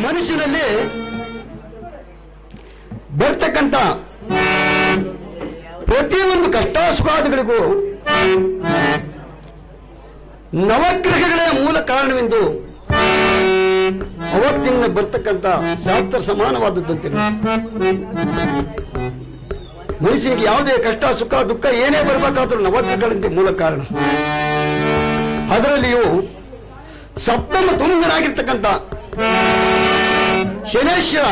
ಮನುಷ್ಯನಲ್ಲಿ ಬರ್ತಕ್ಕಂಥ ಪ್ರತಿಯೊಂದು ಕಷ್ಟಾಸ್ವಾದಗಳಿಗೂ ನವಗ್ರಹಗಳೇ ಮೂಲ ಕಾರಣವೆಂದು ಅವತ್ತಿನ ಬರ್ತಕ್ಕಂಥ ಶಾಸ್ತ್ರ ಸಮಾನವಾದದ್ದಂತೆ ಮನುಷ್ಯನಿಗೆ ಯಾವುದೇ ಕಷ್ಟ ಸುಖ ದುಃಖ ಏನೇ ಬರಬೇಕಾದ್ರೂ ನವಗ್ರಹಗಳಿಂದ ಮೂಲ ಕಾರಣ. ಅದರಲ್ಲಿಯೂ ಸಪ್ತಮ ತುಂಗನಾಗಿರ್ತಕ್ಕಂಥ ಶನೇಶ್ವರ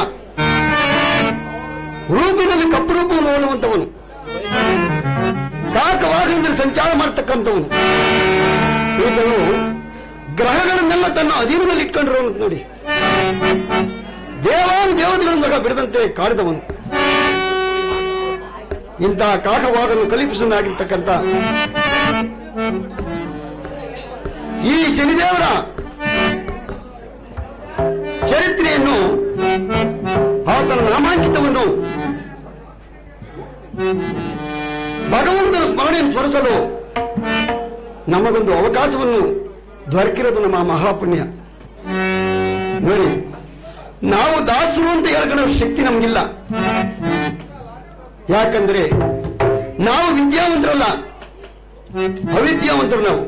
ರೂಪಿನಲ್ಲಿ ಕಪ್ಪು ರೂಪವನ್ನು ಹೋಲುವಂತವನು, ಕಾಕವಾಗದಿಂದ ಸಂಚಾರ ಮಾಡತಕ್ಕಂಥವನು, ಈತನು ಗ್ರಹಗಳನ್ನೆಲ್ಲ ತನ್ನ ಅಧೀನದಲ್ಲಿ ಇಟ್ಕೊಂಡಿರೋನು ನೋಡಿ. ದೇವಾನು ದೇವತೆಗಳಿಂದ ಬಿಡದಂತೆ ಕಾಡಿದವನು. ಇಂತಹ ಕಾಕವಾಗನ್ನು ಕಲಿಪಿಸನಾಗಿರ್ತಕ್ಕಂಥ ಈ ಶನಿದೇವರ ಚರಿತ್ರೆಯನ್ನು, ಆತನ ನಾಮಾಂಕಿತವನ್ನು ಭಗವಂತನ ಸ್ಮರಣೆಯನ್ನು ಸ್ಮರಿಸಲು ನಮಗೊಂದು ಅವಕಾಶವನ್ನು ದೊರಕಿರೋದು ನಮ್ಮ ಮಹಾಪುಣ್ಯ ನೋಡಿ. ನಾವು ದಾಸರು ಅಂತ ಹೇಳ್ಕೊಳ್ಳೋ ಶಕ್ತಿ ನಮಗಿಲ್ಲ. ಯಾಕಂದ್ರೆ ನಾವು ವಿದ್ಯಾವಂತರಲ್ಲ, ಅವಿದ್ಯಾವಂತರು ನಾವು.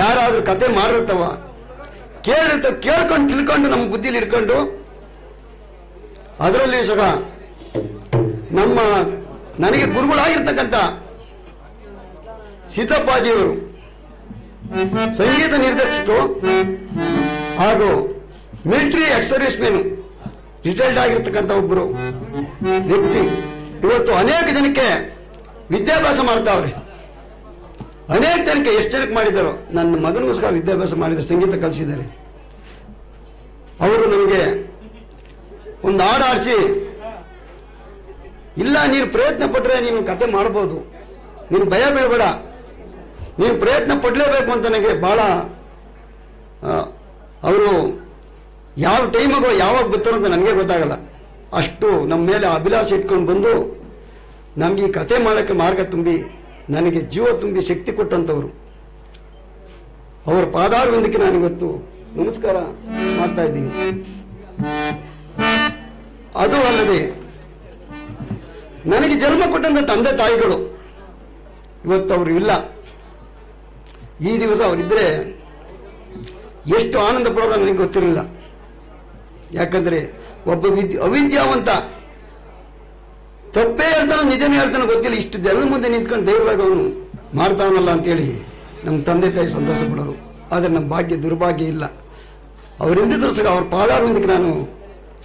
ಯಾರಾದ್ರೂ ಕತೆ ಮಾಡಿರ್ತಾವ, ಕೇಳ್ಕೊಂಡು ತಿಳ್ಕೊಂಡು ನಮ್ಮ ಬುದ್ಧಿಲಿ ಇಟ್ಕೊಂಡು, ಅದರಲ್ಲಿ ಸಹ ನನಗೆ ಗುರುಗಳಾಗಿರ್ತಕ್ಕಂಥ ಸಿದ್ದಪ್ಪಾಜಿಯವರು ಸಂಗೀತ ನಿರ್ದೇಶಕರು ಹಾಗೂ military ex service men retired ಆಗಿರ್ತಕ್ಕಂಥ ಒಬ್ಬರು ವ್ಯಕ್ತಿ ಇವತ್ತು ಅನೇಕ ಜನಕ್ಕೆ ವಿದ್ಯಾಭ್ಯಾಸ ಮಾಡ್ತಾವ್ರೆ. ಅನೇಕ ಜನಕ್ಕೆ ಎಷ್ಟು ಜನಕ್ಕೆ ಮಾಡಿದ್ದಾರೋ, ನನ್ನ ಮಗನಿಗೋಸ್ಕರ ವಿದ್ಯಾಭ್ಯಾಸ ಮಾಡಿದ್ರು, ಸಂಗೀತ ಕಲಿಸಿದ್ದಾರೆ. ಅವರು ನನಗೆ ಒಂದು ಹಾಡು ಆಡಿಸಿ, ಇಲ್ಲ ನೀನು ಪ್ರಯತ್ನ ಪಟ್ರೆ ನೀನು ಕತೆ ಮಾಡಬಹುದು, ನೀನು ಭಯ ಬೀಳಬೇಡ, ನೀನು ಪ್ರಯತ್ನ ಪಡಲೇಬೇಕು ಅಂತ ನನಗೆ ಬಹಳ ಅವರು ಯಾವ ಟೈಮಿಗೋ ಯಾವಾಗ ಬರ್ತಾರೋ ಅಂತ ನನಗೆ ಗೊತ್ತಾಗಲ್ಲ. ಅಷ್ಟು ನಮ್ಮ ಮೇಲೆ ಅಭಿಲಾಷೆ ಇಟ್ಕೊಂಡು ಬಂದು ನಮ್ಗೆ ಈ ಕತೆ ಮಾಡೋಕ್ಕೆ ಮಾರ್ಗ ತುಂಬಿ ನನಗೆ ಜೀವ ತುಂಬಿ ಶಕ್ತಿ ಕೊಟ್ಟಂತವರು. ಅವರ ಪಾದಾರವಿಂದಕ್ಕೆ ನಾನು ಇವತ್ತು ನಮಸ್ಕಾರ ಮಾಡ್ತಾ ಇದ್ದೀನಿ. ಅದು ಅಲ್ಲದೆ ನನಗೆ ಜನ್ಮ ಕೊಟ್ಟಂತ ತಂದೆ ತಾಯಿಗಳು ಇವತ್ತು ಅವರು ಇಲ್ಲ. ಈ ದಿವಸ ಅವರಿದ್ರೆ ಎಷ್ಟು ಆನಂದ ಪಡೋದು ನನಗೆ ಗೊತ್ತಿರಲಿಲ್ಲ. ಯಾಕಂದ್ರೆ ಒಬ್ಬ ಅವಿದ್ಯಾವಂತ ತಪ್ಪೇ ಹೇಳ್ತಾನೋ ನಿಜನೇ ಹೇಳ್ತಾನೋ ಗೊತ್ತಿಲ್ಲ, ಇಷ್ಟು ಜನರ ಮುಂದೆ ನಿಂತ್ಕೊಂಡು ದೇವರಾಗ ಅವನು ಮಾಡ್ತಾನಲ್ಲ ಅಂತೇಳಿ ನಮ್ಮ ತಂದೆ ತಾಯಿ ಸಂತೋಷ ಪಡೋರು. ಆದರೆ ನಮ್ಮ ಭಾಗ್ಯ ದುರ್ಭಾಗ್ಯ ಇಲ್ಲ. ಅವರಿಲ್ಲದಿದ್ರು ಸಹ ಅವ್ರ ಪಾದಾರವಿಂದಕ್ಕೆ ನಾನು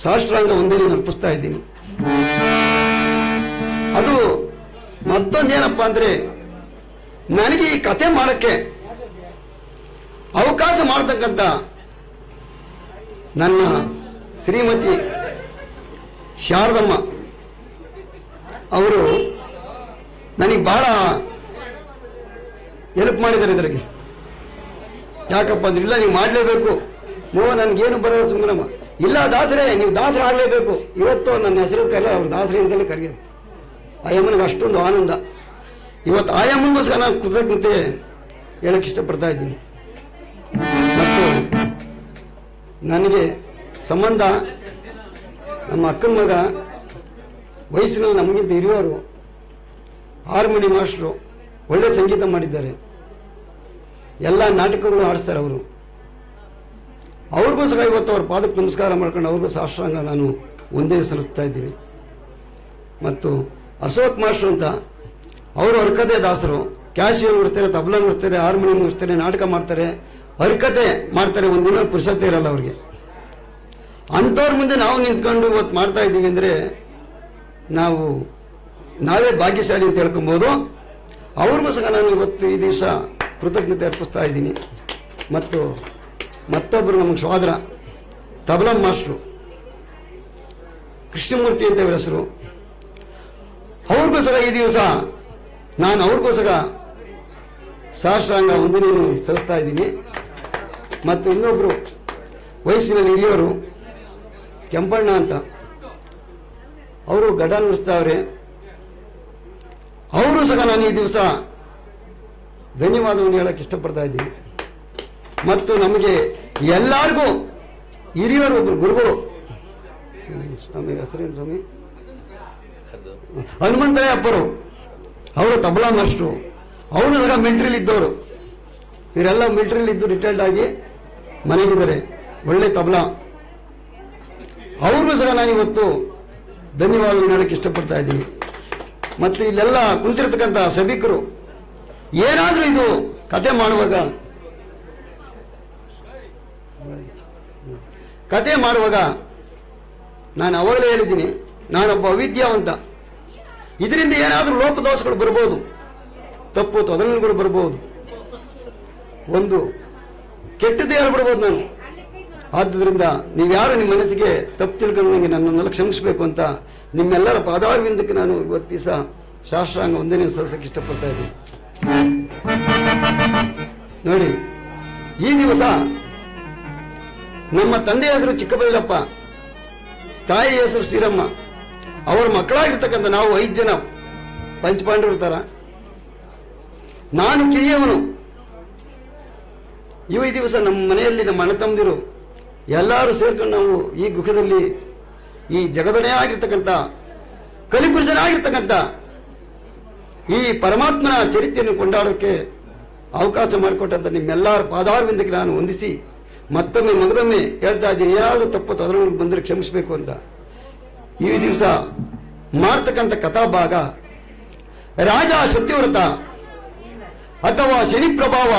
ಸಾಷ್ಟಾಂಗ ವಂದನೆ ಅರ್ಪಿಸ್ತಾ ಇದ್ದೀನಿ. ಅದು ಮತ್ತೊಂದೇನಪ್ಪ ಅಂದ್ರೆ, ನನಗೆ ಈ ಕತೆ ಮಾಡಕ್ಕೆ ಅವಕಾಶ ಮಾಡತಕ್ಕಂಥ ನನ್ನ ಶ್ರೀಮತಿ ಶಾರದಮ್ಮ ಅವರು ನನಗೆ ಬಹಳ ಹೆಲ್ಪ್ ಮಾಡಿದ್ದಾರೆ ಇದರಿಗೆ. ಯಾಕಪ್ಪ ಅಂದ್ರೆ, ಇಲ್ಲ ನೀವು ಮಾಡಲೇಬೇಕು, ನನ್ಗೇನು ಬರೋದು ಸುಮ್ಮನಮ್ಮ, ಇಲ್ಲ ದಾಸರೇ ನೀವು ದಾಸರ ಆಗಲೇಬೇಕು. ಇವತ್ತು ನನ್ನ ಹೆಸರು ಕರೆಯ ಅವ್ರು ದಾಸರಿಂದಲೇ ಕರೆಯೋದು. ಆಯಮ್ಮನಿಗೆ ಅಷ್ಟೊಂದು ಆನಂದ. ಇವತ್ತು ಆಯಮ್ಮನಿಗೋಸ್ಕರ ನಾನು ಕೃತಜ್ಞತೆ ಹೇಳಕ್ಕೆ ಇಷ್ಟಪಡ್ತಾ ಇದ್ದೀನಿ. ಮತ್ತು ನನಗೆ ಸಂಬಂಧ ನಮ್ಮ ಅಕ್ಕನ ಮಗ, ವಯಸ್ಸಿನಲ್ಲಿ ನಮಗಿಂತ ಹಿರಿಯವರು, ಹಾರ್ಮೋನಿ ಮಾಸ್ಟ್ರು, ಒಳ್ಳೆ ಸಂಗೀತ ಮಾಡಿದ್ದಾರೆ, ಎಲ್ಲ ನಾಟಕಗಳು ಆಡಿಸ್ತಾರೆ ಅವರು. ಅವ್ರಿಗೂ ಸಹ ಇವತ್ತು ಅವ್ರ ಪಾದಕ್ಕೆ ನಮಸ್ಕಾರ ಮಾಡ್ಕೊಂಡು ಅವ್ರಿಗೂ ಸಾಷ್ಟಾಂಗ ನಾನು ಒಂದೇ ಸಲ್ಲಿಸ್ತಾ ಇದ್ದೀನಿ. ಮತ್ತು ಅಶೋಕ್ ಮಾಸ್ಟ್ರು ಅಂತ ಅವರು ಹರ್ಕತೆ ದಾಸರು, ಕ್ಯಾಶಿಯೋ ನುಡಿಸ್ತಾರೆ, ತಬಲಾ ನುಡಿಸ್ತಾರೆ, ಹಾರ್ಮೋನಿಯಂ ನುಡಿಸ್ತಾರೆ, ನಾಟಕ ಮಾಡ್ತಾರೆ, ಹರ್ಕತೆ ಮಾಡ್ತಾರೆ. ಒಂದಿನ ಪುರುಷತೆ ಇರಲ್ಲ ಅವ್ರಿಗೆ. ಅಂಥವ್ರ ಮುಂದೆ ನಾವು ನಿಂತ್ಕೊಂಡು ಇವತ್ತು ಮಾಡ್ತಾ ಇದ್ದೀವಿ ಅಂದರೆ ನಾವೇ ಭಾಗ್ಯಶಾಲಿ ಅಂತ ಹೇಳ್ಕೊಬೋದು. ಅವ್ರಿಗೂ ಸಹ ನಾನು ಇವತ್ತು ಈ ದಿವಸ ಕೃತಜ್ಞತೆ ಅರ್ಪಿಸ್ತಾ ಇದ್ದೀನಿ. ಮತ್ತು ಮತ್ತೊಬ್ಬರು ನಮಗೆ ಸೋದರ ತಬಲಾ ಮಾಸ್ಟ್ರು ಕೃಷ್ಣಮೂರ್ತಿ ಅಂತ ಇವರ ಹೆಸರು. ಅವ್ರಿಗೂ ಸಹ ಈ ದಿವಸ ನಾನು ಅವ್ರಿಗೂ ಸಹ ಸಾಷ್ಟಾಂಗ ವಂದನೆಯನ್ನು ಸಲ್ಲಿಸ್ತಾ ಇದ್ದೀನಿ. ಮತ್ತು ಇನ್ನೊಬ್ರು ವಯಸ್ಸಿನಲ್ಲಿ ಹಿರಿಯವರು ಕೆಂಪಣ್ಣ ಅಂತ, ಅವರು ಗಡ ನುಡಿಸ್ತಾವ್ರೆ. ಅವರು ಸಹ ನಾನು ಈ ದಿವಸ ಧನ್ಯವಾದವನ್ನು ಹೇಳಕ್ಕೆ ಇಷ್ಟಪಡ್ತಾ ಇದ್ದೀನಿ. ಮತ್ತು ನಮಗೆ ಎಲ್ಲರಿಗೂ ಹಿರಿಯರು ಒಬ್ರು ಗುರುಗಳು, ಸ್ವಾಮಿ ಹೆಸರೇನು ಸ್ವಾಮಿ, ಹನುಮಂತಯ್ಯ ಅಪ್ಪರು, ಅವರು ತಬಲಾ ಮಾಸ್ಟ್ರು. ಅವರು ನನಗೆ ಮಿಲಿಟರಿಲಿ ಇದ್ದವರು. ಇವರೆಲ್ಲ ಮಿಲಿಟರಿಲಿ ಇದ್ದು ರಿಟೈರ್ಡ್ ಆಗಿ ಮನೆಗಿದ್ದಾರೆ. ಒಳ್ಳೆ ತಬಲಾ. ಅವ್ರಿಗೂ ಸಹ ನಾನು ಇವತ್ತು ಧನ್ಯವಾದಗಳು ಹೇಳಕ್ಕೆ ಇಷ್ಟಪಡ್ತಾ ಇದ್ದೀನಿ. ಮತ್ತು ಇಲ್ಲೆಲ್ಲ ಕುಂತಿರ್ತಕ್ಕಂಥ ಸಭಿಕರು, ಏನಾದರೂ ಇದು ಕತೆ ಮಾಡುವಾಗ ನಾನು ಅವಾಗಲೇ ಹೇಳಿದ್ದೀನಿ, ನಾನೊಬ್ಬ ಅವಿದ್ಯಾವಂತ. ಇದರಿಂದ ಏನಾದರೂ ಲೋಪದೋಷಗಳು ಬರ್ಬೋದು, ತಪ್ಪು ತೊದಲುಗಳು ಬರ್ಬೋದು, ಒಂದು ಕೆಟ್ಟದ್ದು ಹೇಳ್ಬಿಡ್ಬೋದು ನಾನು. ಆದ್ದರಿಂದ ನೀವ್ಯಾರು ನಿಮ್ಮ ಮನಸ್ಸಿಗೆ ತಪ್ಪು ತಿಳ್ಕೊಂಡಂಗೆ ನನ್ನನ್ನೆಲ್ಲ ಕ್ಷಮಿಸಬೇಕು ಅಂತ ನಿಮ್ಮೆಲ್ಲರ ಪಾದಾರವಿಂದಕ್ಕೆ ನಾನು ಇವತ್ತು ದಿವಸ ಶಾಸ್ತ್ರಾಂಗ ಒಂದನೇ ಸಲ್ಲಿಸಕ್ಕೆ ಇಷ್ಟಪಡ್ತಾ ಇದ್ದೀನಿ. ನೋಡಿ, ಈ ದಿವಸ ನಮ್ಮ ತಂದೆಯ ಹೆಸರು ಚಿಕ್ಕಬಳ್ಳಪ್ಪ, ತಾಯಿ ಹೆಸರು ಶ್ರೀರಮ್ಮ. ಅವರ ಮಕ್ಕಳಾಗಿರ್ತಕ್ಕಂಥ ನಾವು 5 ಜನ ಪಂಚಪಾಂಡವರು ತರ. ನಾನು ಕಿರಿಯವನು. ಈ ದಿವಸ ನಮ್ಮ ಮನೆಯಲ್ಲಿ ನಮ್ಮ ಅಣ್ಣ ತಮ್ಮದಿರು ಎಲ್ಲರೂ ಸೇರ್ಕೊಂಡು ನಾವು ಈ ಗುಹದಲ್ಲಿ ಈ ಜಗದನೇ ಆಗಿರ್ತಕ್ಕಂಥ ಕಲಿಪುರುಷನಾಗಿರ್ತಕ್ಕಂಥ ಈ ಪರಮಾತ್ಮನ ಚರಿತ್ರೆಯನ್ನು ಕೊಂಡಾಡೋಕೆ ಅವಕಾಶ ಮಾಡಿಕೊಟ್ಟಂತ ನಿಮ್ಮೆಲ್ಲರ ಪಾದಾರವಿಂದಕ್ಕೆ ನಾನು ವಂದಿಸಿ ಮತ್ತೊಮ್ಮೆ ಮಗದೊಮ್ಮೆ ಹೇಳ್ತಾ ಇದ್ದೀನಿ, ಏನಾದರೂ ತಪ್ಪು ತೊದಲು ಬಂದರೆ ಕ್ಷಮಿಸಬೇಕು ಅಂತ. ಈ ದಿವಸ ಮಾಡ್ತಕ್ಕಂಥ ಕಥಾಭಾಗ ರಾಜ ಸತ್ಯವ್ರತ ಅಥವಾ ಶನಿ ಪ್ರಭಾವ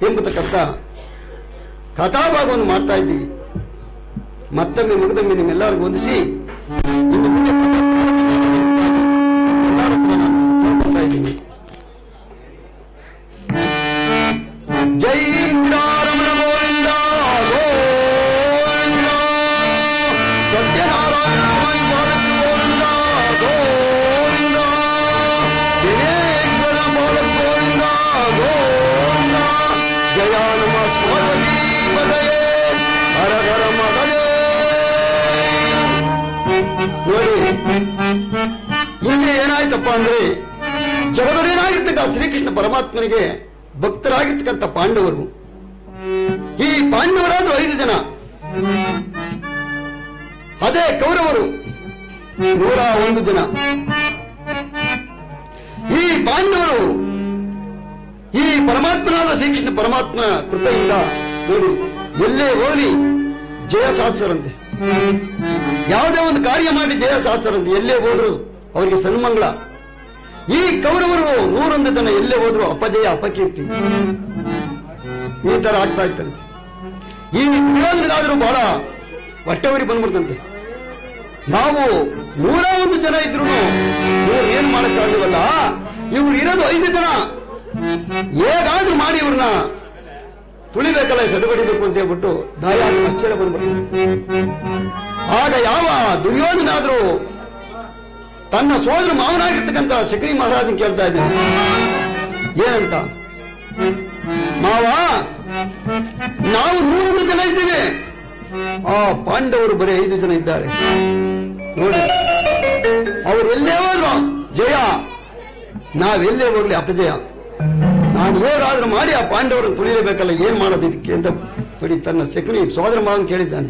ಎಂಬತಕ್ಕಂಥ ಕಥಾಭಾಗವನ್ನು ಮಾಡ್ತಾ ಇದ್ದೀವಿ. ಮತ್ತೊಮ್ಮೆ ಮಗದೊಮ್ಮೆ ನಿಮ್ಮೆಲ್ಲರಿಗೂ ವಂದಿಸಿ ಇನ್ನು ಮುಂದೆ ಇದ್ದೀನಿ. ಜೈ ರಮಣ ಗೋವಿಂದ ಗೋವಿಂದ, ಸತ್ಯನಾರಾಯಣ ಗೋವಿಂದ ಗೋವಿಂದ, ಜಯೇಶ್ವರ ಗೋವಿಂದ ಗೋವಿಂದ, ಜಯ ನಮ ಸ್ವಾಮಿ ಪದಯೇ ಹರ ಹರ ಮಗನೇ. ನೋಡಿ, ಇಲ್ಲಿ ಏನಾಯ್ತಪ್ಪ ಅಂದ್ರೆ, ಜಗದೊಡೆಯನಾಗಿರ್ತಕ್ಕ ಶ್ರೀಕೃಷ್ಣ ಪರಮಾತ್ಮನಿಗೆ ಭಕ್ತರಾಗಿರ್ತಕ್ಕಂಥ ಪಾಂಡವರು, ಈ ಪಾಂಡವರಾದ್ರು 5 ಜನ, ಅದೇ ಕೌರವರು 101 ಜನ. ಈ ಪಾಂಡವರು ಈ ಪರಮಾತ್ಮನಾದ ಶ್ರೀಕೃಷ್ಣ ಪರಮಾತ್ಮ ಕೃಪೆಯಿಂದ ನೋಡಿ ಎಲ್ಲೇ ಹೋಗಲಿ ಜಯ ಸಾಧಿಸರಂತೆ. ಯಾವುದೇ ಒಂದು ಕಾರ್ಯ ಮಾಡಿ ಜಯ ಸಾಧಿಸರಂತೆ. ಎಲ್ಲೇ ಹೋದ್ರು ಅವರಿಗೆ ಸನ್ಮಂಗಳ. ಈ ಕೌರವರು 101 ಜನ ಎಲ್ಲೇ ಹೋದ್ರು ಅಪಜಯ ಅಪಕೀರ್ತಿ ಈ ತರ ಆಗ್ತಾ ಇತ್ತಂತೆ. ಈ ದುರ್ಯೋಧನಗಾದರೂ ಬಹಳ ಹೊಟ್ಟೆವರಿ ಬಂದ್ಬಿಡ್ತಂತೆ. ನಾವು 101 ಜನ ಇದ್ರು ಇವ್ರು ಏನ್ ಮಾಡಕ್ಕಾಗಲ್ವಲ್ಲ, ಇವ್ರು ಇರೋದು 5 ಜನ, ಹೇಗಾದ್ರೂ ಮಾಡಿ ಇವ್ರನ್ನ ತುಳಿಬೇಕಲ್ಲ, ಸದಬಡಿಬೇಕು ಅಂತ ಹೇಳ್ಬಿಟ್ಟು ದಾಯ ಆಶ್ಚರ್ಯ ಬಂದ್ಬಿಟ್ಟು. ಆಗ ಯಾವ ದುರ್ಯೋಧನಾದ್ರೂ ತನ್ನ ಸೋದರ ಮಾವನಾಗಿರ್ತಕ್ಕಂಥ ಶಕನಿ ಮಹಾರಾಜನ್ ಕೇಳ್ತಾ ಇದ್ದೇನೆ, ಏನಂತ, ಮಾವ ನಾವು 101 ಜನ ಇದ್ದೀವಿ, ಆ ಪಾಂಡವರು ಬರೀ 5 ಜನ ಇದ್ದಾರೆ ನೋಡಿ. ಅವರು ಎಲ್ಲೇ ಹೋದ್ರು ಜಯ, ನಾವೆಲ್ಲೇ ಹೋಗ್ಲಿ ಅಪಜಯ. ನಾನು ಹೇಗಾದ್ರೂ ಮಾಡಿ ಆ ಪಾಂಡವರನ್ನು ತುಳಿಯಬೇಕಲ್ಲ, ಏನ್ ಮಾಡೋದು ಇದಕ್ಕೆ ಅಂತ ಬಿಡಿ ತನ್ನ ಶಕನಿ ಸೋದರ ಮಾವನ್ ಕೇಳಿದ್ದಾನೆ.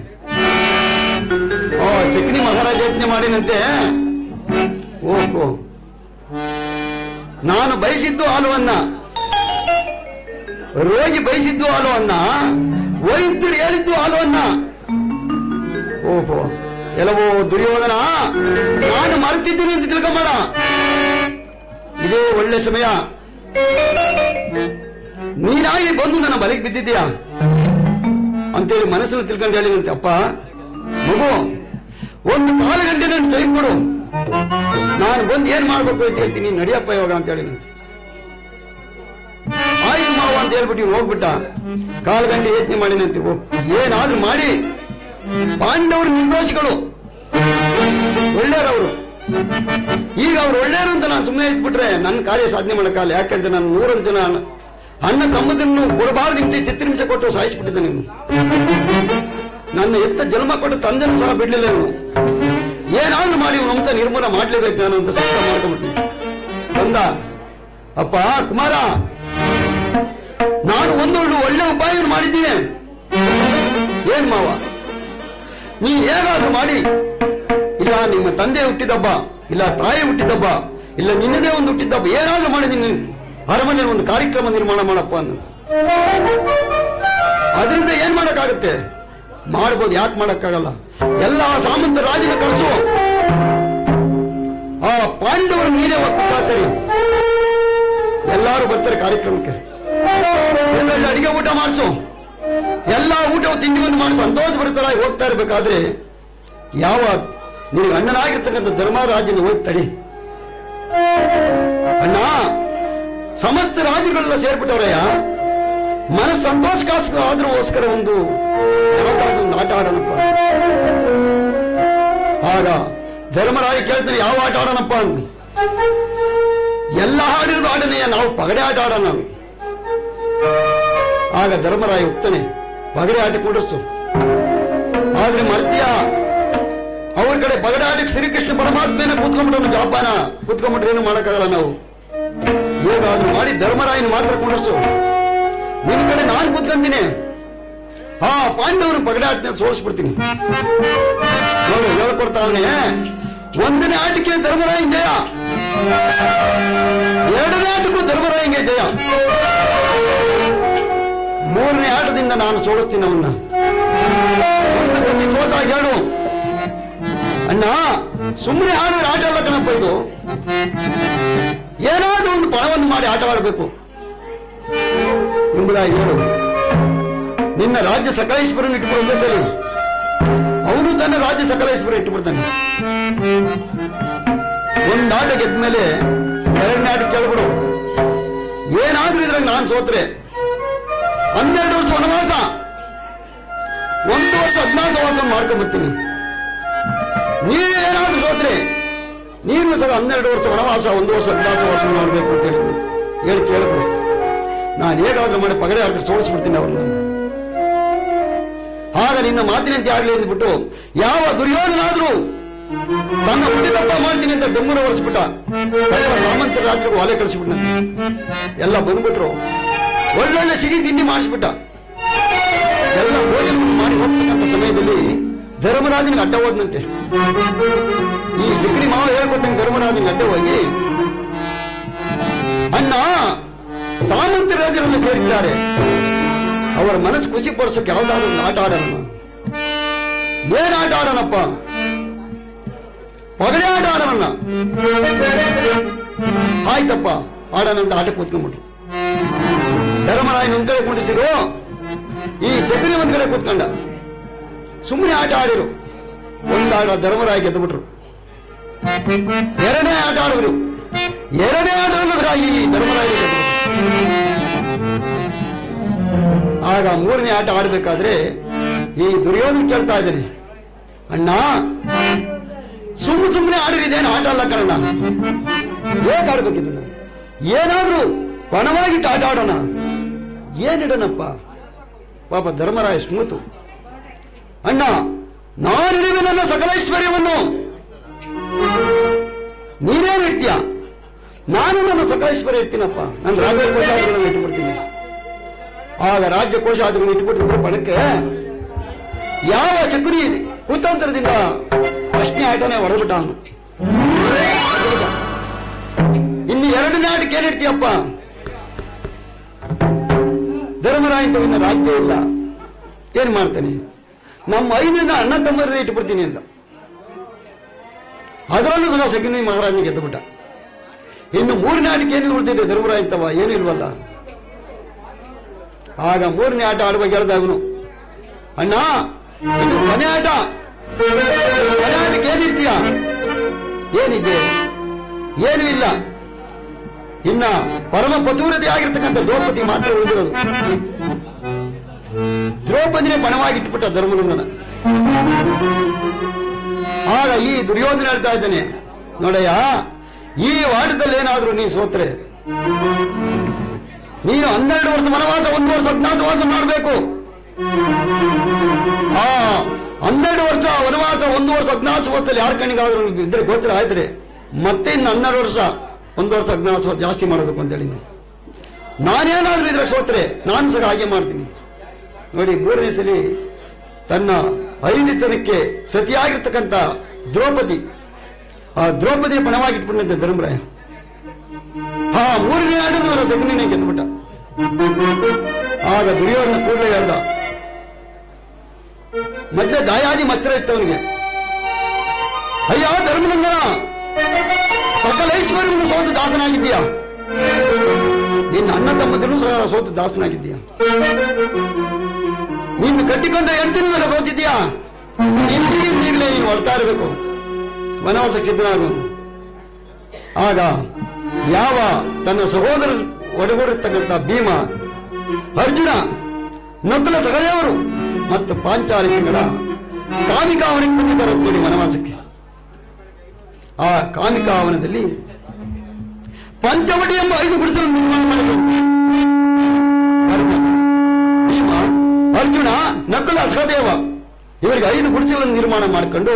ಶಕನಿ ಮಹಾರಾಜ ಯತ್ನೆ ಮಾಡಿನಂತೆ, ಓಹೋ ನಾನು ಬಯಸಿದ್ದು ಹಾಲುವನ್ನ, ರೋಗಿ ಬಯಸಿದ್ದು ಹಾಲುವನ್ನ, ವೈದ್ಯರು ಹೇಳಿದ್ದು ಹಾಲುವನ್ನ. ಓಹೋ ಎಲ್ಲವೋ ದುರ್ಯೋಧನ, ನಾನು ಮರೆತಿದ್ದೀನಿ ಅಂತ ತಿಳ್ಕೊಂಬೇಡ, ಇದೇ ಒಳ್ಳೆ ಸಮಯ. ನೀನಾಗಿ ಬಂದು ನನ್ನ ಬಲಿಗೆ ಬಿದ್ದಿದ್ದೀಯಾ ಅಂತೇಳಿ ಮನಸ್ಸನ್ನು ತಿಳ್ಕೊಂಡು ಹೇಳಿದಂತೆ, ಅಪ್ಪ ಮಗು ಒಂದು 4 ಗಂಟೆ ನನ್ನ ಟೈಮ್ ಕೊಡು, ನಾನು ಬಂದು ಏನ್ ಮಾಡ್ಬೇಕು ಅಂತ ಹೇಳ್ತೀನಿ, ನಡಿಯಪ್ಪ ಇವಾಗ ಅಂತ ಹೇಳಿದಂತೆ. ಆಯ್ತು ಮಾವ ಅಂತ ಹೇಳ್ಬಿಟ್ಟು ಹೋಗ್ಬಿಟ್ಟ. 4 ಗಂಟೆ ಯತ್ನೆ ಮಾಡಿನಂತೆ, ಏನಾದ್ರೂ ಮಾಡಿ ಪಾಂಡವರು ನಿರ್ದೋಷಿಗಳು, ಒಳ್ಳೆಯರವರು. ಈಗ ಅವ್ರು ಒಳ್ಳೆಯರು ಅಂತ ನಾನು ಸುಮ್ಮನೆ ಇದ್ಬಿಟ್ರೆ ನನ್ನ ಕಾರ್ಯ ಸಾಧನೆ ಮಾಡಕ್ಕಾಗಲ್ಲ. ಯಾಕಂದ್ರೆ ನಾನು 101 ಜನ ಅಣ್ಣ ತಮ್ಮದನ್ನು ಕೊಡಬಾರ್ದು, ಹಿಂಸೆ ಚಿತ್ರಹಿಂಸೆ ಕೊಟ್ಟು ಸಾಯಿಸಿಬಿಟ್ಟಿದ್ದೆ. ನೀವು ನನ್ನ ಎತ್ತ ಜನ್ಮ ಕೊಟ್ಟು ತಂದೆನೂ ಸಹ ಬಿಡ್ಲಿಲ್ಲ. ನೀವು ಏನಾದ್ರೂ ಮಾಡಿ ವಂಶ ನಿರ್ಮೂಲ ಮಾಡ್ಲೇಬೇಕು ನಾನು ಅಂತ ಸಂಕಲ್ಪ ಮಾಡ್ಕೊಂಡ್ಬಿಟ್ಟು ಬಂದ. ಅಪ್ಪ ಕುಮಾರ, ನಾನು ಒಂದೊಳ್ಳೆ ಒಳ್ಳೆ ಉಪಾಯವನ್ನು ಮಾಡಿದ್ದೀನಿ. ಏನ್ ಮಾವ, ನೀನ್ ಹೇಗಾದ್ರೂ ಮಾಡಿ, ಇಲ್ಲ ನಿಮ್ಮ ತಂದೆ ಹುಟ್ಟಿದಬ್ಬ, ಇಲ್ಲ ತಾಯಿ ಹುಟ್ಟಿದಬ್ಬ, ಇಲ್ಲ ನಿನ್ನದೇ ಒಂದು ಹುಟ್ಟಿದಬ್ಬ, ಏನಾದ್ರೂ ಮಾಡಿ ನಿನ್ನ ಅರಮನೆಯಲ್ಲಿ ಒಂದು ಕಾರ್ಯಕ್ರಮ ನಿರ್ಮಾಣ ಮಾಡಪ್ಪ ಅನ್ನ. ಅದರಿಂದ ಏನ್ ಮಾಡಕ್ಕಾಗತ್ತೆ? ಮಾಡ್ಬೋದು, ಯಾಕೆ ಮಾಡಕ್ಕಾಗಲ್ಲ? ಎಲ್ಲ ಸಾಮಂತ ರಾಜನ ಕರೆಸು, ಆ ಪಾಂಡವರು ನೀನೇ ಒಪ್ಪಿಕಾತರಿ, ಎಲ್ಲಾರು ಬರ್ತಾರೆ ಕಾರ್ಯಕ್ರಮಕ್ಕೆ. ಎಲ್ಲೆಲ್ಲ ಅಡಿಗೆ ಊಟ ಮಾಡಿಸು, ಎಲ್ಲ ಊಟ ತಿಂಡಿಯನ್ನು ಮಾಡಿ ಸಂತೋಷ ಬರ್ತಾರ. ಹೋಗ್ತಾ ಇರ್ಬೇಕಾದ್ರೆ ಯಾವ ನಿನಗೆ ಅಣ್ಣನಾಗಿರ್ತಕ್ಕಂಥ ಧರ್ಮರಾಜನ ಹೋಗಿ ತಡಿ. ಅಣ್ಣ, ಸಮಸ್ತ ರಾಜರುಗಳೆಲ್ಲ ಸೇರ್ಬಿಟ್ಟವ್ರಯ್ಯ, ಮನಸ್ಸು ಸಂತೋಷಕ್ಕಾದ್ರೂ ಒಂದು ಆಟ ಆಡೋಣಪ್ಪ. ಆಗ ಧರ್ಮರಾಯ ಕೇಳ್ತಾನೆ, ಯಾವ ಆಟ ಆಡೋಣಪ್ಪ ಅಂತ. ಎಲ್ಲ ಆಡಿರೋದು ಆಡನೆಯ, ನಾವು ಪಗಡೆ ಆಟ ಆಡೋಣ. ಆಗ ಧರ್ಮರಾಯ ಹೋಗ್ತಾನೆ, ಪಗಡೆ ಆಟ ಕೂಡಿಸು. ಆದ್ರೆ ಮರ್ತ್ಯ ಅವ್ರ ಕಡೆ ಪಗಡೆ ಆಟಕ್ಕೆ ಶ್ರೀಕೃಷ್ಣ ಪರಮಾತ್ಮೇನ ಕೂತ್ಕೊಂಡ್ಬಿಟ್ಟು ಜಾಪಾನ ಕೂತ್ಕೊಂಡ್ಬಿಟ್ರೆ ಏನು ಮಾಡಕ್ಕಾಗಲ್ಲ. ನಾವು ಹೇಗಾದ್ರೂ ಮಾಡಿ ಧರ್ಮರಾಯನ ಮಾತ್ರ ಕೂಡಿಸು. ನಿನ್ ಕಡೆ ನಾನು ಕೂತ್ಕೊಂತೀನಿ, ಆ ಪಾಂಡವರು ಪಗಡೆ ಆಟ ಸೋಲಿಸ್ಬಿಡ್ತೀನಿ. ನೋಡಿ ಹೇಳ್ಕೊಡ್ತಾವನೆ, 1ನೇ ಆಟಕ್ಕೆ ಧರ್ಮರಾಯನ್ ಜಯ, 2ನೇ ಆಟಕ್ಕೂ ಧರ್ಮರಾಯಂಗೆ ಜಯ, 3ನೇ ಆಟದಿಂದ ನಾನು ಸೋಲಿಸ್ತೀನಿ ಅವನ್ನ. ಒಂದು ಸತಿ ಸೋತಾಗ ಹೇಳು, ಅಣ್ಣ ಸುಮ್ಮನೆ ಆಡಿದ್ರೆ ಆಟ ಅಲ್ಲ ಕಣಪ್ಪ, ಇದು ಏನಾದ್ರೂ ಒಂದು ಪಣವನ್ನು ಮಾಡಿ ಆಟವಾಡಬೇಕು ಎಂಬುದಾಗಿ ಹೇಳು. ನಿನ್ನ ರಾಜ್ಯ ಸಕಲೇಶ್ವರನ ಇಟ್ಬಿಡು ಒಂದೇ ಸರಿ, ಅವನು ತನ್ನ ರಾಜ್ಯ ಸಕಲೇಶ್ವರ ಇಟ್ಟುಬಿಡ್ತಾನೆ. ಒಂದ್ ಆಟ ಗೆದ್ದ ಮೇಲೆ 2ನೇ ಆಟ ಕೇಳ್ಬಿಡು, ಏನಾದ್ರೂ ಇದ್ರಾಗ ನಾನು ಸೋತ್ರೆ 12 ವರ್ಷ ವನವಾಸ, 1 ವರ್ಷ ಅಜ್ಞಾತವಾಸ ಮಾಡ್ಕೊಂಡ್ಬರ್ತೀನಿ. ನೀವೇನಾದ್ರೂ ಸೋತ್ರೆ ನೀನು ಸಹ 12 ವರ್ಷ ವನವಾಸ, 1 ವರ್ಷ ಅಜ್ಞಾತವಾಸ ಮಾಡಬೇಕು ಅಂತ ಹೇಳಿ ಕೇಳ್ಬಿಡು. ನಾನು ಹೇಗಾದ್ರೂ ಮಾಡಿ ಪಗಡೆ ಆಟ ಸೋಲಿಸ್ಬಿಡ್ತೀನಿ ಅವ್ರನ್ನ. ಆಗ ನಿನ್ನ ಮಾತಿನಂತೆ ಆಗ್ಲಿ ಅಂದ್ಬಿಟ್ಟು ಯಾವ ದುರ್ಯೋಧನಾದ್ರೂ ತನ್ನ ಹುಟ್ಟಿದಪ್ಪ ಮಾಡ್ತೀನಿ ಅಂತ ಬೆಂಬಲ ಹೊರಿಸ್ಬಿಟ್ಟ. ಸಾಮಂತ ರಾಜ್ಯಕ್ಕೆ ಒಲೆ ಕಳಿಸ್ಬಿಟ್ಟ. ಎಲ್ಲ ಬಂದ್ಬಿಟ್ರು, ಒಳ್ಳೊಳ್ಳೆ ಸಿಹಿ ತಿಂಡಿ ಮಾಡಿಸ್ಬಿಟ್ಟ. ಎಲ್ಲ ಭೋಜನ ಮಾಡಿ ಹೋಗ್ತಕ್ಕಂಥ ಸಮಯದಲ್ಲಿ ಧರ್ಮರಾಜನಿಗೆ ಅಡ್ಡ ಹೋದ್ನಂತೆ. ಈ ಸಿಕ್ಕರಿ ಮಾವ ಹೇಳ್ಕೊಟ್ಟಂಗೆ ಧರ್ಮರಾಜನಿಗೆ ಅಡ್ಡ ಹೋಗಿ, ಅಣ್ಣ ಸಾಮಂತ ರಾಜರಲ್ಲಿ ಸೇರಿದ್ದಾರೆ, ಅವರ ಮನಸ್ಸು ಖುಷಿ ಪಡಿಸೋಕೆ ಯಾವ್ದಾದ್ರು ಒಂದು ಆಟ ಆಡೋಣ. ಏನ್ ಆಟ ಆಡೋಣಪ್ಪ? ಪಗಡೆ ಆಟ ಆಡೋಣ. ಆಯ್ತಪ್ಪ ಆಡೋಣ ಅಂತ ಆಟ ಕೂತ್ಕೊಂಡ್ಬಿಟ್ರು. ಧರ್ಮರಾಯನ ಒಂದ್ ಕಡೆ ಕುಂಡಿಸಿರು, ಈ ಸಗಣಿ ಒಂದ್ ಕಡೆ ಕೂತ್ಕೊಂಡ. ಸುಮ್ಮನೆ ಆಟ ಆಡಿರು. ಒಂದ್ ಆಟ ಧರ್ಮರಾಯ ಗೆದ್ದುಬಿಟ್ರು. 2ನೇ ಆಟ ಆಡಿದ್ರು. 2ನೇ ಆಟ ಈ ಧರ್ಮರಾಯ ಗೆದ್ರು. ಆಗ 3ನೇ ಆಟ ಆಡಬೇಕಾದ್ರೆ ಈ ದುರ್ಯೋಧನ ಕೇಳ್ತಾ ಇದ್ದಾನೆ, ಅಣ್ಣ ಸುಮ್ಮನೆ ಆಡಿರಿದೇನು ಆಟ ಅಲ್ಲ ಕಣ, ಹೇಗೆ ಆಡ್ಬೇಕಿದ್ದ? ಏನಾದ್ರೂ ಪಣವಾಗಿಟ್ಟು ಆಟ ಆಡೋಣ, ಏನಿಡನಪ್ಪ? ಪಾಪ ಧರ್ಮರಾಯ ಸ್ಮೂತು, ಅಣ್ಣ ನಾನಿಡುವೆ ನನ್ನ ಸಕಲೈಶ್ವರ್ಯವನ್ನು, ನೀನೇನು ಇಡ್ತೀಯ? ನಾನು ನನ್ನ ಸಕಲೈಶ್ವರ್ಯ ಇರ್ತೀನಪ್ಪ, ನನ್ನ ರಾಜ್ಯ ಕೋಶಾದಿಗಳನ್ನು ಇಟ್ಟುಬಿಡ್ತೀನಿ. ಆಗ ರಾಜ್ಯ ಕೋಶಾದಿಗಳನ್ನು ಇಟ್ಟುಬಿಟ್ಟಿದ್ರು ಪಣಕ್ಕೆ. ಯಾವ ಶಕುನಿ ಕುತಂತ್ರದಿಂದ 1ನೇ ಆಟನೇ ಹೊಡೆದ್ಬಿಟ್ಟ ಅವನು. ಇನ್ನು 2ನೇ ಆಟಕ್ಕೆ ಏನಿಡ್ತೀಯಪ್ಪ? ಧರ್ಮರಾಯನ ರಾಜ್ಯ ಇಲ್ಲ, ಏನ್ ಮಾಡ್ತಾನೆ? ನಮ್ಮ 5 ಅಣ್ಣ ತಮ್ಮರನ್ನ ಇಟ್ಟುಬಿಡ್ತೀನಿ ಅಂತ. ಅದರಲ್ಲೂ ಸಹ ಶಕುನಿ ಮಹಾರಾಜನಿಗೆ ಗೆದ್ದುಬಿಟ್ಟ. ಇನ್ನು 3ನೇ ಆಟಕ್ಕೆ ಏನಿಲ್ಲ ಉಳಿದಿದೆ ಧರ್ಮರಾಯಂತವ, ಏನಿಲ್ವಲ್ಲ. ಆಗ 3ನೇ ಆಟ ಆಡುವಾಗ ಹೇಳ್ದ ಅವನು, ಅಣ್ಣ ಇದು ಮನೆ ಆಟ, ಮನೆ ಆಟಕ್ಕೆ ಏನಿರ್ತೀಯ? ಏನಿದೆ? ಏನೂ ಇಲ್ಲ. ಇನ್ನ ಪರಮ ಪತೂರತೆ ಆಗಿರ್ತಕ್ಕಂಥ ದ್ರೌಪದಿ ಮಾತ್ರ ಉಳಿದಿರೋದು. ದ್ರೌಪದಿನೇ ಪಣವಾಗಿಟ್ಟುಬಿಟ್ಟ ಧರ್ಮನಂದನ. ಆಗ ಈ ದುರ್ಯೋಧನ ಹೇಳ್ತಾ ಇದ್ದಾನೆ, ನೋಡಯ್ಯ, ಈ ವಾಟದಲ್ಲಿ ಏನಾದ್ರೂ ನೀ ಸೋತ್ರೆ ನೀನು 12 ವರ್ಷ ವನವಾಸ, 1 ವರ್ಷ ಅಜ್ಞಾತವಾಸ ಮಾಡಬೇಕು. ಆ 12 ವರ್ಷ ವನವಾಸ, 1 ವರ್ಷ ಅಜ್ಞಾತವಾಸದಲ್ಲಿ ಯಾರ ಕಣ್ಣಿಗಾದ್ರೂ ಇದ್ರೆ ಗೋಚರ ಆಯ್ತಾರೆ, ಮತ್ತೆ ಇನ್ನು 12 ವರ್ಷ 1 ವರ್ಷ ಅಜ್ಞಾತವಾಸ ಜಾಸ್ತಿ ಮಾಡಬೇಕು ಅಂತೇಳಿ. ನಾನೇನಾದ್ರೂ ಇದ್ರೆ ಸೋತ್ರೆ ನಾನು ಸಹ ಹಾಗೆ ಮಾಡ್ತೀನಿ. ನೋಡಿ, 3ನೇ ಸಲ ತನ್ನ ಐಲಿತನಕ್ಕೆ ಸತಿಯಾಗಿರ್ತಕ್ಕಂಥ ದ್ರೌಪದಿ, ಆ ದ್ರೌಪದಿಯ ಪಣವಾಗಿಟ್ಬಿಟ್ಟಂತೆ ಧರ್ಮರಾಯ. ಆ ಮೂರನೇ ಆಡೋದು ಸಗಣಿನೇ ಗೆದ್ದುಬಿಟ್ಟ. ಆಗ ದುರ್ಯೋಧನ ಕೂಡಲೇ ಹೇಳ್ದ, ಮಧ್ಯೆ ದಾಯಾದಿ ಮಚ್ಚರ ಇತ್ತವನಿಗೆ, ಅಯ್ಯ ಧರ್ಮನಂದನ, ಸಕಲ ಐಶ್ವರ್ಯವನ್ನು ಸೋತು ದಾಸನಾಗಿದ್ದೀಯಾ, ನಿನ್ನ ಅಣ್ಣ ತಮ್ಮಂದಿರೂ ಸಹ ಸೋತು ದಾಸನಾಗಿದ್ದೀಯ, ನೀನು ಕಟ್ಟಿಕೊಂಡ ಹೆಂಡತಿನ ಸೋತಿದ್ದೀಯಾ, ಈಗಲೇ ನೀನು ಹೊಡ್ತಾ ಇರಬೇಕು, ವನವಾಸಕ್ಕೆ ಸಿದ್ಧನಾಗು. ಆಗ ಯಾವ ತನ್ನ ಸಹೋದರ ಒಡಗೂಡಿರ್ತಕ್ಕಂಥ ಭೀಮ, ಅರ್ಜುನ, ನಕುಲ, ಸಹದೇವರು ಮತ್ತು ಪಾಂಚಾಲಿ ಸಿಂಗಳ ಕಾಮಿಕಾವನಿಗೆ ಬಂದಿದ್ದಾರೆ ನೋಡಿ ವನವಾಸಕ್ಕೆ. ಆ ಕಾಮಿಕಾವನದಲ್ಲಿ ಪಂಚವಟಿ ಎಂಬ 5 ಗುಡಿಸಲು ನಿರ್ಮಾಣ ಮಾಡಿದರು. ಭೀಮ, ಅರ್ಜುನ, ನಕುಲ, ಸಹದೇವ ಇವರಿಗೆ 5 ಗುಡಿಸಲನ್ನು ನಿರ್ಮಾಣ ಮಾಡಿಕೊಂಡು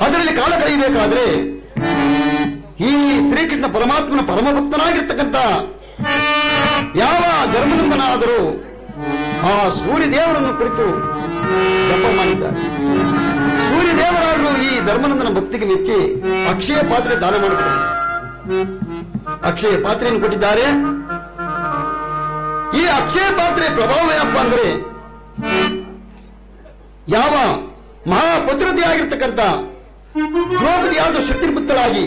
ಅದರಲ್ಲಿ ಕಾಲ ಕಳೆಯಬೇಕಾದ್ರೆ ಈ ಶ್ರೀಕೃಷ್ಣ ಪರಮಾತ್ಮನ ಪರಮಭಕ್ತನಾಗಿರ್ತಕ್ಕಂಥ ಯಾವ ಧರ್ಮನಂದನಾದರೂ ಆ ಸೂರ್ಯದೇವರನ್ನು ಕುರಿತು ಜಪ ಮಾಡಿದ್ದಾರೆ. ಸೂರ್ಯದೇವರಾದರೂ ಈ ಧರ್ಮನಂದನ ಭಕ್ತಿಗೆ ಮೆಚ್ಚಿ ಅಕ್ಷಯ ಪಾತ್ರೆ ದಾನ ಮಾಡಿದ್ದಾರೆ. ಅಕ್ಷಯ ಪಾತ್ರೆಯನ್ನು ಕೊಟ್ಟಿದ್ದಾರೆ. ಈ ಅಕ್ಷಯ ಪಾತ್ರೆ ಪ್ರಭಾವ ಏನಪ್ಪ ಅಂದ್ರೆ, ಯಾವ ಮಹಾಪತಿಯಾಗಿರ್ತಕ್ಕಂಥ ದ್ರೌಪದಿಯಾದ ಶಕ್ತಿಪುತ್ರಳಾಗಿ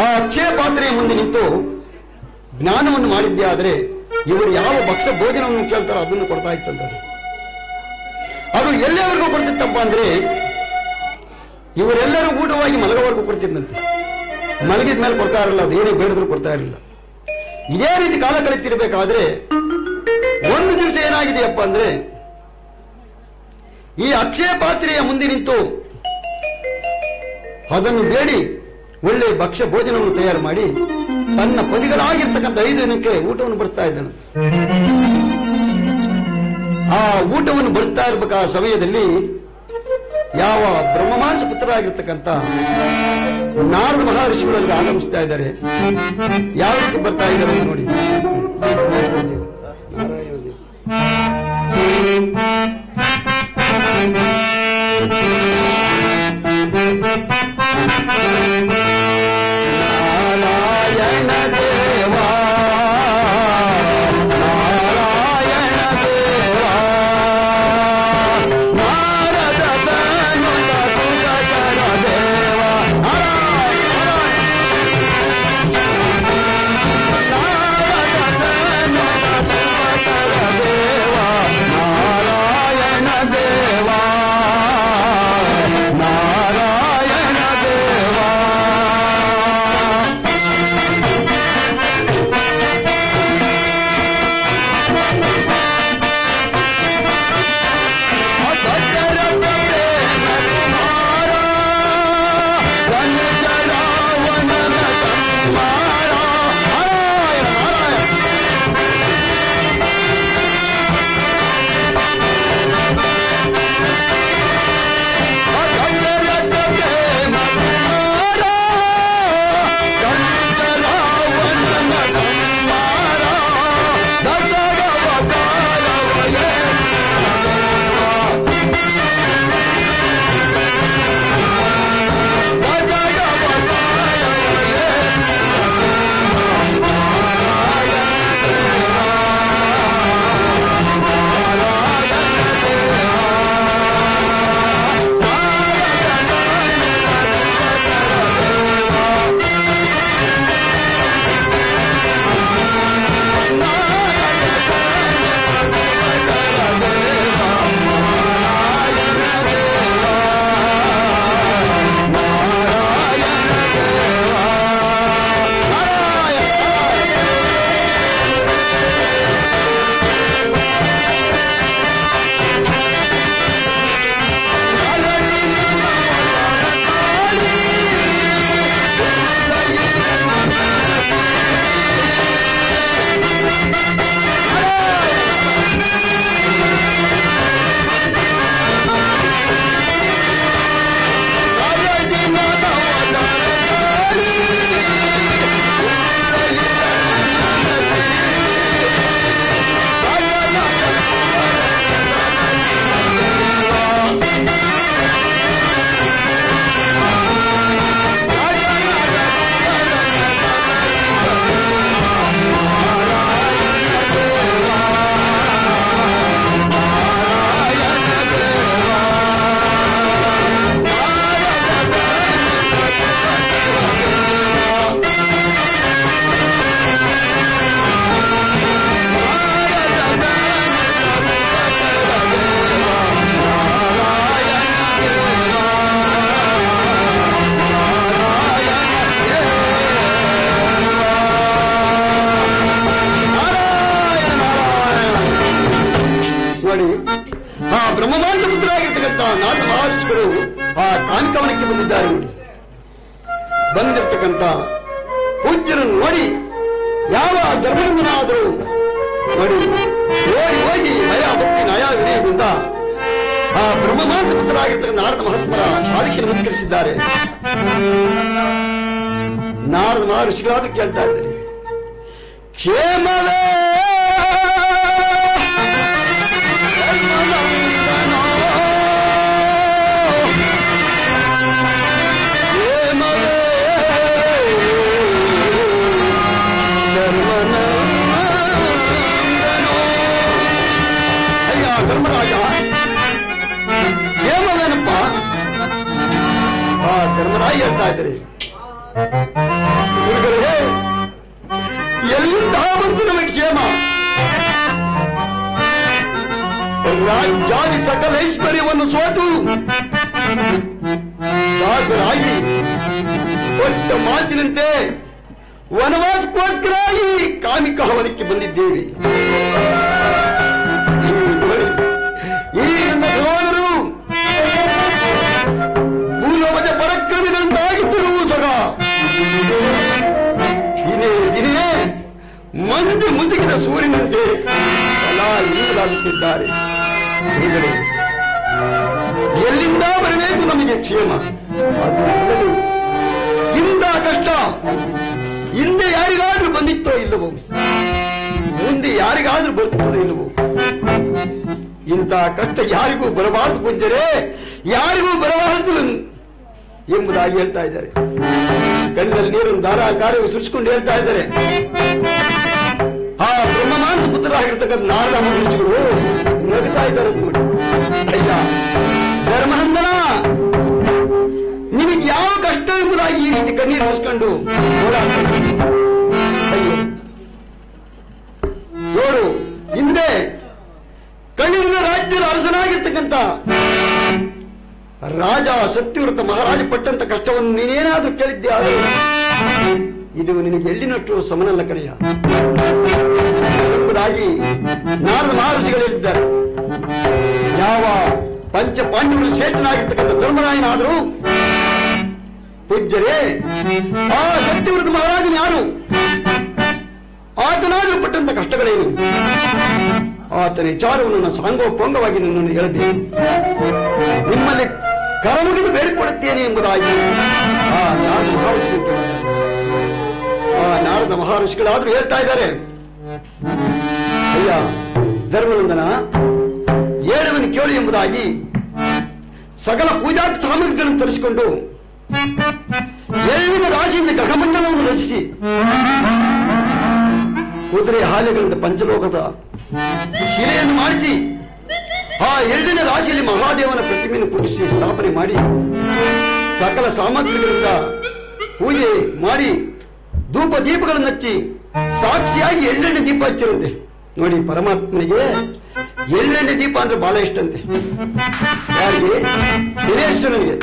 ಆ ಅಕ್ಷಯ ಪಾತ್ರೆಯ ಮುಂದೆ ನಿಂತು ಜ್ಞಾನವನ್ನು ಮಾಡಿದ್ದೇ ಆದರೆ ಇವರು ಯಾವ ಭಕ್ಷ ಭೋಜನವನ್ನು ಕೇಳ್ತಾರೋ ಅದನ್ನು ಕೊಡ್ತಾ ಇತ್ತಂತಾರೆ. ಅದು ಎಲ್ಲಿವರೆಗೂ ಕೊಡ್ತಿತ್ತಪ್ಪ ಅಂದ್ರೆ, ಇವರೆಲ್ಲರೂ ಊಟವಾಗಿ ಮಲಗವರೆಗೂ ಕೊಡ್ತಿದ್ದಂತೆ. ಮಲಗಿದ ಮೇಲೆ ಕೊಡ್ತಾ ಇರಲಿಲ್ಲ, ಅದು ಏನೇ ಬೇಡಿದ್ರು ಕೊಡ್ತಾ ಇರಲಿಲ್ಲ. ಇದೇ ರೀತಿ ಕಾಲ ಕಳೀತಿರ್ಬೇಕಾದ್ರೆ ಒಂದು ದಿವಸ ಏನಾಗಿದೆಯಪ್ಪ ಅಂದ್ರೆ, ಈ ಅಕ್ಷಯ ಪಾತ್ರೆಯ ಮುಂದೆ ನಿಂತು ಅದನ್ನು ಬೇಡಿ ಒಳ್ಳೆ ಭಕ್ಷ್ಯ ಭೋಜನವನ್ನು ತಯಾರು ಮಾಡಿ ತನ್ನ ಪದಿಗಳಾಗಿರ್ತಕ್ಕಂಥ 5 ಜನಕ್ಕೆ ಊಟವನ್ನು ಬಡಿಸ್ತಾ ಇದ್ದಾನೆ. ಆ ಊಟವನ್ನು ಬಡಿಸ್ತಾ ಇರಬೇಕಾದ ಸಮಯದಲ್ಲಿ ಯಾವ ಬ್ರಹ್ಮಮಾನಸ ಪುತ್ರರಾಗಿರ್ತಕ್ಕಂಥ ನಾರದ ಮಹರ್ಷಿಗಳಲ್ಲಿ ಆಗಮಿಸ್ತಾ ಇದ್ದಾರೆ. ಯಾವ ರೀತಿ ಬರ್ತಾ ಇದ್ದಾರೆ ನೋಡಿ. ನಾರಾಯಣ ದೇವಾ, ನಾರಾಯಣ ದೇವಾ, ನಾರದ ತನುಜ ಸುಖಕರ ದೇವಾ, ನಾರದ ತನುಜ ಸುಖಕರ ದೇವಾ, ನೋಡಿ, ಆ ಬ್ರಹ್ಮಮಾಂಸ ಪುತ್ರರಾಗಿರ್ತಕ್ಕಂಥ ನಾರದ ಮಹರ್ಷಿಗಳು ಆ ಕಾಮಿಕವನಕ್ಕೆ ಬಂದಿದ್ದಾರೆ. ನೋಡಿ, ಬಂದಿರ್ತಕ್ಕಂಥ ಪೂಜ್ಯರನ್ನು ನೋಡಿ ಯಾವ ಧರ್ಮನಂದನಾದರೂ ನೋಡಿ ಓಡಿ ಹೋಗಿ ಭಯ ಭಕ್ತಿ ನಯ ವಿನಯದಿಂದ ಆ ಬ್ರಹ್ಮಮಾಂಸ ಪುತ್ರರಾಗಿರ್ತಕ್ಕಂಥ ನಾರದ ಮಹಾತ್ಮರ ಪಾದಕ್ಕೆ ನಮಸ್ಕರಿಸಿದ್ದಾರೆ. ನಾರದ ಮಹರ್ಷಿಗಳಾದ್ರೂ ಕೇಳ್ತಾ ಇದ್ದಾರೆ, ಕ್ಷೇಮವೇ ಧರ್ಮರಾಜ, ಕ್ಷೇಮವೇನಪ್ಪ? ಆ ಧರ್ಮರಾಜ ಹೇಳ್ತಾ ಇದ್ದಾರೆ, ಗುರುಗಳೇ, ಎಲ್ಲಿಂದ ಬಂತು ನಮಗೆ ಕ್ಷೇಮ? ರಾಜ್ಯಾದಿ ಸಕಲ ಐಶ್ವರ್ಯವನ್ನು ಸೋತು ದಾಸರಾಗಿ ಕೊಟ್ಟ ಮಾತಿನಂತೆ ವನವಾಸಕ್ಕೋಸ್ಕರ ಈ ಕಾಮಿಕ ಹವನಕ್ಕೆ ಬಂದಿದ್ದೇವೆ. ಈ ನನ್ನ ಸಹೋದರರು ಭೂಲೋಕದ ಪರಾಕ್ರಮಿಗಳಂತಾಗಿದ್ದರೂ ಸಹ ದಿನೇ ದಿನೇ ಮಂಜು ಮುಸುಕಿದ ಸೂರ್ಯನಂತೆ ಇಳಿಸಲಾಗುತ್ತಿದ್ದಾರೆ. ಎಲ್ಲಿಂದ ಬರಬೇಕು ನಮಗೆ ಕ್ಷೇಮ? ಅದು ಇಂಥ ಕಷ್ಟ ಹಿಂದೆ ಯಾರಿಗಾದ್ರೂ ಬಂದಿತ್ತೋ ಇಲ್ಲವೋ, ಮುಂದೆ ಯಾರಿಗಾದ್ರೂ ಬರ್ತದೋ ಇಲ್ಲವೋ? ಇಂಥ ಕಷ್ಟ ಯಾರಿಗೂ ಬರಬಾರದು ಪೂಜ್ಯರೇ, ಯಾರಿಗೂ ಬರಬಾರದು ಎಂಬುದಾಗಿ ಹೇಳ್ತಾ ಇದ್ದಾರೆ. ಕಣ್ಣಲ್ಲಿ ನೀರನ್ನು ಧಾರಾಕಾರವಾಗಿ ಸುರಿಸಿಕೊಂಡು ಹೇಳ್ತಾ ಇದ್ದಾರೆ. ಆ ಬ್ರಹ್ಮಮಾಂಸ ಪುತ್ರರಾಗಿರ್ತಕ್ಕಂಥ ನಾರದ ಮಹರ್ಷಿಗಳು ನಗುತ್ತಾ ಇದ್ದಾರೆ. ನೋಡಿ, ಅಯ್ಯ ಧರ್ಮನಂದನ, ನಿಮಗೆ ಯಾವ ಕಷ್ಟ ಎಂಬುದಾಗಿ ಈ ರೀತಿ ಕಣ್ಣೀರು ಸುರಿಸ್ಕೊಂಡು ಓಡಾಡ್ತಾರೆ? ಅಯ್ಯೋ ನೋಡು, ಹಿಂದೆ ಕಳಿಂಗ ರಾಜ್ಯದ ಅರಸನಾಗಿರ್ತಕ್ಕಂಥ ರಾಜ ಸತ್ಯವ್ರತ ಮಹಾರಾಜ ಪಟ್ಟಂತ ಕಷ್ಟವನ್ನು ನೀನೇನಾದ್ರೂ ಕೇಳಿದ್ದೆ? ಆದರೆ ಇದು ನಿನಗೆ ಎಳ್ಳಿನಷ್ಟು ಸಮನಲ್ಲ ಕಣೆಯ ಎಂಬುದಾಗಿ ನಾರದ ಮಹರ್ಷಿಗಳು ಹೇಳಿದ್ದಾರೆ. ಯಾವ ಪಂಚ ಪಾಂಡವರಲ್ಲಿ ಶ್ರೇಷ್ಠನಾಗಿರ್ತಕ್ಕಂಥ ಧರ್ಮರಾಯನಾದರೂ ಪೂಜ್ಯರೇ, ಆ ಸತ್ಯವ್ರತ ಮಹಾರಾಜನ ಯಾರು? ಆತನಾದರೂ ಪಟ್ಟಂತ ಕಷ್ಟಗಳೇನು? ಆತನ ವಿಚಾರವನ್ನು ಸಾಂಗೋಪಂಗವಾಗಿ ನಿನ್ನನ್ನು ಹೇಳಬೇಕು. ನಿಮ್ಮಲ್ಲಿ ಕರಮುಗಿದು ಬೇಡಿಕೊಳ್ಳುತ್ತೇನೆ ಎಂಬುದಾಗಿ ಆ ನಾರದ ಮಹರ್ಷಿಗಳು ನಾರದ ಮಹರ್ಷಿಗಳಾದ್ರೂ ಹೇಳ್ತಾ ಇದ್ದಾರೆ. ಅಯ್ಯ ಧರ್ಮನಂದನ, ಹೇಳುವನು ಕೇಳು ಎಂಬುದಾಗಿ ಸಕಲ ಪೂಜಾ ಸಾಮಗ್ರಿಗಳನ್ನು ತರಿಸಿಕೊಂಡು ಎಳ್ಳಿನ ರಾಶಿಯಿಂದ ಗಗಮಂಡಲವನ್ನು ರಚಿಸಿ ಕುದುರೆ ಹಾಲೆಗಳಿಂದ ಪಂಚಲೋಕದ ಶಿಲೆಯನ್ನು ಮಾಡಿಸಿ ಆ ಎಳ್ಳಿನ ರಾಶಿಯಲ್ಲಿ ಮಹಾದೇವನ ಪ್ರತಿಮೆಯನ್ನು ಕುಡಿಸಿ ಸ್ಥಾಪನೆ ಮಾಡಿ ಸಕಲ ಸಾಮಗ್ರಿಗಳಿಂದ ಪೂಜೆ ಮಾಡಿ ಧೂಪ ದೀಪಗಳನ್ನು ಹಚ್ಚಿ ಸಾಕ್ಷಿಯಾಗಿ ಎಳ್ಳೆಣ್ಣೆ ದೀಪ ಹಚ್ಚಿರಂತೆ. ನೋಡಿ, ಪರಮಾತ್ಮನಿಗೆ ಎಳ್ಳೆಣ್ಣೆ ದೀಪ ಅಂದ್ರೆ ಬಹಳ ಇಷ್ಟಂತೆ. ಯಾರಿಗೆ? ಶನೇಶ್ವರನಿಗೆ.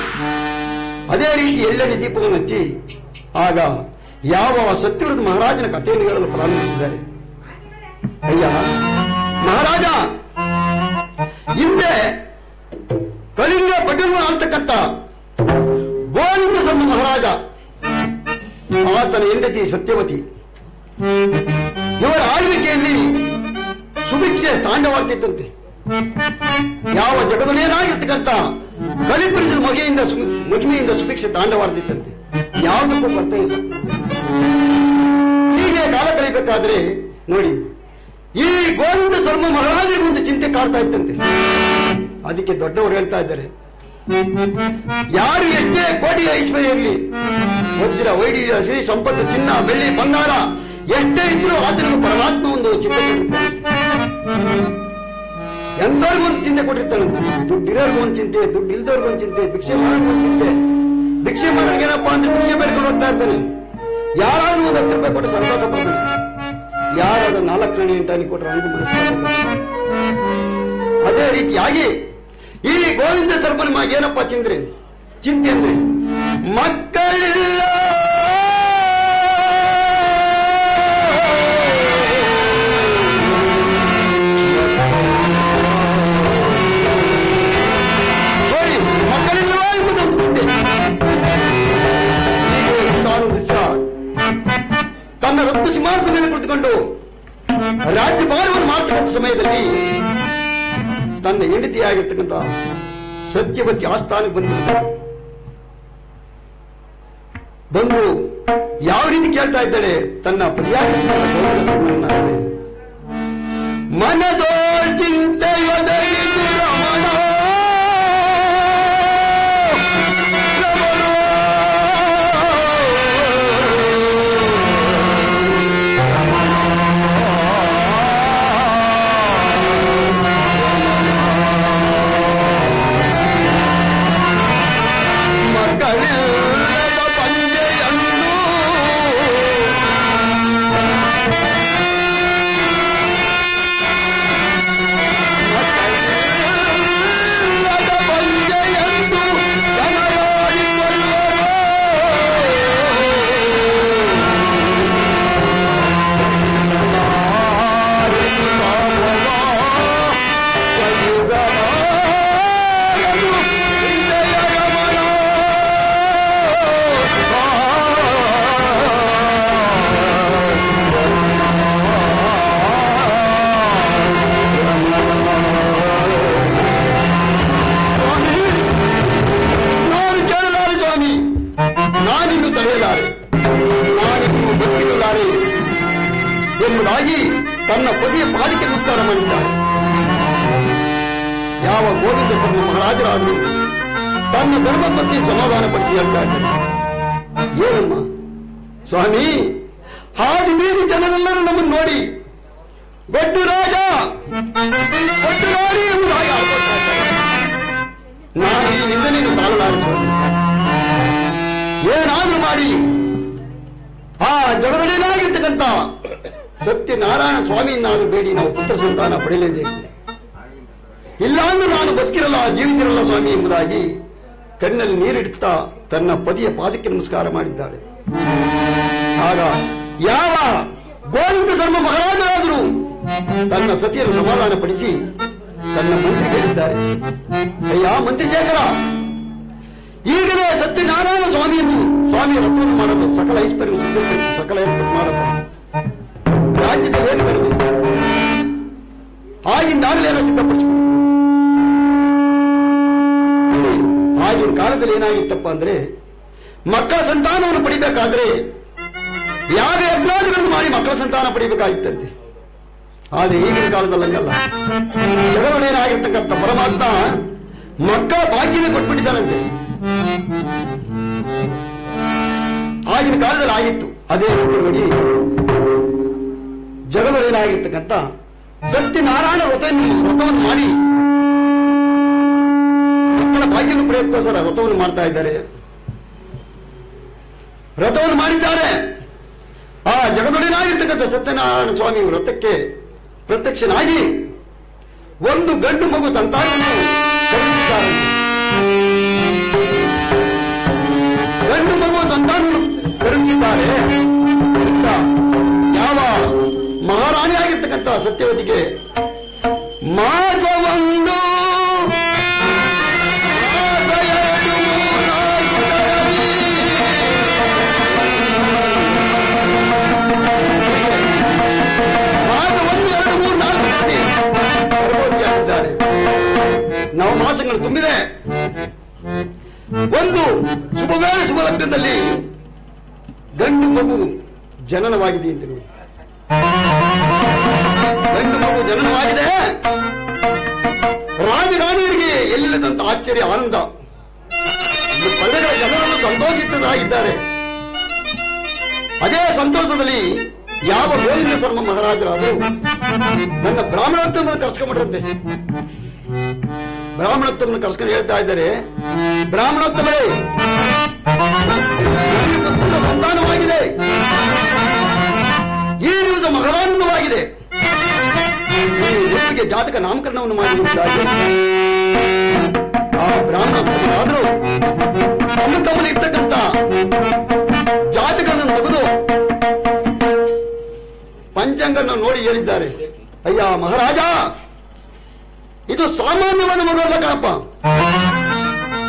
ಅದೇ ರೀತಿ ಎಳ್ಳೆಣ್ಣೆ ದೀಪವನ್ನು ಹಚ್ಚಿ ಆಗ ಯಾವ ಸತ್ಯವ್ರತ ಮಹಾರಾಜನ ಕಥೆಯನ್ನು ಹೇಳಲು ಪ್ರಾರಂಭಿಸಿದ್ದಾರೆ. ಅಯ್ಯ ಮಹಾರಾಜ, ಹಿಂದೆ ಕಳಿಂಗ ಪಟೇಲ್ ಅಂತಕ್ಕಂಥ ಗೋವಿಂದ ಸಮ ಮಹಾರಾಜ, ಆತನ ಹೆಂಡತಿ ಸತ್ಯವತಿ, ಇವರ ಆಳ್ವಿಕೆಯಲ್ಲಿ ಸುಭಿಕ್ಷೆ ತಾಂಡವಾಡ್ತಿತ್ತಂತೆ. ಯಾವ ಜಗದೊಡೆಯನಾಗಿರ್ತಕ್ಕಂಥ ಕಲಿಪುರುಷನ ಮಹಿಮೆಯಿಂದ ಸುಭಿಕ್ಷೆ ತಾಂಡವಾಡ್ತಿತ್ತಂತೆ. ಯಾವುದಕ್ಕೂ ಬರ್ತಾ ಇಲ್ಲ. ಹೀಗೆ ಕಾಲ ಕಳಿಬೇಕಾದ್ರೆ ನೋಡಿ, ಈ ಗೋವಿಂದ ಶರ್ಮ ಮಹಾರಾಜರಿಗೆ ಒಂದು ಚಿಂತೆ ಕಾಡ್ತಾ ಇತ್ತಂತೆ. ಅದಕ್ಕೆ ದೊಡ್ಡವರು ಹೇಳ್ತಾ ಇದ್ದಾರೆ, ಯಾರು ಎಷ್ಟೇ ಕೋಟಿ ಐಶ್ವರ್ಯ ಇರಲಿ, ವಜ್ರ ವೈಢೂರ್ಯ ಶ್ರೀ ಸಂಪತ್ತು ಚಿನ್ನ ಬೆಳ್ಳಿ ಬಂಗಾರ ಎಷ್ಟೇ ಇದ್ರೂ ಆತನಿಗೆ ಪರಮಾತ್ಮ ಒಂದು ಚಿಂತೆ ಕೊಟ್ಟಿರ್ತಾನೆ. ಎಂತವ್ರಿಗೂ ಒಂದು ಚಿಂತೆ ಕೊಟ್ಟಿರ್ತಾನಂತೆ. ದುಡ್ಡಿರೋರ್ಗೂ ಒಂದು ಚಿಂತೆ, ದುಡ್ಡು ಇಲ್ದವ್ರಿಗೂ ಒಂದು ಚಿಂತೆ, ಭಿಕ್ಷೆ ಮಾಡೋರ್ಗೂ ಒಂದು ಚಿಂತೆ. ಭಿಕ್ಷೆ ಮಾಡೋರ್ಗೆ ಏನಪ್ಪಾ ಅಂದ್ರೆ ಭಿಕ್ಷೆ ಬೇಡ್ಕೊಂಡು ಹೋಗ್ತಾ ಇರ್ತಾನೆ. ಯಾರಾದ್ರೂ ಒಂದು 10 ರೂಪಾಯಿ ಕೊಟ್ಟು ಸಂತೋಷ ಪಡ್ತಾನೆ. ಯಾರಾದ್ರೂ 4 ಅಣಿ 8 ಅಣಿ ಕೊಟ್ಟರೆ ಅವನಿಗೂ ಮನಸ್ಸು. ಅದೇ ರೀತಿಯಾಗಿ ಈ ಗೋವಿಂದ ಸರ್ಪನ ಏನಪ್ಪಾ ಚಿಂತೆ ಅಂದ್ರೆ ಮಕ್ಕಳಿಲ್ಲ, ರಾತ್ರಿ ಸಮಯದಲ್ಲಿ ತನ್ನ ಹೆಂಡತಿಯಾಗಿರ್ತಕ್ಕಂಥ ಸತ್ಯವತಿ ಆಸ್ಥಾನಕ್ಕೆ ಬಂದು ಯಾವ ರೀತಿ ಕೇಳ್ತಾ ಇದ್ದಾಳೆ ತನ್ನ ಪತಿಯಾಗಿರ್ತಕ್ಕಂಥ ಮನದೋ ಚಿಂತೆಯೊದಗಿದು ರಮಣ ಎಂಬುದಾಗಿ ತನ್ನ ಪತಿಯ ಪಾದಕ್ಕೆ ನಮಸ್ಕಾರ ಮಾಡಿದ್ದಾಳೆ. ಯಾವ ಗೋವಿಂದ ಶರ್ಮ ಮಹಾರಾಜರಾದರೂ ತನ್ನ ಧರ್ಮಪತ್ನಿ ಸಮಾಧಾನಪಡಿಸಿ ಹೇಳ್ತಾ ಇದ್ದಾರೆ, ಏನಮ್ಮ ಸ್ವಾಮಿ, ಹಾದಿ ಬೀದಿ ಜನರೆಲ್ಲರೂ ನಮ್ಮನ್ನು ನೋಡಿ ಗೊಡ್ಡು ರಾಜ ಗೊಡ್ಡು ರಾಣಿ ಎಂಬುದಾಗಿ ಆಡ್ಕೊಳ್ತಾ ಇದ್ದಾರೆ. ನಾನು ಈ ನಿಂದನೆಯನ್ನು ತಾಳಲಾರೆ ಸ್ವಾಮಿ, ಏನಾದ್ರೂ ಮಾಡಿ ಆ ಜಗದೊಡೆಯನಾಗಿರ್ತಕ್ಕಂಥ ಸತ್ಯನಾರಾಯಣ ಸ್ವಾಮಿಯನ್ನಾದ್ರೂ ಬೇಡಿ ನಾವು ಪುತ್ರ ಸಂತಾನ ಪಡೆಯಲೇಬೇಕು, ಇಲ್ಲ ಅಂದ್ರೆ ನಾನು ಬದುಕಿರಲ್ಲ ಜೀವಿಸಿರಲ್ಲ ಸ್ವಾಮಿ ಎಂಬುದಾಗಿ ಕಣ್ಣಲ್ಲಿ ನೀರಿಡುತ್ತಾ ತನ್ನ ಪತಿಯ ಪಾದಕ್ಕೆ ನಮಸ್ಕಾರ ಮಾಡಿದ್ದಾಳೆ. ಆಗ ಯಾವ ಗೋವಿಂದ ಶರ್ಮ ಮಹಾರಾಜರಾದರೂ ತನ್ನ ಸತಿಯನ್ನು ಸಮಾಧಾನ ಪಡಿಸಿ ತನ್ನ ಮಂತ್ರಿಗೆ ಹೇಳಿದ್ದಾರೆ, ಅಯ್ಯ ಮಂತ್ರಿ ಶೇಖರ, ಈಗಲೇ ಸತ್ಯನಾರಾಯಣ ಸ್ವಾಮಿಯನ್ನು ಸ್ವಾಮಿಯ ರಥವನ್ನು ಮಾಡಲು ಸಕಲ ಐಶ್ವರ್ಯ ಸಿದ್ಧಪಡಿಸಿ ಸಕಲ ಮಾಡಲು ರಾಜ್ಯದಲ್ಲಿ ಏನು ಬರಬೇಕು ಆಗಿಂದಾಗಲೇ ಎಲ್ಲ ಸಿದ್ಧಪಡಿಸಿಕೊಂಡು. ಆಗಿನ ಕಾಲದಲ್ಲಿ ಏನಾಗಿತ್ತಪ್ಪ ಅಂದ್ರೆ ಮಕ್ಕಳ ಸಂತಾನವನ್ನು ಪಡಿಬೇಕಾದ್ರೆ ಯಾವ ಯಜ್ಞಾದಿಗಳನ್ನು ಮಾಡಿ ಮಕ್ಕಳ ಸಂತಾನ ಪಡಿಬೇಕಾಗಿತ್ತಂತೆ. ಆದ್ರೆ ಈಗಿನ ಕಾಲದಲ್ಲಿ ಹಂಗಲ್ಲ, ಜಗದೊಡೆಯನಾಗಿರ್ತಕ್ಕಂಥ ಪರಮಾತ್ಮ ಮಕ್ಕಳ ಭಾಗ್ಯನೇ ಕೊಟ್ಬಿಟ್ಟಿದ್ದಾನಂತೆ. ಆಗಿನ ಕಾಲದಲ್ಲಿ ಆಗಿತ್ತು. ಅದೇ ನೋಡಿ ಜಗದೊಡೆಯನಾಗಿರ್ತಕ್ಕಂಥ ಸತ್ಯನಾರಾಯಣ ವ್ರತವನ್ನು ಮಾಡಿ ಮಕ್ಕಳ ಭಾಗ್ಯವನ್ನು ಪಡೆಯೋದಕ್ಕೋಸ್ಕರ ವ್ರತವನ್ನು ಮಾಡ್ತಾ ಇದ್ದಾರೆ. ವ್ರತವನ್ನು ಮಾಡಿದ್ದಾರೆ. ಆ ಜಗದೊಡೆಯನಾಗಿರ್ತಕ್ಕಂಥ ಸತ್ಯನಾರಾಯಣ ಸ್ವಾಮಿ ವ್ರತಕ್ಕೆ ಪ್ರತ್ಯಕ್ಷನಾಗಿ ಒಂದು ಗಂಡು ಮಗು ಸಂತಾನವನ್ನು ಕರುಣಿಸಿದ್ದಾರೆ. ಗಂಡು ಮಗು ಸಂತಾನವನ್ನು ಕರುಣಿಸಿದ್ದಾರೆ. ಯಾವ ಮಹಾರಾಣಿಯಾಗಿರ್ತಕ್ಕಂಥ ಸತ್ಯವತಿಗೆ ಮಾಸವೊಂದು ನವ ಮಾಸಗಳು ತುಂಬಿದೆ. ಒಂದು ಶುಭವೇಳೆ ಶುಭ ಲಗ್ನದಲ್ಲಿ ಗಂಡು ಮಗು ಜನನವಾಗಿದೆ ಅಂತ ನೋಡಿ. ಗಂಡು ಮಗು ಜನನವಾಗಿದೆ. ರಾಜರಾಣಿಯರಿಗೆ ಎಲ್ಲಿಲ್ಲದಂತ ಆಶ್ಚರ್ಯ ಆನಂದ. ಪಲ್ಲೆಗಳ ಜನರನ್ನು ಸಂತೋಷಿತರಾಗಿದ್ದಾರೆ. ಅದೇ ಸಂತೋಷದಲ್ಲಿ ಯಾವ ಗೋವಿಂದ ಶರ್ಮ ಮಹಾರಾಜರಾದರೂ ನನ್ನ ಬ್ರಾಹ್ಮಣತ್ವವನ್ನು ಕರ್ಸ್ಕೊಂಡ್ಬಿಟ್ರಂತೆ. ಬ್ರಾಹ್ಮಣತ್ವವನ್ನು ಕರ್ಸ್ಕೊಂಡು ಹೇಳ್ತಾ ಇದ್ದಾರೆ, ಬ್ರಾಹ್ಮಣತ್ವವೇ ಸಂತಾನವಾಗಿದೆ, ಈ ದಿವಸ ಮಹದಾನಂದವಾಗಿದೆ, ಒಟ್ಟಿಗೆ ಜಾತಕ ನಾಮಕರಣವನ್ನು ಮಾಡಿರುವುದಾಗಿ ಆ ಬ್ರಾಹ್ಮಣತ್ವವಾದರೂ ತಮ್ಮಲ್ಲಿ ಇರ್ತಕ್ಕಂಥ ಜಾತಕವನ್ನು ತೆಗೆದು ಪಂಚಾಂಗವನ್ನು ನೋಡಿ ಹೇಳಿದ್ದಾರೆ, ಅಯ್ಯ ಮಹಾರಾಜ, ಇದು ಸಾಮಾನ್ಯವಾದ ಮಗು ಅಲ್ಲ ಕಣಪ್ಪ.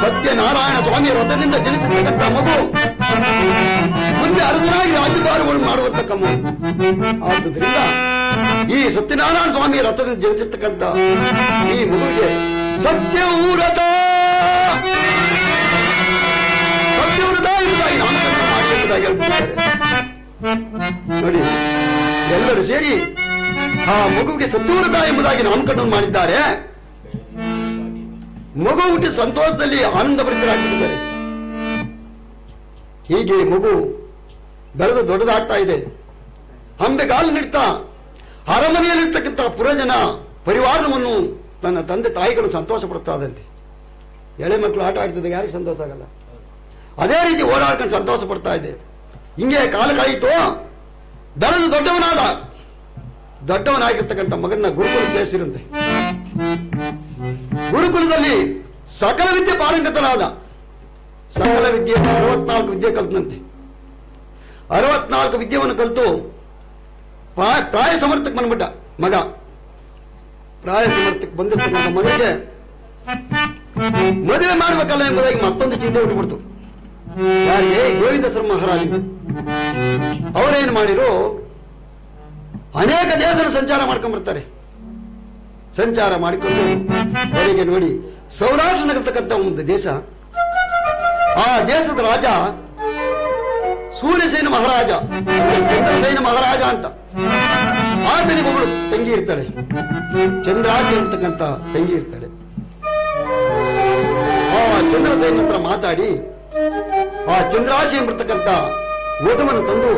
ಸತ್ಯನಾರಾಯಣ ಸ್ವಾಮಿಯ ವ್ರತದಿಂದ ಜನಿಸಿರ್ತಕ್ಕಂಥ ಮಗು ಮುಂದೆ ಅರಸನಾಗಿ ರಾಜ್ಯಭಾರವನ್ನು ಮಾಡುವಂತ ಮಗು. ಆದುದರಿಂದ ಈ ಸತ್ಯನಾರಾಯಣ ಸ್ವಾಮಿ ರಥದಿಂದ ಜನಿಸಿರ್ತಕ್ಕಂಥ ಈ ಮಗುವಿಗೆ ಸತ್ಯವ್ರತ ಎಂಬುದಾಗಿ ನಾಮಕರಣ ಮಾಡಿ ಎಂಬುದಾಗಿ ಹೇಳ್ತಿದ್ದಾರೆ. ನೋಡಿ, ಎಲ್ಲರೂ ಸೇರಿ ಆ ಮಗುವಿಗೆ ಸತ್ಯವ್ರತ ಎಂಬುದಾಗಿ ನಾಮಕರಣ ಮಾಡಿದ್ದಾರೆ. ಮಗು ಹುಟ್ಟಿದ ಸಂತೋಷದಲ್ಲಿ ಆನಂದ ಭರಿತರಾಗಿದ್ದಾರೆ. ಹೀಗೆ ಮಗು ಬೆಳೆದು ದೊಡ್ಡದಾಗ್ತಾ ಇದೆ. ಅಂಬೆಗಾಲು ನೀಡ್ತಾ ಅರಮನೆಯಲ್ಲಿರ್ತಕ್ಕಂಥ ಪುರಜನ ಪರಿವಾರವನ್ನು ತನ್ನ ತಂದೆ ತಾಯಿಗಳು ಸಂತೋಷ ಪಡ್ತಾ ಇದ್ದಂತೆ. ಎಳೆ ಮಕ್ಕಳು ಆಟ ಆಡ್ತಿದ್ದಾಗ ಯಾರಿಗೆ ಸಂತೋಷ ಆಗಲ್ಲ? ಅದೇ ರೀತಿ ಓಡಾಡ್ಕೊಂಡು ಸಂತೋಷ ಪಡ್ತಾ ಇದೆ. ಹಿಂಗೆ ಕಾಲ ಕಳೆಯಿತು. ಬೆಳೆದು ದೊಡ್ಡವನಾಗಿರ್ತಕ್ಕಂಥ ಮಗನ ಗುರುಕುಲ ಸೇರಿಸಿರಂತೆ. ಗುರುಕುಲದಲ್ಲಿ ಸಕಲ ವಿದ್ಯೆ ಪಾರಂಗತನಾದ. ಸಕಲ ವಿದ್ಯೆ 64 ವಿದ್ಯೆ ಕಲ್ತನಂತೆ. 64 ವಿದ್ಯೆಯನ್ನು ಕಲಿತು ಪ್ರಾಯ ಸಮರ್ಥಕ್ಕೆ ಬಂದ್ಬಿಟ್ಟ ಮಗ. ಪ್ರಾಯ ಸಮರ್ಥಕ್ಕೆ ಬಂದಿರ್ತಕ್ಕಂಥ ಮಗನಿಗೆ ಮದುವೆ ಮಾಡಬೇಕಲ್ಲ ಎಂಬುದಾಗಿ ಮತ್ತೊಂದು ಚಿಂತೆ ಹುಟ್ಟುಬಿಡ್ತು. ಯಾರಿಗೆ? ಗೋವಿಂದ ಮಹಾರಾಜನಿಗೆ. ಅವರೇನು ಮಾಡಿರು? ಅನೇಕ ದೇಶದ ಸಂಚಾರ ಮಾಡ್ಕೊಂಡ್ಬರ್ತಾರೆ. ಸಂಚಾರ ಮಾಡಿಕೊಂಡು ಅವರಿಗೆ ನೋಡಿ ಸೌರಾಷ್ಟ್ರ ನಗರ್ತಕ್ಕಂಥ ಒಂದು ದೇಶ. ಆ ದೇಶದ ರಾಜ ಸೂರ್ಯಸೇನ ಮಹಾರಾಜ, ಚಂದ್ರಸೇನ ಮಹಾರಾಜ ಅಂತ. ಆತನಿಗೆ ಒಬ್ಬಳು ತಂಗಿ ಇರ್ತಾಳೆ, ಚಂದ್ರಾಶಿ ಅಂತಕ್ಕಂಥ ತಂಗಿ ಇರ್ತಾಳೆ. ಆ ಚಂದ್ರಸೇನ ಹತ್ರ ಮಾತಾಡಿ ಆ ಚಂದ್ರಾಶಿ ಎಂಬರ್ತಕ್ಕಂಥ ವಧುವನ್ನು ತಂದು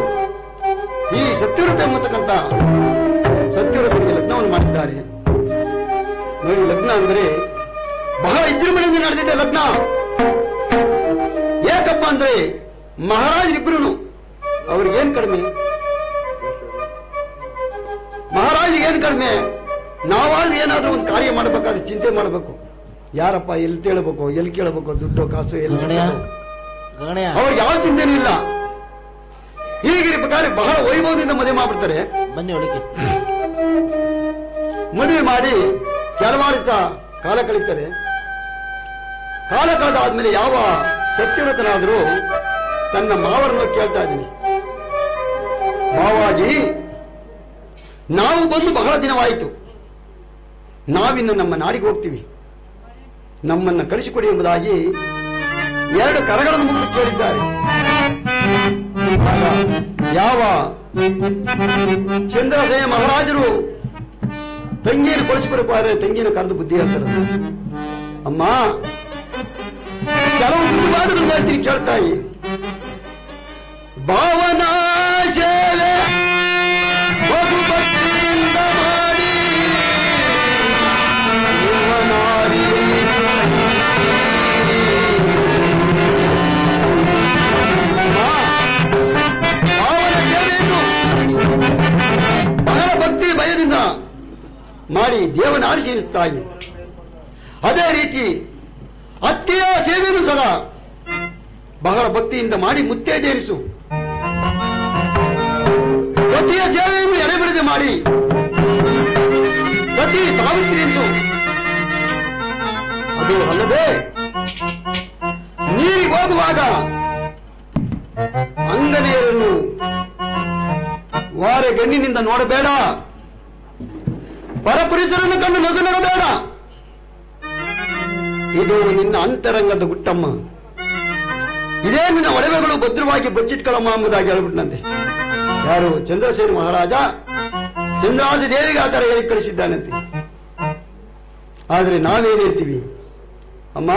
ಈ ಸತ್ಯವ್ರತ ಎಂಬತಕ್ಕಂಥ ಸತ್ಯವ್ರತನಿಗೆ ಲಗ್ನವನ್ನು ಮಾಡಿದ್ದಾರೆ. ನೋಡಿ, ಲಗ್ನ ಅಂದ್ರೆ ಬಹಳ ವಿಜೃಂಭಣೆಯಿಂದ ನಡೆದಿದೆ ಲಗ್ನ. ಯಾಕಪ್ಪ ಅಂದ್ರೆ ಮಹಾರಾಜರಿಬ್ರು ಅವ್ರಿಗೇನ್ ಕಡಿಮೆ, ಮಹಾರಾಜರಿಗೇನು ಕಡಿಮೆ, ನಾವಾದ್ರೂ ಏನಾದ್ರೂ ಒಂದು ಕಾರ್ಯ ಮಾಡಬೇಕಾದ್ರೆ ಚಿಂತೆ ಮಾಡಬೇಕು. ಯಾರಪ್ಪ ಎಲ್ಲಿ ತೇಳಬೇಕು, ಎಲ್ಲಿ ಕೇಳಬೇಕು, ದುಡ್ಡು ಕಾಸು ಎಲ್ಲಿ ಸಿಗಬೇಕು, ಅವ್ರಿಗೆ ಯಾವ ಚಿಂತೆನೂ ಇಲ್ಲ. ಹೀಗಿರ್ಬೇಕಾದ್ರೆ ಬಹಳ ವೈಭವದಿಂದ ಮದುವೆ ಮಾಡ್ಬಿಡ್ತಾರೆ. ಮದುವೆ ಮಾಡಿ ಕೆಲವಾರು ದಿವಸ ಕಾಲ ಕಳೀತಾರೆ. ಕಾಲ ಕಳೆದಾದ್ಮೇಲೆ ಯಾವ ಸತ್ಯವ್ರತನಾದರೂ ತನ್ನ ಮಾವರನ್ನು ಕೇಳ್ತಾ ಇದ್ದೀನಿ, ಮಾವಾಜಿ, ನಾವು ಬಂದು ಬಹಳ ದಿನವಾಯಿತು, ನಾವಿನ್ನು ನಮ್ಮ ನಾಡಿಗೆ ಹೋಗ್ತೀವಿ, ನಮ್ಮನ್ನ ಕಳಿಸಿಕೊಡಿ ಎಂಬುದಾಗಿ 2 ಕರಗಳನ್ನು ಮುಗಿದು ಕೇಳಿದ್ದಾರೆ. ಯಾವ ಚಂದ್ರಸೇನ ಮಹಾರಾಜರು ತಂಗಿಯನ್ನು ಕಳಿಸಿಕೊಡಬೇಕಾದ್ರೆ ತಂಗಿಯನ್ನು ಕರೆದು ಬುದ್ಧಿ ಹೇಳ್ತಾರೆ. ಅಮ್ಮ, ಕೆಲವು ಬುದ್ಧಿವಾದಗಳು ಹೇಳ್ತೀನಿ ಕೇಳ್ತಾಯಿ. ಭಾವನಾ ಶೇಲೆ ಬಹುಭಕ್ತಿಯಿಂದ ಮಾಡಿ ಬಹಳ ಭಕ್ತಿ ಭಯದಿಂದ ಮಾಡಿ ದೇವನ ಆರಿಸಿರುತ್ತಾಯಿ. ಅದೇ ರೀತಿ ಅತ್ತೆಯ ಸೇವೆಯನ್ನು ಸಹ ಬಹಳ ಭಕ್ತಿಯಿಂದ ಮಾಡಿ ಮುತ್ತೈದೆಯರಿಸು. ಪತಿಯ ಸೇವೆಯನ್ನು ಎಡೆಬಿಡದೆ ಮಾಡಿ ಪತಿ ಸಾವಿತ್ರಿ ಎನಿಸು. ಅದು ಅಲ್ಲದೆ ನೀರಿಗೆ ಹೋಗುವಾಗ ಅಂಗನೆಯರನ್ನು ವಾರ ಗಣ್ಣಿನಿಂದ ನೋಡಬೇಡ, ಪರಪುರುಷರನ್ನು ಕಂಡು ನಸುನಗಬೇಡ. ಇದು ನಿನ್ನ ಅಂತರಂಗದ ಗುಟ್ಟಮ್ಮ, ಇದೇ ನಿನ್ನ ಒಡವೆಗಳು ಭದ್ರವಾಗಿ ಬಚ್ಚಿಟ್ಕೊಳ್ಳಮ್ಮ ಎಂಬುದಾಗಿ ಹೇಳ್ಬಿಟ್ನಂತೆ. ಯಾರು? ಚಂದ್ರಸೇನ ಮಹಾರಾಜ ಚಂದ್ರಾಸಿ ದೇವಿಗೆ ಆ ತರ ಹೇಳಿ ಕಳಿಸಿದ್ದಾನಂತೆ. ಆದ್ರೆ ನಾವೇನ್ ಹೇಳ್ತೀವಿ? ಅಮ್ಮ,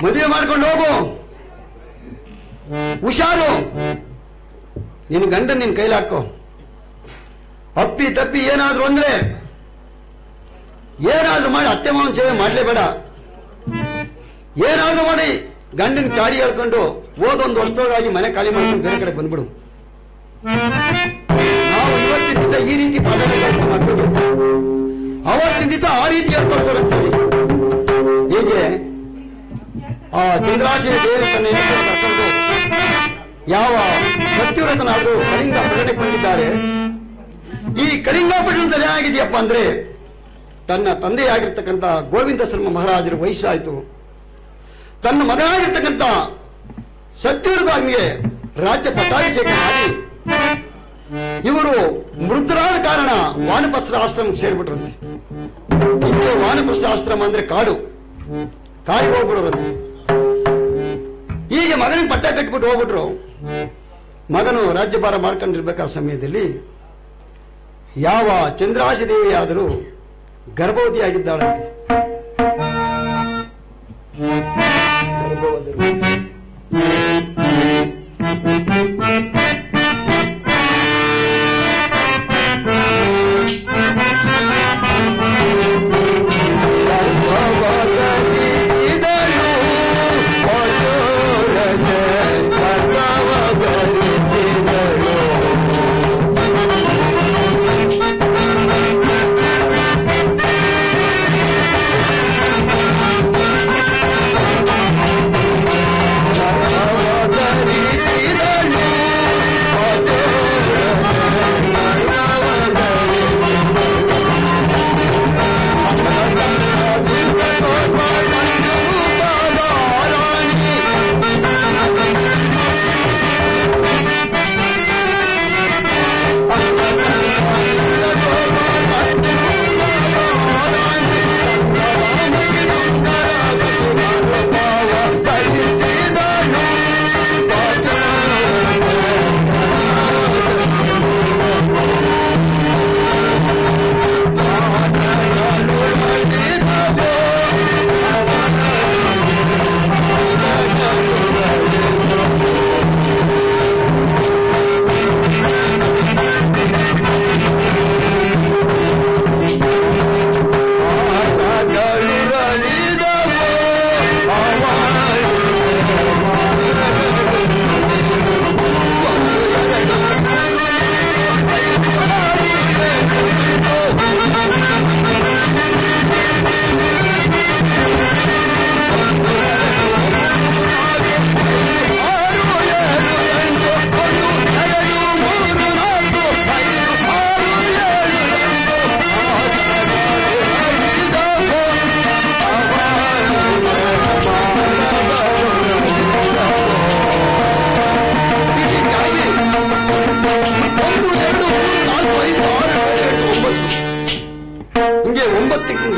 ಮದುವೆ ಮಾಡ್ಕೊಂಡು ಹೋಗು, ಹುಷಾರು, ನಿನ್ ಗಂಡ ನಿನ್ ಕೈಲಿ ಹಾಕೋ. ಅಪ್ಪಿ ತಪ್ಪಿ ಏನಾದ್ರು ಅಂದ್ರೆ ಏನಾದ್ರೂ ಮಾಡಿ ಅತ್ತೆ ಮಾವನ ಸೇವೆ ಮಾಡ್ಲೇಬೇಡ. ಏನಾದ್ರೂ ಮಾಡಿ ಗಂಡನ ಚಾಡಿ ಹೇಳ್ಕೊಂಡು ಓದೊಂದು ವರ್ಷದೊಳಗಾಗಿ ಮನೆ ಖಾಲಿ ಮಾಡ್ಕೊಂಡು ಬೇರೆ ಕಡೆ ಬಂದ್ಬಿಡು. ನಾವು ಇವತ್ತಿನ ದಿವಸ ಈ ರೀತಿ ಪಾಠ ಮಕ್ಕಳು, ಅವತ್ತಿನ ದಿವಸ ಆ ರೀತಿ ಹೇಳ್ಕೊಡ್ತಾರಂತೇಳಿ. ಹೀಗೆ ಆ ಚಂದ್ರಾಶಿಯ ದೇವಸ್ಥಾನ ಕರ್ಕೊಂಡು ಯಾವ ಸತ್ಯವ್ರತನಾದ್ರೂ ಕಳಿಂಗ ಪಟ್ಟಣಕ್ಕೆ ಬಂದಿದ್ದಾರೆ. ಈ ಕಳಿಂಗ ಪಟ್ಟಣದಲ್ಲಿ ಏನಾಗಿದೆಯಪ್ಪ ಅಂದ್ರೆ ತನ್ನ ತಂದೆಯಾಗಿರ್ತಕ್ಕಂಥ ಗೋವಿಂದ ಶರ್ಮ ಮಹಾರಾಜರ ವಯಸ್ಸಾಯಿತು. ತನ್ನ ಮಗನಾಗಿರ್ತಕ್ಕಂಥ ಸತ್ಯವ್ರತನಿಗೆ ರಾಜ್ಯ ಪಟ್ಟಾಭಿಷೇಕ ಮಾಡಿ ಇವರು ಮೃತರಾದ ಕಾರಣ ವಾನಪ್ರಸ್ಥ ಆಶ್ರಮಕ್ಕೆ ಸೇರ್ಬಿಟ್ರಂತೆ. ಹಿಂದೆ ವಾನಪ್ರಸ್ಥ ಆಶ್ರಮ ಅಂದ್ರೆ ಕಾಡು, ಕಾಡಿಗೆ ಹೋಗ್ಬಿಡೋರಂತೆ. ಹೀಗೆ ಮಗನಿಗೆ ಪಟ್ಟ ಕಟ್ಬಿಟ್ಟು ಹೋಗ್ಬಿಟ್ರು. ಮಗನು ರಾಜ್ಯಭಾರ ಮಾಡ್ಕೊಂಡಿರ್ಬೇಕಾದ ಸಮಯದಲ್ಲಿ ಯಾವ ಚಂದ್ರಾಶಿ ದೇವಿಯಾದರೂ ಗರ್ಭವತಿಯಾಗಿದ್ದಾಳಂತೆ.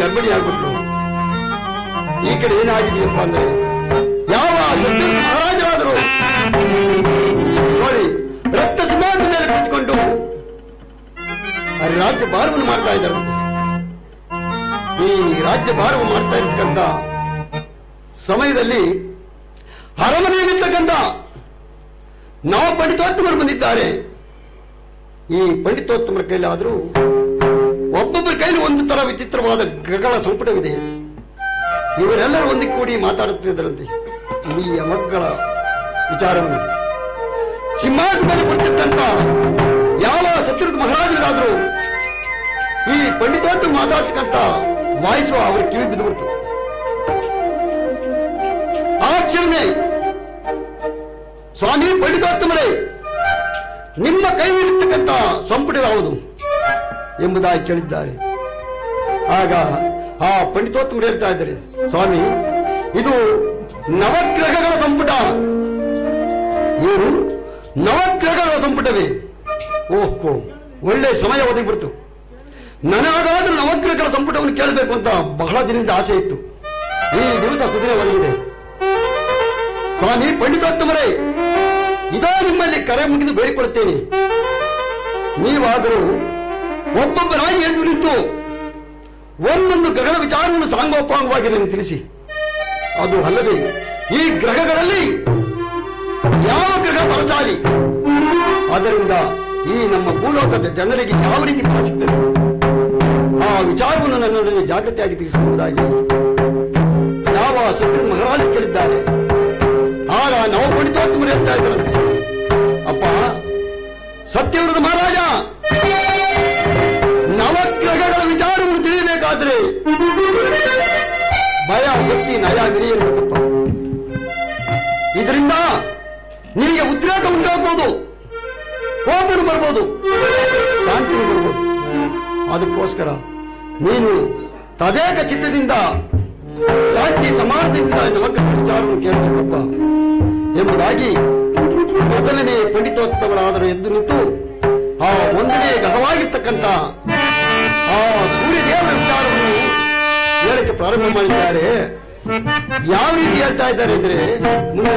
ಗರ್ಭಿಣಿ ಆಗ್ಬಿಟ್ರು. ಈ ಕಡೆ ಏನಾಗಿದೆಯಪ್ಪ ಅಂದ್ರೆ ಯಾವ ಮಹಾರಾಜರಾದರು ನೋಡಿ ರಕ್ತ ಸಿಂಹಾಸನದ ಮೇಲೆ ಕುಳಿತುಕೊಂಡು ರಾಜ್ಯ ಭಾರವನ್ನು ಮಾಡ್ತಾ ಇದ್ದಾರೆ. ಈ ರಾಜ್ಯ ಭಾರವನ್ನು ಮಾಡ್ತಾ ಇರ್ತಕ್ಕಂಥ ಸಮಯದಲ್ಲಿ ಅರಮನೆಯಲ್ಲಿರ್ತಕ್ಕಂಥ ನಾವು ಪಂಡಿತೋತ್ತಮರು ಬಂದಿದ್ದಾರೆ. ಈ ಪಂಡಿತೋತ್ತಮರ ಕೈಲಿ ಆದರೂ ಒಬ್ಬೊಬ್ಬರ ಕೈಲಿ ಒಂದು ತರ ವಿಚಿತ್ರವಾದ ಗ್ರಹಗಳ ಸಂಪುಟವಿದೆ. ಇವರೆಲ್ಲರೂ ಒಂದಿಗೆ ಕೂಡಿ ಮಾತಾಡುತ್ತಿದ್ದರಂತೆ ಈ ಮಕ್ಕಳ ವಿಚಾರವನ್ನು. ಸಿಂಹಾಸನದಲ್ಲಿ ಕುಳಿತಿದ್ದಂತ ಯಾವ ಸತ್ಯರಥ ಮಹಾರಾಜರಾದರೂ ಈ ಪಂಡಿತೋತ್ತಮ ಮಾತಾಡ್ತಕ್ಕಂಥ ವಾಯ್ಸು ಅವರ ಕಿವಿ ಬಿದ್ದುಬಿಡ್ತು. ಆ ಕ್ಷಣನೇ ಸ್ವಾಮಿ ಪಂಡಿತೋತ್ತಮರೇ, ನಿಮ್ಮ ಕೈಯಲ್ಲಿರ್ತಕ್ಕಂಥ ಸಂಪುಟ ಯಾವುದು ಎಂಬುದಾಗಿ ಕೇಳಿದ್ದಾರೆ. ಆಗ ಆ ಪಂಡಿತೋತ್ತಮರು ಹೇಳ್ತಾ ಇದ್ದಾರೆ, ಸ್ವಾಮಿ ಇದು ನವಗ್ರಹಗಳ ಸಂಪುಟ. ಏನು ನವಗ್ರಹಗಳ ಸಂಪುಟವೇ? ಓಹೋ, ಒಳ್ಳೆ ಸಮಯ ಒದಗಿಬಿಡ್ತು. ನನಗಾದ್ರೂ ನವಗ್ರಹಗಳ ಸಂಪುಟವನ್ನು ಕೇಳಬೇಕು ಅಂತ ಬಹಳ ದಿನದಿಂದ ಆಸೆ ಇತ್ತು. ಈ ದಿವಸ ಸುದಿನ ಒದಗಿದೆ. ಸ್ವಾಮಿ ಪಂಡಿತೋತ್ತಮರೇ, ಇದೋ ನಿಮ್ಮಲ್ಲಿ ಕರೆ ಮುಗಿದು ಬೇಡಿಕೊಳ್ಳುತ್ತೇನೆ. ನೀವಾದರೂ ಒಬ್ಬೊಬ್ಬರಾಗಿ ಎದ್ದು ನಿಂತು ಒಂದೊಂದು ಗ್ರಹದ ವಿಚಾರವನ್ನು ಸಾಂಗೋಪಾಂಗವಾಗಿ ನನಗೆ ತಿಳಿಸಿ. ಅದು ಅಲ್ಲದೆ ಈ ಗ್ರಹಗಳಲ್ಲಿ ಯಾವ ಗ್ರಹ ಬಲಶಾಲಿ, ಆದ್ದರಿಂದ ಈ ನಮ್ಮ ಭೂಲೋಕದ ಜನರಿಗೆ ಯಾವ ರೀತಿ ಫಲ ಸಿಗ್ತದೆ ಆ ವಿಚಾರವನ್ನು ನನ್ನೊಡನೆ ಜಾಗೃತಿಯಾಗಿ ತಿಳಿಸುವುದಾಗಿ ಯಾವ ಸತ್ಯ ಮಹಾರಾಜ ಕೇಳಿದ್ದಾರೆ. ಆಗ ನಾವು ಪಂಡಿತೋತ್ತಮರು ಹೇಳ್ತಾ ಇದ್ದರಂತೆ, ಅಪ್ಪ ಸತ್ಯವ್ರತ ಮಹಾರಾಜ, ನವಗ್ರಹಗಳ ವಿಚಾರವನ್ನು ತಿಳಿಯಬೇಕಾದ್ರೆ ಭಯ ಭಕ್ತಿ ನಯ ಗಿರಿ ಇರಬೇಕಪ್ಪ. ಇದರಿಂದ ನಿನಗೆ ಉದ್ರೇಕ ಉಂಟಾಗಬಹುದು, ಕೋಪನು ಬರ್ಬೋದು, ಶಾಂತಿನೂ ಬರ್ಬೋದು. ಅದಕ್ಕೋಸ್ಕರ ನೀನು ತದೇಕ ಚಿತ್ತದಿಂದ ಶಾಂತಿ ಸಮಾನದಿಂದ ನವಗ್ರಹ ವಿಚಾರವನ್ನು ಕೇಳಬೇಕಪ್ಪ ಎಂಬುದಾಗಿ ಮೊದಲನೇ ಪಂಡಿತೋತ್ತಮರಾದರೂ ಎದ್ದು ನಿಂತು ಆ ಒಂದನೇ ಗ್ರಹವಾಗಿರ್ತಕ್ಕಂಥ ಆ ಸೂರ್ಯದೇವರ ವಿಚಾರವನ್ನು ಹೇಳಕ್ಕೆ ಪ್ರಾರಂಭ ಮಾಡಿದ್ದಾರೆ. ಯಾವ ರೀತಿ ಹೇಳ್ತಾ ಇದ್ದಾರೆ ಅಂದ್ರೆ ಮುಂದೆ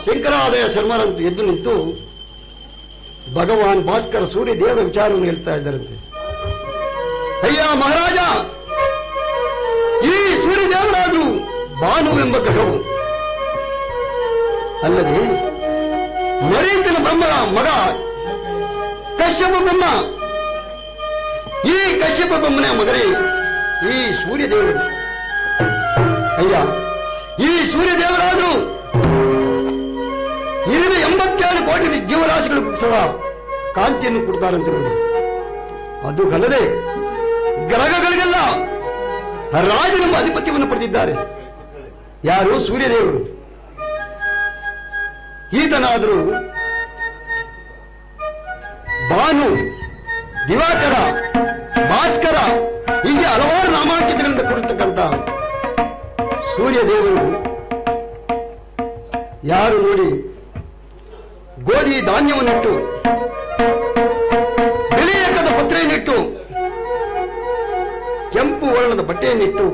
ಶಂಕರಾದಯ ಶರ್ಮರಂತ ಎದ್ದು ನಿಂತು ಭಗವಾನ್ ಭಾಸ್ಕರ ಸೂರ್ಯ ದೇವರ ವಿಚಾರವನ್ನು ಹೇಳ್ತಾ ಇದ್ದಾರಂತೆ. ಅಯ್ಯ ಮಹಾರಾಜ, ಈ ಸೂರ್ಯ ದೇವರಾಜು ಭಾನುವೆಂಬ ಗ್ರಹವು ಅಲ್ಲದೆ ಮರೀಚನ ಬ್ರಹ್ಮನ ಮಗ ಕಶ್ಯಪ ಬ್ರಹ್ಮ. ಈ ಕಶ್ಯಪ ಬ್ರಹ್ಮನ ಮಗನೇ ಈ ಸೂರ್ಯ ದೇವರು. ಅಯ್ಯ, ಈ ಸೂರ್ಯ ದೇವರಾಜು 87 ಕೋಟಿ ಜೀವರಾಶಿಗಳಿಗೂ ಸಹ ಕಾಂತಿಯನ್ನು ಕೊಡ್ತಾರಂತೆ ನೋಡಿ. ಅದು ಅಲ್ಲದೆ ಗ್ರಹಗಳಿಗೆಲ್ಲ ರಾಜನೆಂಬ ಅಧಿಪತ್ಯವನ್ನು ಪಡೆದಿದ್ದಾರೆ. ಯಾರು? ಸೂರ್ಯದೇವರು. ಈತನಾದರೂ ಭಾನು, ದಿವಾಕರ, ಭಾಸ್ಕರ ಹೀಗೆ ಹಲವಾರು ನಾಮಾಂಕಿತಗಳಿಂದ ಕೊಡಿರ್ತಕ್ಕಂಥ ಸೂರ್ಯದೇವರು ಯಾರು ನೋಡಿ, ಗೋಧಿ ಧಾನ್ಯವನ್ನಿಟ್ಟು, ಬಿಳಿಯಕದ ಪತ್ರೆಯನ್ನಿಟ್ಟು, ಕೆಂಪು ವರ್ಣದ ಬಟ್ಟೆಯನ್ನಿಟ್ಟು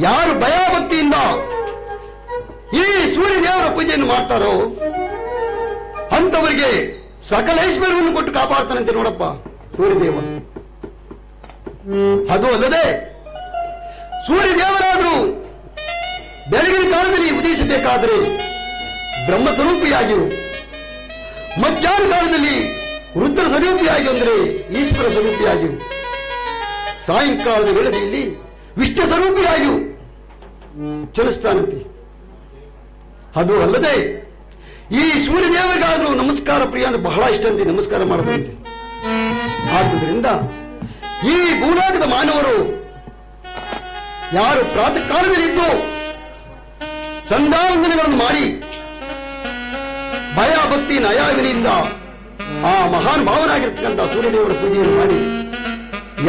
ಯಾರು ಭಯಭಕ್ತಿಯಿಂದ ಈ ಸೂರ್ಯ ದೇವರ ಪೂಜೆಯನ್ನು ಮಾಡ್ತಾರೋ ಅಂತವರಿಗೆ ಸಕಲ ಐಶ್ವರ್ಯವನ್ನು ಕೊಟ್ಟು ಕಾಪಾಡ್ತಾನಂತೆ ನೋಡಪ್ಪ ಸೂರ್ಯದೇವ. ಅದು ಅಲ್ಲದೆ ಸೂರ್ಯದೇವರಾದರೂ ಬೆಳಗಿನ ಕಾಲದಲ್ಲಿ ಉದಯಿಸಬೇಕಾದರೆ ಬ್ರಹ್ಮ ಸ್ವರೂಪಿಯಾಗಿರು, ಮಧ್ಯಾಹ್ನ ಕಾಲದಲ್ಲಿ ರುದ್ರ ಸ್ವರೂಪಿಯಾಗಿ ಅಂದರೆ ಈಶ್ವರ ಸ್ವರೂಪಿಯಾಗಿರು, ಸಾಯಂಕಾಲದ ವೇಳೆಯಲ್ಲಿ ವಿಷ್ಣು ಸ್ವರೂಪಿಯಾಗಿಯೂ ಚಲಿಸ್ತಾನಂತೆ. ಅದು ಅಲ್ಲದೆ ಈ ಸೂರ್ಯದೇವರಿಗಾದರೂ ನಮಸ್ಕಾರ ಪ್ರಿಯ ಅಂದ್ರೆ ಬಹಳ ಇಷ್ಟ ಅಂತ ನಮಸ್ಕಾರ ಮಾಡೋದಂತೆ. ಆದುದರಿಂದ ಈ ಭೂಲೋಕದ ಮಾನವರು ಯಾರು ಪ್ರಾತಃ ಕಾಲದಲ್ಲಿ ಇದ್ದು ಸಂಧ್ಯಾವಂದನೆಗಳನ್ನು ಮಾಡಿ ಭಯ ಭಕ್ತಿ ನಯಾವಿನಿಂದ ಆ ಮಹಾನ್ ಭಾವನಾಗಿರ್ತಕ್ಕಂಥ ಸೂರ್ಯದೇವರ ಪೂಜೆಯನ್ನು ಮಾಡಿ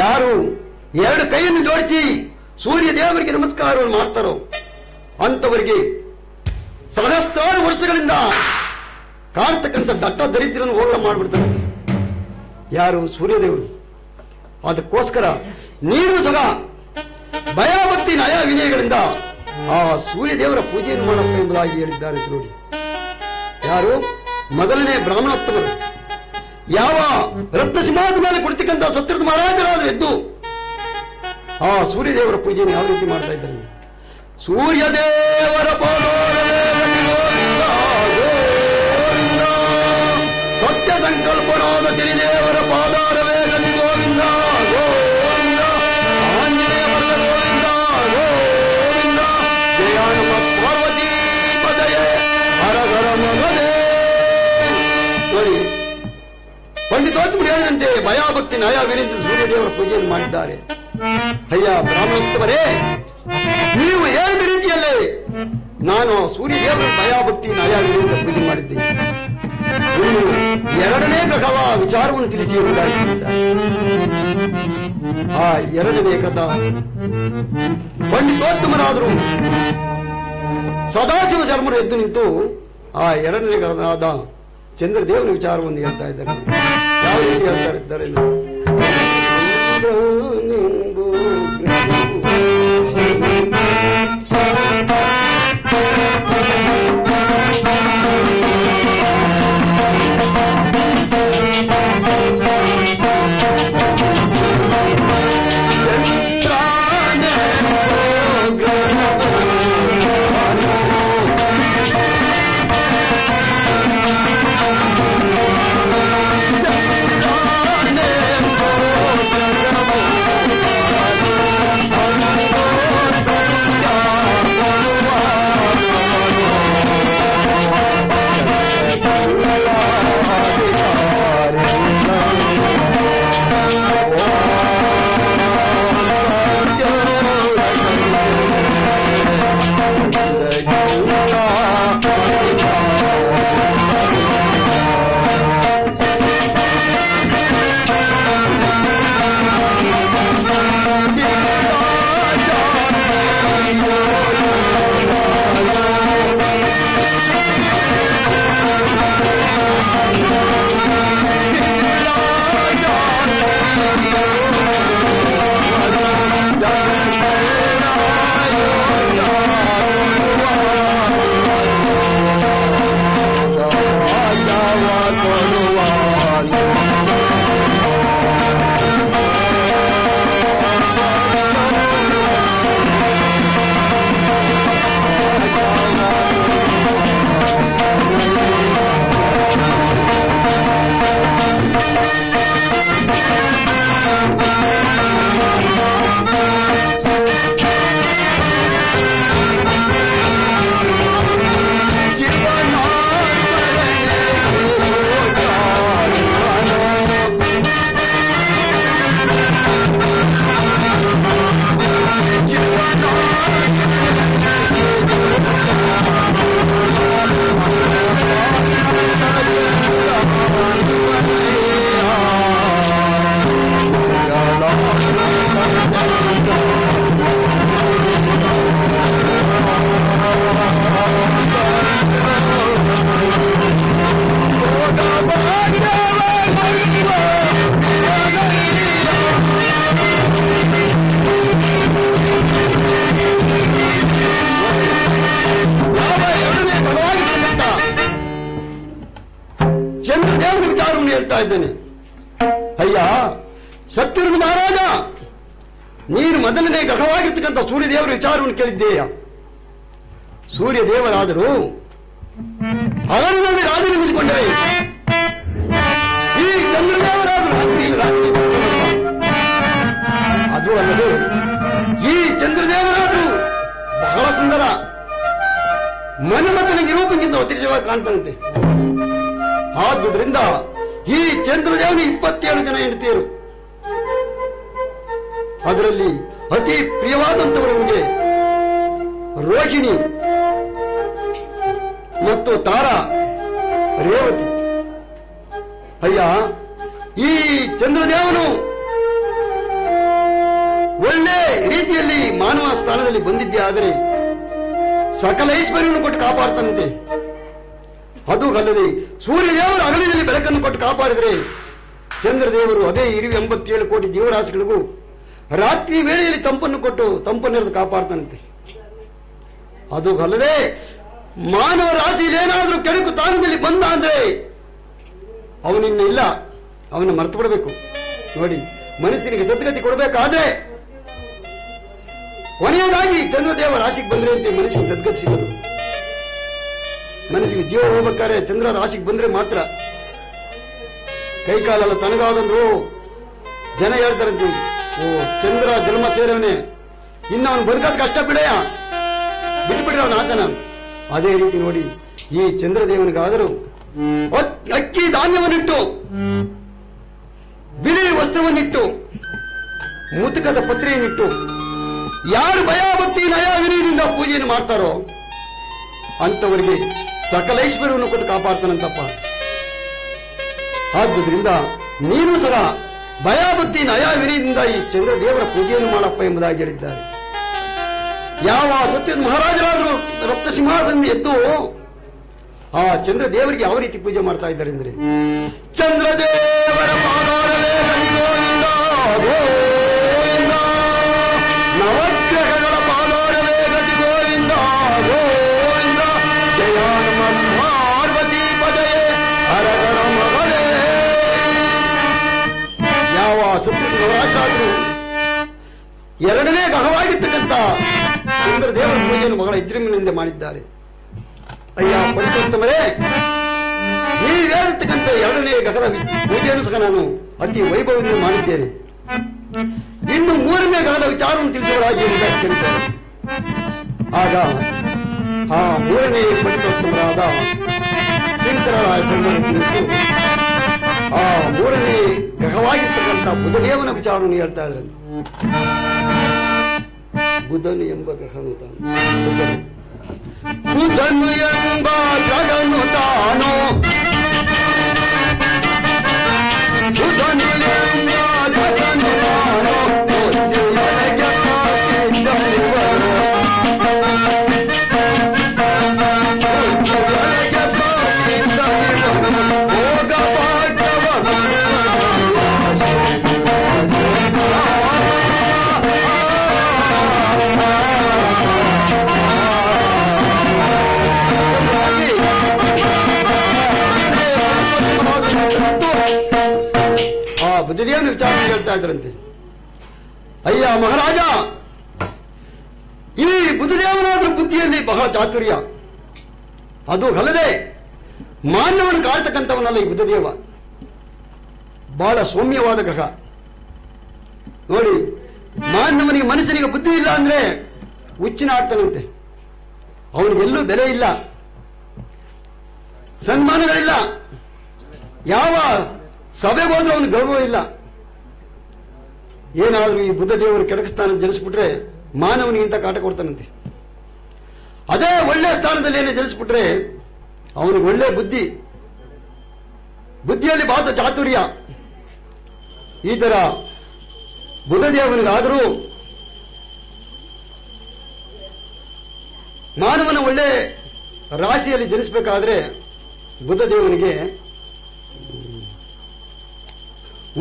ಯಾರು 2 ಕೈಯನ್ನು ಜೋಡಿಸಿ ಸೂರ್ಯ ದೇವರಿಗೆ ನಮಸ್ಕಾರವನ್ನು ಮಾಡ್ತಾರೋ ಅಂತವರಿಗೆ ಸಹಸ್ರಾರು ವರ್ಷಗಳಿಂದ ಕಾಡ್ತಕ್ಕಂಥ ದಟ್ಟ ದರಿದ್ರನ್ನು ಹೋಗಲ ಮಾಡಿಬಿಡ್ತಾರೆ ಯಾರು? ಸೂರ್ಯದೇವರು. ಅದಕ್ಕೋಸ್ಕರ ನೀನು ಸಹ ಭಯಭಕ್ತಿ ನಯ ವಿನಯಗಳಿಂದ ಆ ಸೂರ್ಯದೇವರ ಪೂಜೆಯನ್ನು ಮಾಡಬೇಕು ಎಂಬುದಾಗಿ ಹೇಳಿದ್ದಾರೆ ನೋಡಿ. ಯಾರು? ಮೊದಲನೇ ಬ್ರಾಹ್ಮಣೋತ್ತಮರು. ಯಾವ ರತ್ನ ಸಿಂಹಾದ ಮೇಲೆ ಕುಳಿತಕ್ಕಂಥ ಸತ್ರದ ಮಹಾರಾಜರಾದರೂ ಎದ್ದು ಆ ಸೂರ್ಯದೇವರ ಪೂಜೆಯನ್ನು ಯಾವ ರೀತಿ ಮಾಡ್ತಾ ಇದ್ದಾರೆ? ಸೂರ್ಯದೇವರ ಪೋಲೋರ ಸಂಕಲ್ಪನಾದ ಶನಿದೇವರ ಪಾದಾರವೇ ಗತಿ ಗೋವಿಂದ ಗೋವಿಂದ ಆಂಜನೇಯ ವರ್ಗ ಗೋವಿಂದ ಗೋವಿಂದ ಜಯಾನುಮ ಪಾರ್ವತಿ ಪದಯೇ ಹರ ಹರ ಮಗದೇ. ನೋಡಿ, ಪಂಡಿತೋತ್ತಮ ಹೇಳಿದಂತೆ ಭಯಭಕ್ತಿ ನಯ ವಿನಿಂದ ಸೂರ್ಯದೇವರ ಪೂಜೆಯನ್ನು ಮಾಡಿದ್ದಾರೆ. ಅಯ್ಯ ಬ್ರಾಹ್ಮಣೋತ್ತಮರೇ, ನೀವು ಹೇಳಿದ ರೀತಿಯಲ್ಲೇ ನಾನು ಸೂರ್ಯದೇವರ ಭಯಭಕ್ತಿ ನಯ ವಿನಿಂದ ಪೂಜೆ ಮಾಡಿದ್ದೇನೆ. ಇನ್ನು ಎರಡನೇ ಗ್ರಹದ ವಿಚಾರವನ್ನು ತಿಳಿಸಿ ಎಂಬುದಾಗಿದ್ದಾರೆ. ಆ ಎರಡನೇ ಗ್ರಹ ಪಂಡಿತೋತ್ತಮರಾದರು ಸದಾಶಿವ ಶರ್ಮರು ಎದ್ದು ನಿಂತು ಆ ಎರಡನೇ ಗ್ರಹದ ಚಂದ್ರದೇವನ ವಿಚಾರವನ್ನು ಹೇಳ್ತಾ ಇದ್ದಾರೆ. ಯಾವ ರೀತಿ ಹೇಳ್ತಾ ಇದ್ದಾರೆ? ಚಂದ್ರದೇವನ ವಿಚಾರವನ್ನು ಹೇಳ್ತಾ ಇದ್ದೇನೆ. ಅಯ್ಯ ಸತ್ಯರುಣ ಮಹಾರಾಜ, ನೀನು ಮೊದಲನೇ ಗ್ರಹವಾಗಿರ್ತಕ್ಕಂಥ ಸೂರ್ಯದೇವರ ವಿಚಾರವನ್ನು ಕೇಳಿದ್ದೇಯ. ಸೂರ್ಯದೇವರಾದರೂ ಹಗಲಿನಲ್ಲಿ ರಾಜನಿಮಿಸಿಕೊಂಡರೆ, ಈ ಚಂದ್ರದೇವರಾದರೂ ರಾತ್ರಿ ಅದು ಅಲ್ಲದೆ ಈ ಚಂದ್ರದೇವರಾದರೂ ಬಹಳ ಸುಂದರ, ಮನ್ಮಥನ ನಿರೂಪಕ್ಕಿಂತ ಅತಿಶಯವಾಗಿ ಕಾಣ್ತಾನಂತೆ. ಆದುದರಿಂದ ಈ ಚಂದ್ರದೇವನ 27 ಜನ ಹೆಂಡತಿಯರು, ಅದರಲ್ಲಿ ಅತಿ ಪ್ರಿಯವಾದಂತವರಿಗೆ ರೋಹಿಣಿ ಮತ್ತು ತಾರಾ, ರೇವತಿ. ಅಯ್ಯ, ಈ ಚಂದ್ರದೇವನು ಒಳ್ಳೆ ರೀತಿಯಲ್ಲಿ ಮಾನವ ಸ್ಥಾನದಲ್ಲಿ ಬಂದಿದ್ದೇ ಆದರೆ ಸಕಲ ಐಶ್ವರ್ಯವನ್ನು ಕೊಟ್ಟು ಕಾಪಾಡ್ತಾನಂತೆ. ಅದು ಅಲ್ಲದೆ ಸೂರ್ಯದೇವರು ಹಗಲಿನಲ್ಲಿ ಬೆಳಕನ್ನು ಕೊಟ್ಟು ಕಾಪಾಡಿದರೆ, ಚಂದ್ರದೇವರು ಅದೇ 87 ಕೋಟಿ ಜೀವರಾಶಿಗಳಿಗೂ ರಾತ್ರಿ ವೇಳೆಯಲ್ಲಿ ತಂಪನ್ನು ಕೊಟ್ಟು ತಂಪನ್ನೆರೆದು ಕಾಪಾಡ್ತಾನಂತೆ. ಅದು ಅಲ್ಲದೆ ಮಾನವ ರಾಶಿಯಲ್ಲೇನಾದರೂ ಕೆಡುಕು ತಾಣದಲ್ಲಿ ಬಂದ ಅಂದ್ರೆ ಅವನಿನ್ನ ಇಲ್ಲ, ಅವನ ಮರೆತು ಬಿಡಬೇಕು. ನೋಡಿ, ಮನಸ್ಸಿನಿಗೆ ಸದ್ಗತಿ ಕೊಡಬೇಕಾದ್ರೆ ಕೊನೆಯದಾಗಿ ಚಂದ್ರದೇವ ರಾಶಿಗೆ ಬಂದ್ರೆ ಅಂತ ಮನಸ್ಸಿಗೆ ಸದ್ಗತಿ ಸಿಗೋದು. ಮನಸ್ಸಿಗೆ ಜೀವ ಹೋಗ್ಬೇಕಾದ್ರೆ ಚಂದ್ರ ರಾಶಿಗೆ ಬಂದ್ರೆ ಮಾತ್ರ. ಕೈಕಾಲೆಲ್ಲ ತನಗಾದಂದ್ರು ಜನ ಹೇಳ್ತಾರಂತೆ, ಓ ಚಂದ್ರ ಜನ್ಮ ಸೇರವನೇ, ಇನ್ನು ಅವನು ಬದುಕೋದ್ ಕಷ್ಟ ಬಿಡೆಯ, ಬಿಟ್ಬಿಡ್ರಿ ಅವನ ಆಸನ. ಅದೇ ರೀತಿ ನೋಡಿ, ಈ ಚಂದ್ರದೇವನಿಗಾದರೂ ಅಕ್ಕಿ ಧಾನ್ಯವನ್ನಿಟ್ಟು, ಬಿಳಿ ವಸ್ತ್ರವನ್ನಿಟ್ಟು, ಮುತುಕದ ಪತ್ರೆಯನ್ನಿಟ್ಟು ಯಾರು ಭಯಭಕ್ತಿ ನಯ ವಿನಯದಿಂದ ಪೂಜೆಯನ್ನು ಮಾಡ್ತಾರೋ ಅಂತವರಿಗೆ ಸಕಲೈಶ್ವರ್ಯವನ್ನು ಕೊಟ್ಟು ಕಾಪಾಡ್ತಾನಂತಪ್ಪ. ಆದುದರಿಂದ ನೀನು ಸಹ ಭಯಭಕ್ತಿ ನಯ ವಿನಯದಿಂದ ಈ ಚಂದ್ರದೇವರ ಪೂಜೆಯನ್ನು ಮಾಡಪ್ಪ ಎಂಬುದಾಗಿ ಹೇಳಿದ್ದಾರೆ. ಯಾವ ಸತ್ಯದ ಮಹಾರಾಜರಾದರೂ ರಕ್ತ ಸಿಂಹಾಸನ ಎದ್ದು ಆ ಚಂದ್ರದೇವರಿಗೆ ಯಾವ ರೀತಿ ಪೂಜೆ ಮಾಡ್ತಾ ಇದ್ದಾರೆ ಅಂದ್ರೆ, ಚಂದ್ರದೇವರ ಪಾದಾರವೇ ಗತಿಗೋವಿಂದ ಗೋವಿಂದ, ನವಗ್ರಹಗಳ ಪಾದಾರವೇ ಗತಿ ಗೋವಿಂದ ಗೋವಿಂದ, ಜಯ ನಮ ಪಾರ್ವತಿ ಪದಯೇ ಹರಗರ ಮಗಳೇ. ಯಾವ ಸತ್ಯದ ಮಹಾರಾಜರಾದರೂ ಎರಡನೇ ಗ್ರಹವಾಗಿರ್ತಕ್ಕಂಥ ಚಂದ್ರದೇವರ ಪೂಜೆಯನ್ನು ಬಹಳ ವಿಜೃಂಭಣೆಯಿಂದ ಮಾಡಿದ್ದಾರೆ. ಅಯ್ಯ ಪಂಚೋತ್ತಮರೇ, ನೀವೇಳಿರ್ತಕ್ಕಂಥ ಎರಡನೇ ಗ್ರಹದ ಪೂಜೆಯನ್ನು ಸಹ ನಾನು ಅತಿ ವೈಭವದಿಂದ ಮಾಡಿದ್ದೇನೆ. ಇನ್ನು ಮೂರನೇ ಗ್ರಹದ ವಿಚಾರವನ್ನು ತಿಳಿಸುವರಾಗಿ ಕೇಳಿದ್ದಾರೆ. ಆಗ ಆ ಮೂರನೇ ಪಂಚೋತ್ತಮರಾದ ಶಂಕರರಾಯ ಸನ್ಮಾನ ತಿಳಿಸಿ ಆ ಮೂರನೇ ಗ್ರಹವಾಗಿರ್ತಕ್ಕಂಥ ಬುಧದೇವನ ವಿಚಾರವನ್ನು ಹೇಳ್ತಾ ಇದ್ದಾರೆ. ಬುಧನು ಎಂಬ ಗ್ರಹನು ತಾನು, ಬುಧನು ಎಂಬ ಗ್ರಹನು ತಾನು, ಬುಧನು ಎಂಬ ಗ್ರಹನು ತಾನು, ಬುದ್ಧಿದೇವನ ವಿಚಾರ ಹೇಳ್ತಾ ಇದ್ರಂತೆ. ಅಯ್ಯ ಮಹಾರಾಜ, ಈ ಬುದ್ಧದೇವನಾದ್ರೂ ಬುದ್ಧಿಯಲ್ಲಿ ಬಹಳ ಚಾತುರ್ಯ, ಅದು ಅಲ್ಲದೆ ಮಾನವನು ಕಾಡ್ತಕ್ಕಂಥವನಲ್ಲ ಈ ಬುದ್ಧದೇವ, ಬಹಳ ಸೌಮ್ಯವಾದ ಗ್ರಹ. ನೋಡಿ, ಮಾನವನಿಗೆ ಮನುಷ್ಯನಿಗೆ ಬುದ್ಧಿ ಇಲ್ಲ ಅಂದ್ರೆ ಹುಚ್ಚಿನ ಆಡ್ತಾನಂತೆ. ಅವನಿಗೆಲ್ಲೂ ಬೆಲೆ ಇಲ್ಲ, ಸನ್ಮಾನಗಳಿಲ್ಲ, ಯಾವ ಸಭೆಗೆ ಹೋದ್ರೂ ಅವನು ಗೌರವ ಇಲ್ಲ. ಏನಾದ್ರೂ ಈ ಬುದ್ಧದೇವರು ಕೆಳಕ ಸ್ಥಾನ ಜನಿಸ್ಬಿಟ್ರೆ ಮಾನವನಿಗಿಂತ ಕಾಟ ಕೊಡ್ತಾನಂತೆ. ಅದೇ ಒಳ್ಳೆ ಸ್ಥಾನದಲ್ಲಿ ಏನೇ ಜನಿಸ್ಬಿಟ್ರೆ ಅವನಿಗೆ ಒಳ್ಳೆ ಬುದ್ಧಿ, ಬುದ್ಧಿಯಲ್ಲಿ ಬಹಳ ಚಾತುರ್ಯ. ಈ ತರ ಬುಧದೇವನಿಗಾದರೂ ಮಾನವನ ಒಳ್ಳೆ ರಾಶಿಯಲ್ಲಿ ಜನಿಸಬೇಕಾದ್ರೆ ಬುಧದೇವನಿಗೆ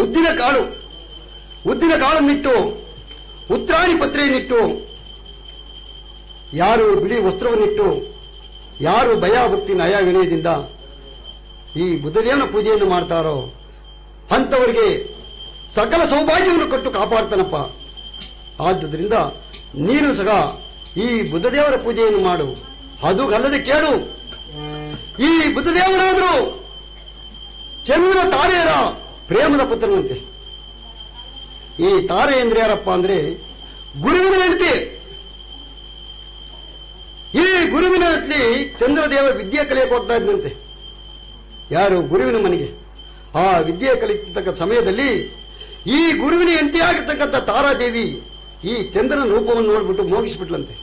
ಉದ್ದಿನ ಕಾಳನ್ನಿಟ್ಟು, ಉತ್ರಾಣಿ ಪತ್ರೆಯನ್ನಿಟ್ಟು, ಯಾರು ಬಿಳಿ ವಸ್ತ್ರವನ್ನಿಟ್ಟು, ಯಾರು ಭಯಭಕ್ತಿ ನಯ ವಿನಯದಿಂದ ಈ ಬುದ್ಧದೇವನ ಪೂಜೆಯನ್ನು ಮಾಡ್ತಾರೋ ಅಂಥವರಿಗೆ ಸಕಲ ಸೌಭಾಗ್ಯವನ್ನು ಕೊಟ್ಟು ಕಾಪಾಡ್ತಾನಪ್ಪ. ಆದುದರಿಂದ ನೀನು ಸಹ ಈ ಬುದ್ಧದೇವರ ಪೂಜೆಯನ್ನು ಮಾಡು. ಅದು ಅಲ್ಲದೆ ಕೇಳು, ಈ ಬುದ್ಧದೇವರಾದರೂ ಚಂದ್ರ ತಾರೆಯರ ಪ್ರೇಮದ ಪುತ್ರನಂತೆ. ಈ ತಾರೆ ಅಂದ್ರೆ ಯಾರಪ್ಪ ಅಂದ್ರೆ ಗುರುವಿನ ಹೆಂಡತಿ. ಈ ಗುರುವಿನ ಹತ್ಲಿ ಚಂದ್ರದೇವ ವಿದ್ಯೆ ಕಲಿಯಕ್ಕೆ ಹೋಗ್ತಾ ಇದ್ದಂತೆ. ಯಾರು? ಗುರುವಿನ ಮನೆಗೆ. ಆ ವಿದ್ಯೆ ಕಲಿತಕ್ಕ ಸಮಯದಲ್ಲಿ ಈ ಗುರುವಿನ ಹೆಂಡತಿಯಾಗಿರ್ತಕ್ಕಂಥ ತಾರಾದೇವಿ ಈ ಚಂದ್ರನ ರೂಪವನ್ನು ನೋಡ್ಬಿಟ್ಟು ಮೋಗಿಸ್ಬಿಟ್ಲಂತೆ.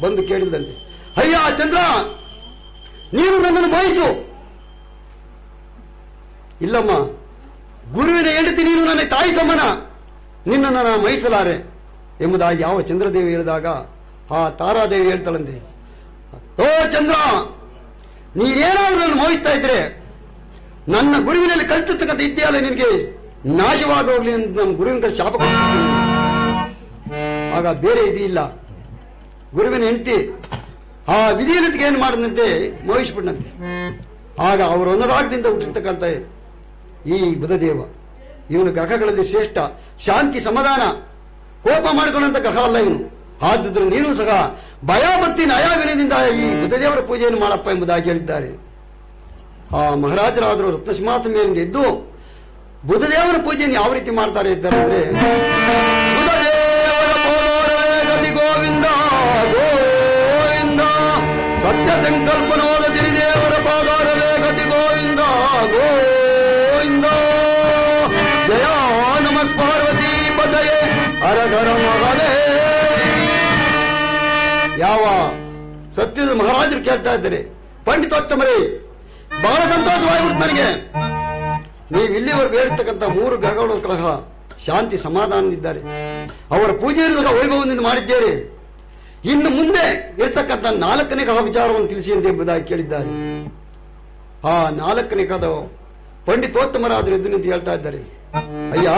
ಬಂದು ಕೇಳಿದಂತೆ, ಅಯ್ಯ ಚಂದ್ರ, ನೀನು ನನ್ನನ್ನು ಮೋಹಿಸು. ಇಲ್ಲಮ್ಮ, ಗುರುವಿನ ಹೆಂಡತಿ ನೀನು ನನ್ನ ತಾಯಿ ಸಮಾನ, ನಿನ್ನನ್ನು ನಾನು ಮಹಿಸಲಾರೆ ಎಂಬುದಾಗಿ ಯಾವ ಚಂದ್ರದೇವಿ ಹೇಳಿದಾಗ ಆ ತಾರಾದೇವಿ ಹೇಳ್ತಾಳಂತೆ, ಓ ಚಂದ್ರ, ನೀನೇನಾದ್ರೂ ನನ್ನ ಮೋಹಿಸ್ತಾ ಇದ್ರೆ ನನ್ನ ಗುರುವಿನಲ್ಲಿ ಕಲಿತಿರ್ತಕ್ಕಂಥ ವಿದ್ಯಾಲಯ ನಿನಗೆ ನಾಶವಾಗೋಗ್ಲಿ ಅಂತ ನಮ್ಮ ಗುರುವಿನ ಕಡೆ ಶಾಪ ಕೊಡ್ತೀನಿ. ಆಗ ಬೇರೆ ಇದು ಇಲ್ಲ, ಗುರುವಿನ ಹೆಂಡತಿ ಆ ವಿಧಿಯಲ್ಲಿಗೆ ಏನು ಮಾಡಿದಂತೆ ಮೋಹಿಸ್ಬಿಟ್ಟಂತೆ. ಆಗ ಅವರು ಅನುರಾಗದಿಂದ ಹುಟ್ಟಿರ್ತಕ್ಕಂಥ ಈ ಬುಧದೇವ ಇವನು ಗ್ರಹಗಳಲ್ಲಿ ಶ್ರೇಷ್ಠ, ಶಾಂತಿ ಸಮಾಧಾನ, ಕೋಪ ಮಾಡಿಕೊಂಡಂತ ಗ್ರಹ ಅಲ್ಲ ಇವನು. ಆದ್ರಿಂದ ನೀನು ಸಹ ಭಯಭಕ್ತಿ ನಯಾವಿನದಿಂದ ಈ ಬುದ್ಧದೇವರ ಪೂಜೆಯನ್ನು ಮಾಡಪ್ಪ ಎಂಬುದಾಗಿ ಹೇಳಿದ್ದಾರೆ. ಆ ಮಹಾರಾಜರಾದರೂ ರತ್ನಸಿಂಹಾಸನ ಮೇಲಿಂದ ಎದ್ದು ಬುಧದೇವನ ಪೂಜೆಯನ್ನು ಯಾವ ರೀತಿ ಮಾಡ್ತಾರೆ ಇದ್ದಾರೆ ಅಂದ್ರೆ ಬುಧದೇವರ ಪೋಲೋರವೇ ಗತಿ ಗೋವಿಂದ ಗೋವಿಂದ ಸತ್ಯ ಸಂಕಲ್ಪನೋದ ಶ್ರೀದೇವರ ಪಾದಾರವೇ ಗತಿ ಗೋವಿಂದ ಗೋವಿಂದ ಜಯ ನಮಸ್ ಪಾರ್ವತಿ ಪದಯೇ ಹರಘರ ಮಹದೇ. ಯಾವ ಸತ್ಯದ ಮಹಾರಾಜರು ಕೇಳ್ತಾ ಇದ್ದಾರೆ, ಪಂಡಿತೋತ್ತಮರೇ ಬಹಳ ಸಂತೋಷವಾಗಿಬಿಡ್ತು ನನಗೆ. ನೀವು ಇಲ್ಲಿವರೆಗೂ ಹೇಳಿರ್ತಕ್ಕಂಥ 3 ಗ್ರಹಗಳ ಕಲಹ ಶಾಂತಿ ಸಮಾಧಾನದಿದ್ದಾರೆ, ಅವರ ಪೂಜೆಯನ್ನು ಸಹ ವೈಭವದಿಂದ ಮಾಡಿದ್ದೇವೆ. ಇನ್ನು ಮುಂದೆ ಇರ್ತಕ್ಕಂಥ 4ನೇ ಗ್ರಹ ವಿಚಾರವನ್ನು ತಿಳಿಸಿ ಅಂತ ಎಂಬುದಾಗಿ ಕೇಳಿದ್ದಾರೆ. ಆ 4ನೇ ಗ್ರಹದ ಪಂಡಿತೋತ್ತಮರಾದರು ಎದ್ದು ನಿಂತು ಹೇಳ್ತಾ ಇದ್ದಾರೆ, ಅಯ್ಯ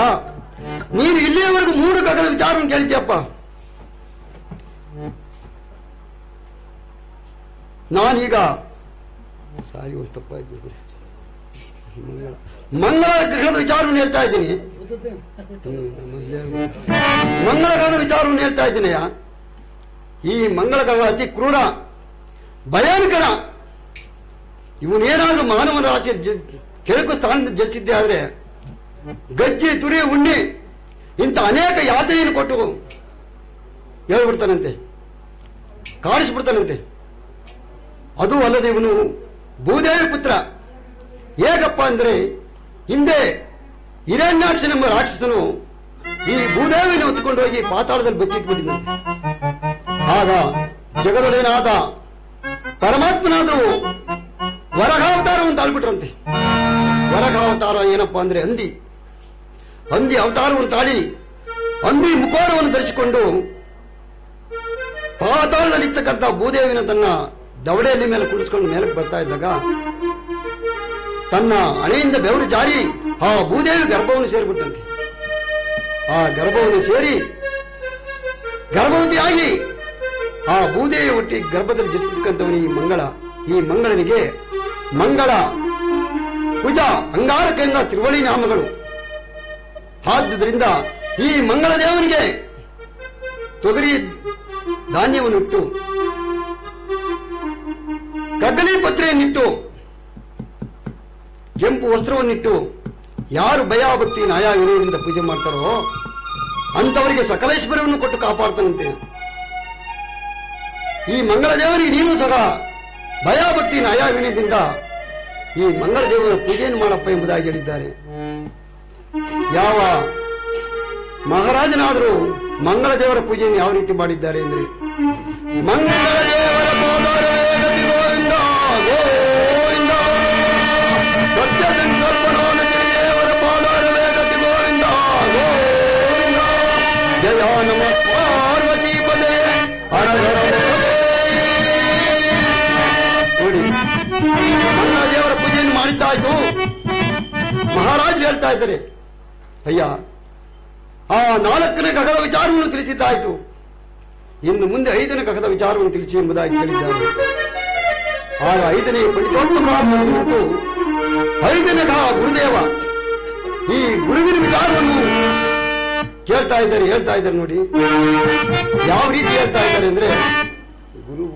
ನೀನು ಇಲ್ಲಿಯವರೆಗೂ 3 ಗ್ರಹದ ವಿಚಾರವನ್ನು ಕೇಳಿದ್ಯಪ್ಪ, ನಾನೀಗ ಸಾರಿ ಒಂದು ತಪ್ಪಾಯ್ತು, ಮಂಗಳ ಗ್ರಹದ ವಿಚಾರವನ್ನು ಹೇಳ್ತಾ ಇದ್ದೀನಿ. ಮಂಗಳ ಗ್ರಹದ ವಿಚಾರವನ್ನು ಹೇಳ್ತಾ ಇದ್ದೀನಯ್ಯ. ಈ ಮಂಗಳ ಗ್ರಹ ಅತಿ ಕ್ರೂರ ಭಯಾನಕರ. ಇವನೇನಾದ್ರೂ ಮಾನವನ ರಾಶಿ ಕೆಳಕು ಸ್ಥಾನದಿಂದ ಜಲಿಸಿದ್ದೆ ಆದ್ರೆ ಗಜ್ಜಿ ತುರಿ ಉಣ್ಣಿ ಇಂಥ ಅನೇಕ ಯಾತನೆಯನ್ನು ಕೊಟ್ಟು ಹೇಳ್ಬಿಡ್ತಾನಂತೆ, ಕಾಡಿಸ್ಬಿಡ್ತಾನಂತೆ. ಅದು ಅಲ್ಲದೆ ಇವನು ಭೂದೇವಿ ಪುತ್ರ. ಹೇಗಪ್ಪ ಅಂದ್ರೆ ಹಿಂದೆ ಹಿರಣ್ಯಾಕ್ಷನೆಂಬ ರಾಕ್ಷಸನು ಈ ಭೂದೇವಿಯನ್ನು ಹೊತ್ತುಕೊಂಡು ಹೋಗಿ ಪಾತಾಳದಲ್ಲಿ ಬಚ್ಚಿಟ್ಬಿಟ್ಟಿದ್ದಂತೆ. ಆಗ ಜಗದೊಡೆಯನಾದ ಪರಮಾತ್ಮನಾದರೂ ವರಹಾವತಾರವನ್ನು ತಾಳ್ಬಿಟ್ರಂತೆ. ವರಹಾವತಾರ ಏನಪ್ಪಾ ಅಂದ್ರೆ ಹಂದಿ ಅವತಾರವನ್ನು ತಾಳಿ ಹಂದಿ ಮುಖೋರವನ್ನು ಧರಿಸಿಕೊಂಡು ಪಾತಾಳದಲ್ಲಿರ್ತಕ್ಕಂಥ ಭೂದೇವಿನ ತನ್ನ ದವಡೆಯಲ್ಲಿ ಮೇಲೆ ಕುಡಿಸ್ಕೊಂಡು ಮೇಲಕ್ಕೆ ಬರ್ತಾ ಇದ್ದಾಗ ತನ್ನ ಹಣೆಯಿಂದ ಬೆವರು ಜಾರಿ ಆ ಭೂದೇವಿ ಗರ್ಭವನ್ನು ಸೇರಿಬಿಟ್ಟಂತೆ. ಆ ಗರ್ಭವನ್ನು ಸೇರಿ ಗರ್ಭವತಿಯಾಗಿ ಆ ಭೂದೇವಿ ಒಟ್ಟಿ ಗರ್ಭದಲ್ಲಿ ಜನಿಸಿರ್ತಕ್ಕಂಥವನು ಈ ಮಂಗಳನಿಗೆ ಮಂಗಳ ಕುಜ ಅಂಗಾರಕಂಗ ತಿರುವಳಿ ನಾಮಗಳು. ಆದ್ದುದರಿಂದ ಈ ಮಂಗಳ ದೇವನಿಗೆ ತೊಗರಿ ಧಾನ್ಯವನ್ನಿಟ್ಟು ಕಗ್ಗಲಿ ಪತ್ರೆಯನ್ನಿಟ್ಟು ಕೆಂಪು ವಸ್ತ್ರವನ್ನಿಟ್ಟು ಯಾರು ಭಯಭಕ್ತಿ ನ್ಯಾಯ ವಿನಯದಿಂದ ಪೂಜೆ ಮಾಡ್ತಾರೋ ಅಂತವರಿಗೆ ಸಕಲೇಶ್ವರವನ್ನು ಕೊಟ್ಟು ಕಾಪಾಡ್ತಾನಂತೆ. ಈ ಮಂಗಳ ದೇವರಿಗೆ ನೀನು ಸಹ ಭಯಭಕ್ತಿ ನ್ಯಾಯ ವಿನಯದಿಂದ ಈ ಮಂಗಳ ದೇವರ ಪೂಜೆಯನ್ನು ಮಾಡಪ್ಪ ಎಂಬುದಾಗಿ ಹೇಳಿದ್ದಾರೆ. ಯಾವ ಮಹಾರಾಜನಾದರೂ ಮಂಗಳ ದೇವರ ಪೂಜೆಯನ್ನು ಯಾವ ರೀತಿ ಮಾಡಿದ್ದಾರೆ ಅಂದ್ರೆ ಮಂಗಳ ದೇವರ ಗೋವಿಂದ ಗೋವಿಂದ ಸತ್ಯ ಸಂಕಲ್ಪನೋದ ಶ್ರೀದೇವರ ಪಾದಾರವೇ ಗತಿ ಗೋವಿಂದ ಗೋವಿಂದ ಜಯ ನಮಃ ಪಾರ್ವತಿ ಪದೇ ಹರಹರ ನೋಡಿ ಮಂಗಳ ದೇವರ ಪೂಜೆಯನ್ನು ಮಾಡಿದ್ದಾಯ್ತು. ಮಹಾರಾಜರು ಹೇಳ್ತಾ ಇದ್ದಾರೆ, ಅಯ್ಯ ಆ 4ನೇ ಗ್ರಹದ ವಿಚಾರವನ್ನು ತಿಳಿಸಿದ್ದಾಯ್ತು, ಇನ್ನು ಮುಂದೆ 5ನೇ ಗ್ರಹದ ವಿಚಾರವನ್ನು ತಿಳಿಸಿ ಎಂಬುದಾಗಿ ಕೇಳಿದ್ದಾರೆ. ಆಗ 5ನೇ ಪಂಡಿತೋತ್ತಮರಾಜರು 5ನೇ ಗ್ರಹ ಗುರುದೇವ ಈ ಗುರುವಿನ ವಿಚಾರವನ್ನು ಹೇಳ್ತಾ ಇದ್ದಾರೆ ನೋಡಿ. ಯಾವ ರೀತಿ ಹೇಳ್ತಾ ಇದ್ದಾರೆ ಅಂದ್ರೆ ಗುರು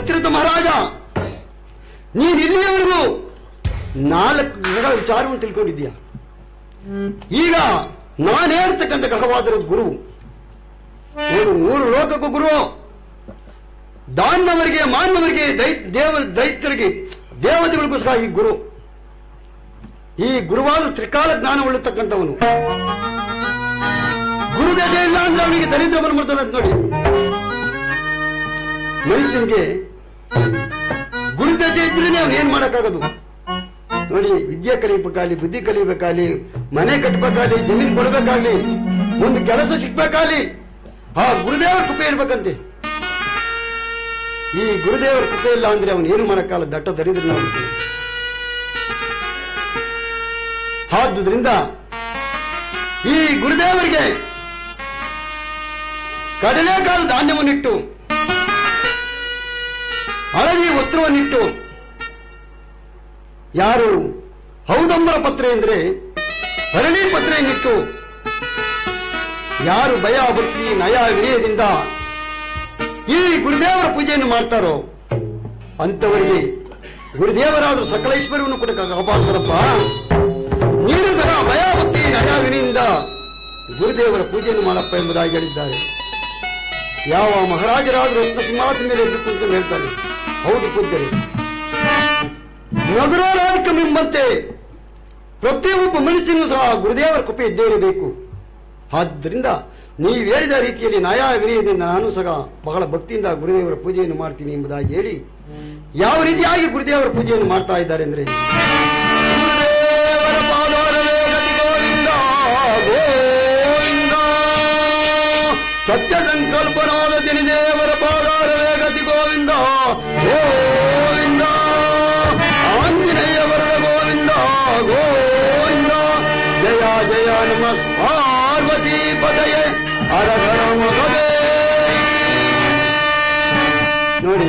ದಶರಥ ಮಹಾರಾಜ, ನೀನು ಇಲ್ಲಿಯವರೆಗೂ 4 ಗ್ರಹಗಳ ವಿಚಾರವನ್ನು ತಿಳ್ಕೊಂಡಿದ್ದೀಯ. ಈಗ ನಾನು ಹೇಳ್ತಕ್ಕಂಥ ಗ್ರಹವಾದರೂ ಗುರು, 3 ಲೋಕಕ್ಕೂ ಗುರು, ದಾನವರಿಗೆ, ಮಾನವರಿಗೆ, ದೈತ್ಯರಿಗೆ, ದೇವತೆಗಳಿಗೂ ಸಹ ಈ ಗುರು. ಈ ಗುರುವಾದ ತ್ರಿಕಾಲ ಜ್ಞಾನವುಳ್ಳತಕ್ಕಂಥವನು. ಗುರುದಶೆ ಇಲ್ಲ ಅಂದ್ರೆ ಅವನಿಗೆ ದರಿದ್ರ ಬಂದ್ಬಿಡ್ತದೆ ಅಂತ ನೋಡಿ. ಮನುಷ್ಯನಿಗೆ ಗುರುದಶೆ ಇದ್ರೇನೆ ಅವನು ಏನ್ ಮಾಡಕ್ಕಾಗದು ನೋಡಿ. ವಿದ್ಯೆ ಕಲಿಬೇಕಾಗ್ಲಿ, ಬುದ್ಧಿ ಕಲಿಬೇಕಾಗ್ಲಿ, ಮನೆ ಕಟ್ಟಬೇಕಾಗ್ಲಿ, ಜಮೀನು ಕೊಡಬೇಕಾಗ್ಲಿ, ಒಂದು ಕೆಲಸ ಸಿಗ್ಬೇಕಾಗ್ಲಿ, ಆ ಗುರುದೇವರ ಕೃಪೆ ಇರ್ಬೇಕಂತೆ. ಈ ಗುರುದೇವರ ಕೃಪೆ ಇಲ್ಲ ಅಂದ್ರೆ ಅವನು ಏನು ಮಾಡಕ್ಕಾಗಲ್ಲ, ದಟ್ಟ ದರಿದ್ರ. ಆದುದರಿಂದ ಈ ಗುರುದೇವರಿಗೆ ಕಡಲೆಕಾಳು ಧಾನ್ಯವನ್ನಿಟ್ಟು, ಹಳದಿ ವಸ್ತ್ರವನ್ನಿಟ್ಟು, ಯಾರು ಔದಂಬರ ಪತ್ರೆ ಅಂದ್ರೆ ಅರಳಿ ಪತ್ರೆಯನ್ನಿಟ್ಟು, ಯಾರು ಭಯ ಭಕ್ತಿ ನಯ ವಿನಯದಿಂದ ಈ ಗುರುದೇವರ ಪೂಜೆಯನ್ನು ಮಾಡ್ತಾರೋ ಅಂತವರಿಗೆ ಗುರುದೇವರಾದ್ರೂ ಸಕಲ ಐಶ್ವರ್ಯವನ್ನು ಕೂಡ ಕಾಪಾಡ್ತಾರಪ್ಪ. ನೀನು ಸಹ ಭಯ ಭಕ್ತಿ ನಯ ವಿನಯದಿಂದ ಗುರುದೇವರ ಪೂಜೆಯನ್ನು ಮಾಡಪ್ಪ ಎಂಬುದಾಗಿ ಹೇಳಿದ್ದಾರೆ. ಯಾವ ಮಹಾರಾಜರಾದರೂ ರತ್ನ ಸಿಂಹಾಸನದ ಮೇಲೆ ಎದ್ದು ಕುಂತ್ಕೊಂಡು ಹೇಳ್ತಾರೆ, ಹೌದು ಪೂಜ್ಯರೇ, ನಗರೋಲಾಧಿಕಮೆಂಬಂತೆ ಪ್ರತಿಯೊಬ್ಬ ಮನುಷ್ಯನೂ ಸಹ ಗುರುದೇವರ ಕೃಪೆ ಇದ್ದೇ ಇರಬೇಕು. ಆದ್ದರಿಂದ ನೀವು ಹೇಳಿದ ರೀತಿಯಲ್ಲಿ ನಯ ವಿನಯದಿಂದ ನಾನು ಸಹ ಬಹಳ ಭಕ್ತಿಯಿಂದ ಗುರುದೇವರ ಪೂಜೆಯನ್ನು ಮಾಡ್ತೀನಿ ಎಂಬುದಾಗಿ ಹೇಳಿ ಯಾವ ರೀತಿಯಾಗಿ ಗುರುದೇವರ ಪೂಜೆಯನ್ನು ಮಾಡ್ತಾ ಇದ್ದಾರೆ ಅಂದ್ರೆ, ಗುರುದೇವರ ಪಾದಾರವೇ ಗತಿ ಗೋವಿಂದ ಗೋವಿಂದ, ಸತ್ಯ ಸಂಕಲ್ಪನಾದ ಜನಿದೇವರ ಪಾದಾರವೇ ಗತಿ ಗೋವಿಂದ ಗೋವಿಂದ, ಆಂಜನೇಯ ವರದ ಗೋವಿಂದ ಗೋವಿಂದ, ಜಯ ಜಯ ನಮ ಪಾರ್ವತಿ ಪದಯೇ ಹರ ಹರ ಮಹದೇ. ನೋಡಿ,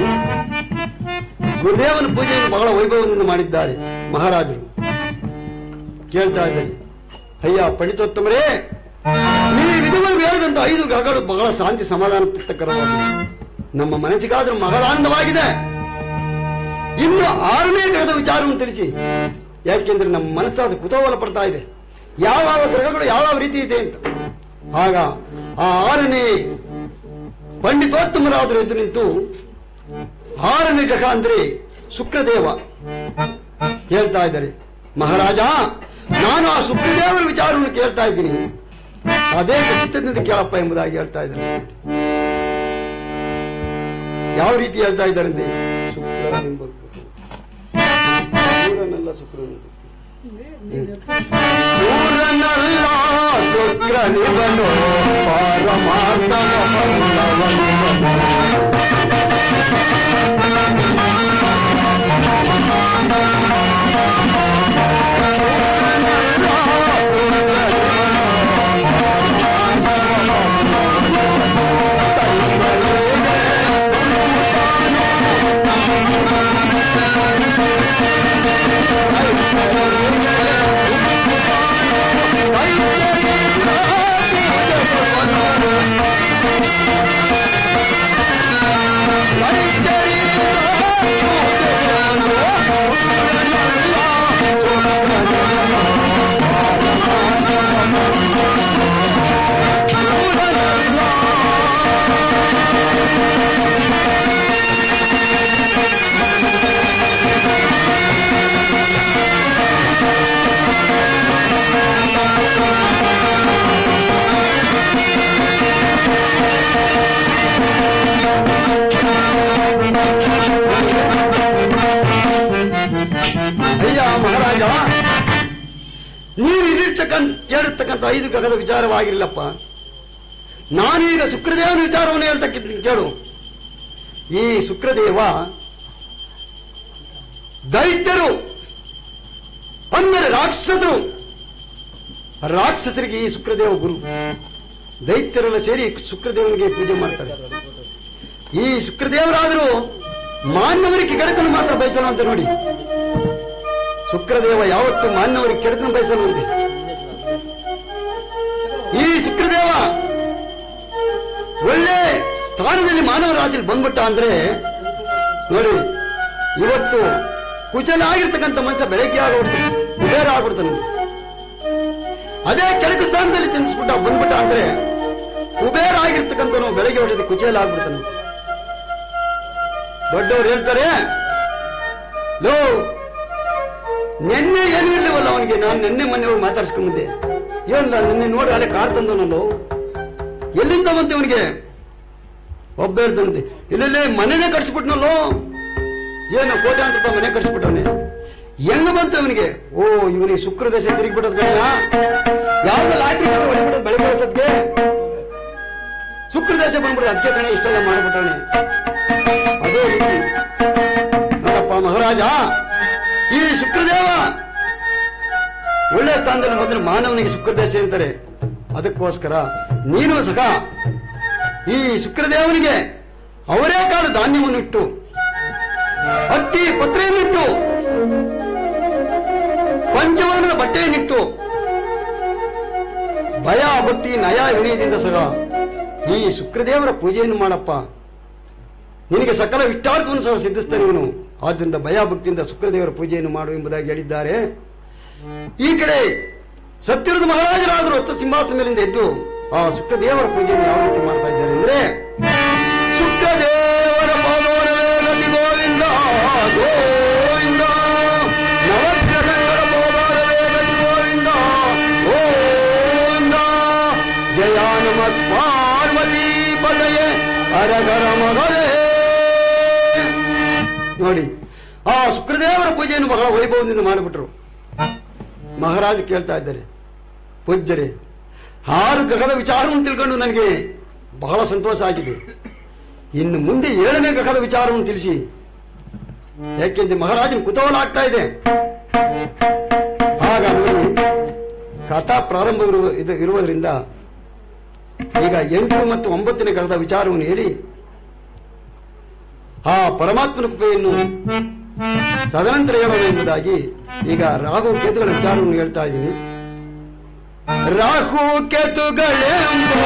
ಗುರುದೇವನ ಪೂಜೆಯನ್ನು ಬಹಳ ವೈಭವದಿಂದ ಮಾಡಿದ್ದಾರೆ ಮಹಾರಾಜರು. ಕೇಳ್ತಾ ಇದ್ದಾರೆ, ಅಯ್ಯ ಪಂಡಿತೋತ್ತಮರೇ, ನೀವು ಇದುವರೆಗೂ ಹೇಳಿದಂತ 5 ಗ್ರಹಗಳು ಬಹಳ ಶಾಂತಿ ಸಮಾಧಾನ ತಕ್ಕರವಾಗಿದೆ, ನಮ್ಮ ಮನಸ್ಸಿಗಾದ್ರೂ ಬಹಳ ಆನಂದವಾಗಿದೆ. ಇನ್ನು 6ನೇ ಗ್ರಹದ ವಿಚಾರವನ್ನು ತಿಳಿಸಿ, ಯಾಕೆಂದ್ರೆ ನಮ್ಮ ಮನಸ್ಸಾದ ಕುತೂಹಲ ಪಡ್ತಾ ಇದೆ, ಯಾವ ಗ್ರಹಗಳು ಯಾವ ರೀತಿ ಇದೆ ಅಂತ. ಆಗ ಆ 6ನೇ ಪಂಡಿತೋತ್ತಮರಾದರೂ ಎದ್ದು ನಿಂತು, 6ನೇ ಗ್ರಹ ಅಂದ್ರೆ ಶುಕ್ರದೇವ ಹೇಳ್ತಾ ಇದ್ದಾರೆ, ಮಹಾರಾಜ ನಾನು ಆ ಶುಕ್ರದೇವರ ವಿಚಾರವನ್ನು ಕೇಳ್ತಾ ಇದ್ದೀನಿ, ಅದೇ ಖಚಿತದಿಂದ ಕೇಳಪ್ಪ ಎಂಬುದಾಗಿ ಹೇಳ್ತಾ ಇದ್ದಾರೆ. ಯಾವ ರೀತಿ ಹೇಳ್ತಾ ಇದ್ದಾರೆ ಅಂದ್ರೆ, ಶುಕ್ರನಲ್ಲ ಶುಕ್ರನಿವನು ಪರಮಾರ್ಥ ಮಹಾರಾಜ, ನೀವು ಹೇಳಿರ್ತಕ್ಕಂಥ 5 ಗ್ರಹದ ವಿಚಾರವಾಗಿರಲಪ್ಪ. ನಾನೀಗ ಶುಕ್ರದೇವನ ವಿಚಾರವನ್ನು ಹೇಳ್ತಕ್ಕಿದ್ದೀನಿ ಕೇಳು. ಈ ಶುಕ್ರದೇವ ದೈತ್ಯರು ಅಂದರೆ ರಾಕ್ಷಸರಿಗೆ ಈ ಶುಕ್ರದೇವ ಗುರು. ದೈತ್ಯರೆಲ್ಲ ಸೇರಿ ಶುಕ್ರದೇವನಿಗೆ ಪೂಜೆ ಮಾಡ್ತಾರೆ. ಈ ಶುಕ್ರದೇವರಾದರೂ ಮಾನವರಿಗೆ ಕೆಡಕನ್ನು ಮಾತ್ರ ಬಯಸಲ್ಲ ಅಂತ ನೋಡಿ. ಶುಕ್ರದೇವ ಯಾವತ್ತು ಮಾನವರಿಗೆ ಕೆಡಕನ್ನು ಬಯಸಲ್ಲಂತೆ. ಈ ಶುಕ್ರದೇವ ಒಳ್ಳೆ ಸ್ಥಾನದಲ್ಲಿ ಮಾನವ ರಾಶಿಯಲ್ಲಿ ಬಂದ್ಬಿಟ್ಟ ಅಂದ್ರೆ ನೋಡಿ, ಇವತ್ತು ಕುಚಲ ಆಗಿರ್ತಕ್ಕಂಥ ಮನುಷ್ಯ ಬೆಳಗ್ಗೆ ಆಗ್ಬಿಡ್ತಾನೆ, ಕುಬೇರ ಆಗ್ಬಿಡ್ತಾನೆ. ಅದೇ ಕೆಳಕು ಸ್ಥಾನದಲ್ಲಿ ತಿನ್ನಿಸ್ಬಿಟ್ಟ ಬಂದ್ಬಿಟ್ಟ ಅಂದ್ರೆ ಕುಬೇರ ಆಗಿರ್ತಕ್ಕಂಥ ಬೆಳಗ್ಗೆ ಹೊಡೆದು ಕುಚೇಲ ಆಗ್ಬಿಡ್ತಾನೆ. ದೊಡ್ಡವರು ಹೇಳ್ತಾರೆ, ಲೋ ನಿನ್ನೆ ಏನು ಇರ್ಲಿವಲ್ಲ ಅವನಿಗೆ, ನಾನು ನಿನ್ನೆ ಮೊನ್ನೆ ಹೋಗಿ ಮಾತಾಡ್ಸ್ಕೊಂಡ್ಬಂದೆ, ಏನಿಲ್ಲ ನಿನ್ನೆ ನೋಡಿ ಅಲ್ಲೇ ಕಾರ್ ತಂದನಲ್ಲೋ, ಎಲ್ಲಿಂದ ಬಂತೆ ಅವನಿಗೆ? ಒಬ್ಬ ಹೇಳ್ತಂತೆ, ಇಲ್ಲೇ ಮನೆನೇ ಕಟ್ಸ್ಬಿಟ್ನಲ್ಲೋ, ಏನು ಕೋಟ್ಯಾಂತರ ರೂಪಾಯಿ ಮನೆ ಕಟ್ಸ್ಬಿಟ್ಟವನೆ, ಹೆಂಗ ಬಂತ ಅವನಿಗೆ? ಓ ಇವನಿಗೆ ಶುಕ್ರ ದಶೆ ತಿರುಗಿಬಿಟ್ಟದ ಕಣ, ಯಾವ್ದು ಲಾಟ್ರಿ ಹೊಡಿಬಿಟ್ಟದ ಬೆಳಗ್ಗೆ ಹೊಟ್ಟದ್ಗೆ ಶುಕ್ರ ದಶೆ ಬಂದ್ಬಿಟ್ಟು ಅದಕ್ಕೆ ಕಣ ಇಷ್ಟೆಲ್ಲ ಮಾಡ್ಬಿಟ್ಟವನೆ. ಅದೇ ರೀತಿ ನೋಡಪ್ಪ ಮಹಾರಾಜ, ಈ ಶುಕ್ರದೇವ ಒಳ್ಳೆ ಸ್ಥಾನದಲ್ಲಿ ಮೊದಲು ಮಾನವನಿಗೆ ಶುಕ್ರದಶೆ ಅಂತಾರೆ. ಅದಕ್ಕೋಸ್ಕರ ನೀನು ಸಹ ಈ ಶುಕ್ರದೇವನಿಗೆ ಅವರೇ ಕಾಳು ಧಾನ್ಯವನ್ನಿಟ್ಟು, ಅಕ್ಕಿ ಪತ್ರೆಯನ್ನಿಟ್ಟು, ಪಂಚವರ್ಣದ ಬಟ್ಟೆಯನ್ನಿಟ್ಟು, ಭಯ ಭಕ್ತಿ ನಯ ವಿನಯದಿಂದ ಸಹ ಈ ಶುಕ್ರದೇವರ ಪೂಜೆಯನ್ನು ಮಾಡಪ್ಪ. ನಿನಗೆ ಸಕಲ ಇಷ್ಟಾರ್ಥವನ್ನು ಸಹ ಸಿದ್ಧಿಸ್ತಾನೆ ಇವನು. ಆದ್ದರಿಂದ ಭಯ ಭಕ್ತಿಯಿಂದ ಶುಕ್ರದೇವರ ಪೂಜೆಯನ್ನು ಮಾಡು ಎಂಬುದಾಗಿ ಹೇಳಿದ್ದಾರೆ. ಈ ಕಡೆ ಸತ್ಯರದ ಮಹಾರಾಜರಾದರು ಹೊತ್ತ ಸಿಂಹಾಸನ ಮೇಲಿಂದ ಎದ್ದು ಆ ಶುಕ್ರದೇವರ ಪೂಜೆಯನ್ನು ಯಾವ ರೀತಿ ಮಾಡ್ತಾ ಇದ್ದಾರೆ ಅಂದ್ರೆ, ಶುಕ್ರದೇವರ ಪಾದೋರವೇಗತಿ ಗೋವಿಂದ ಗೋವಿಂದ, ನವಗ್ರಹಗಳ ಪಾದೋರವೇಗತಿ ಗೋವಿಂದ ಗೋವಿಂದ, ಜಯ ನಮಃ ಪಾರ್ವತಿ ಪದಯೇ ಹರಗರ ಮಗಳೇ. ನೋಡಿ, ಆ ಶುಕ್ರದೇವರ ಪೂಜೆಯನ್ನು ಬಹಳ ವೈಭವದಿಂದ ಮಾಡಿಬಿಟ್ರು. ಮಹಾರಾಜ ಕೇಳ್ತಾ ಇದ್ದಾರೆ, ಪೂಜ್ಯರೇ 6 ಗ್ರಹದ ವಿಚಾರವನ್ನು ತಿಳ್ಕೊಂಡು ನನಗೆ ಬಹಳ ಸಂತೋಷ ಆಗಿದೆ, ಇನ್ನು ಮುಂದೆ 7ನೇ ಗ್ರಹದ ವಿಚಾರವನ್ನು ತಿಳಿಸಿ. ಯಾಕೆಂದ್ರೆ ಮಹಾರಾಜನ ಕುತೂಹಲ ಆಗ್ತಾ ಇದೆ. ಆಗ ನೋಡಿ, ಕಥಾ ಪ್ರಾರಂಭ ಇರುವುದರಿಂದ ಈಗ 8 ಮತ್ತು 9ನೇ ಗ್ರಹದ ವಿಚಾರವನ್ನು ಹೇಳಿ ಆ ಪರಮಾತ್ಮನ ಕೃಪೆಯನ್ನು ತದನಂತರ ಹೇಳೋಣ ಎಂಬುದಾಗಿ ಈಗ ರಾಹು ಕೇತುಗಳ ವಿಚಾರವನ್ನು ಹೇಳ್ತಾ ಇದ್ದೀನಿ. ರಾಹು ಕೇತುಗಳೆಂಬೋ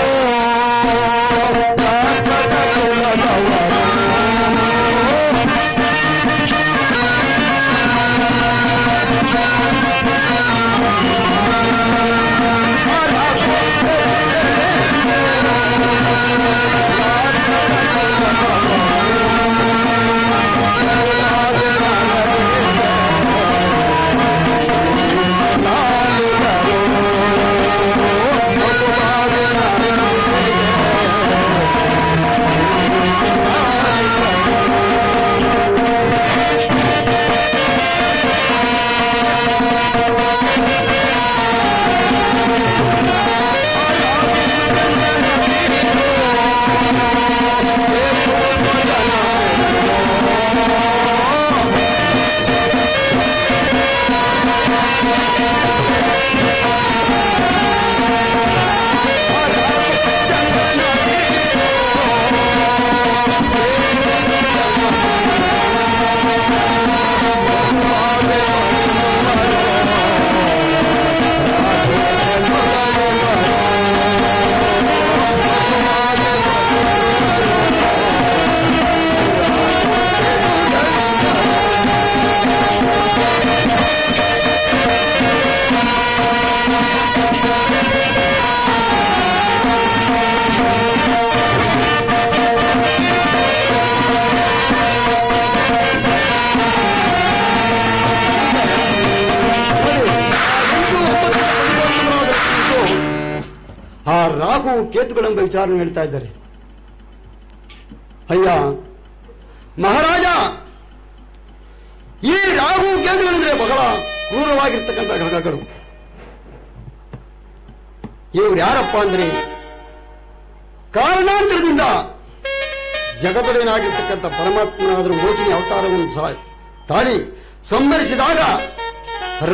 ಆ ರಾಹು ಕೇತುಗಳೆಂಬ ವಿಚಾರ ಹೇಳ್ತಾ ಇದ್ದಾರೆ. ಅಯ್ಯ ಮಹಾರಾಜ, ಈ ರಾಹು ಕೇತುಗಳಂದ್ರೆ ಬಹಳ ಕ್ರೂರವಾಗಿರ್ತಕ್ಕಂಥ ಗ್ರಹಗಳು. ಇವ್ರು ಯಾರಪ್ಪ ಅಂದ್ರೆ ಕಾರಣಾಂತರದಿಂದ ಜಗದೊಡೆಯನಾಗಿರ್ತಕ್ಕಂಥ ಪರಮಾತ್ಮನಾದರೂ ಮೋಹಿನಿ ಅವತಾರವನ್ನು ಸಹ ತಾಳಿ ಸಂಹರಿಸಿದಾಗ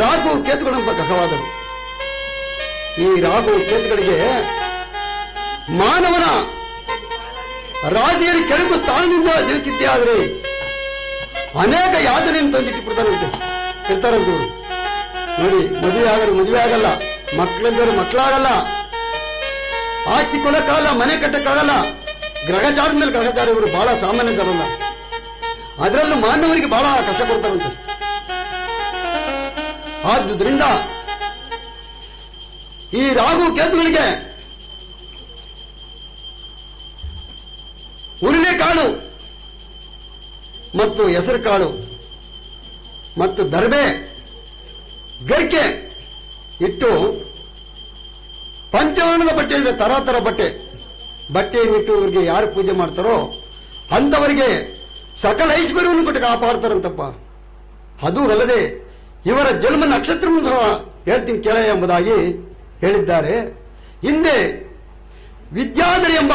ರಾಹು ಕೇತುಗಳೆಂಬ ಗ್ರಹವಾದರು. ಈ ರಾಹು ಕೇತುಗಳಿಗೆ ಮಾನವನ ರಾಶಿಯಲ್ಲಿ ಕೆಳಕು ಸ್ಥಾನದಿಂದ ಜನಿಸಿದ್ದೇ ಆದರೆ ಅನೇಕ ಯಾತನೆಯನ್ನು ತಂದಿಟ್ಟುಬಿಡ್ತಾರಂತೆ ಇರ್ತಾರಂತವ್ರು. ನೋಡಿ, ಮದುವೆ ಆಗಲ್ಲ, ಮಕ್ಕಳಿದ್ದರು ಮಕ್ಕಳಾಗಲ್ಲ, ಆಸ್ತಿ ಕೊಡಕ್ಕಾಗಲ್ಲ, ಮನೆ ಕಟ್ಟಕ್ಕಾಗಲ್ಲ. ಗ್ರಹಚಾರದ ಮೇಲೆ ಗ್ರಹಚಾರ ಇವರು ಬಹಳ ಸಾಮಾನ್ಯ ತರಲ್ಲ. ಅದರಲ್ಲೂ ಮಾನವರಿಗೆ ಬಹಳ ಕಷ್ಟ ಕೊಡ್ತಾರಂತೆ. ಆದುದರಿಂದ ಈ ರಾಹು ಕೇತುಗಳಿಗೆ ಹುರುಳಿಕಾಳು ಮತ್ತು ಹೆಸರು ಕಾಳು ಮತ್ತು ದರ್ಬೆ ಗರಿಕೆ ಇಟ್ಟು ಪಂಚವರ್ಣದ ಬಟ್ಟೆ ಅಂದ್ರೆ ತರ ಬಟ್ಟೆಯನ್ನಿಟ್ಟು ಇವರಿಗೆ ಯಾರು ಪೂಜೆ ಮಾಡ್ತಾರೋ ಅಂತವರಿಗೆ ಸಕಲ ಐಶ್ವರ್ಯವನ್ನು ಕೊಟ್ಟು ಕಾಪಾಡ್ತಾರಂತಪ್ಪ. ಅದು ಅಲ್ಲದೆ ಇವರ ಜನ್ಮ ನಕ್ಷತ್ರವನ್ನು ಸಹ ಹೇಳ್ತೀನಿ ಕೇಳ ಎಂಬುದಾಗಿ ಹೇಳಿದ್ದಾರೆ. ಹಿಂದೆ ವಿದ್ಯಾಧರಿ ಎಂಬ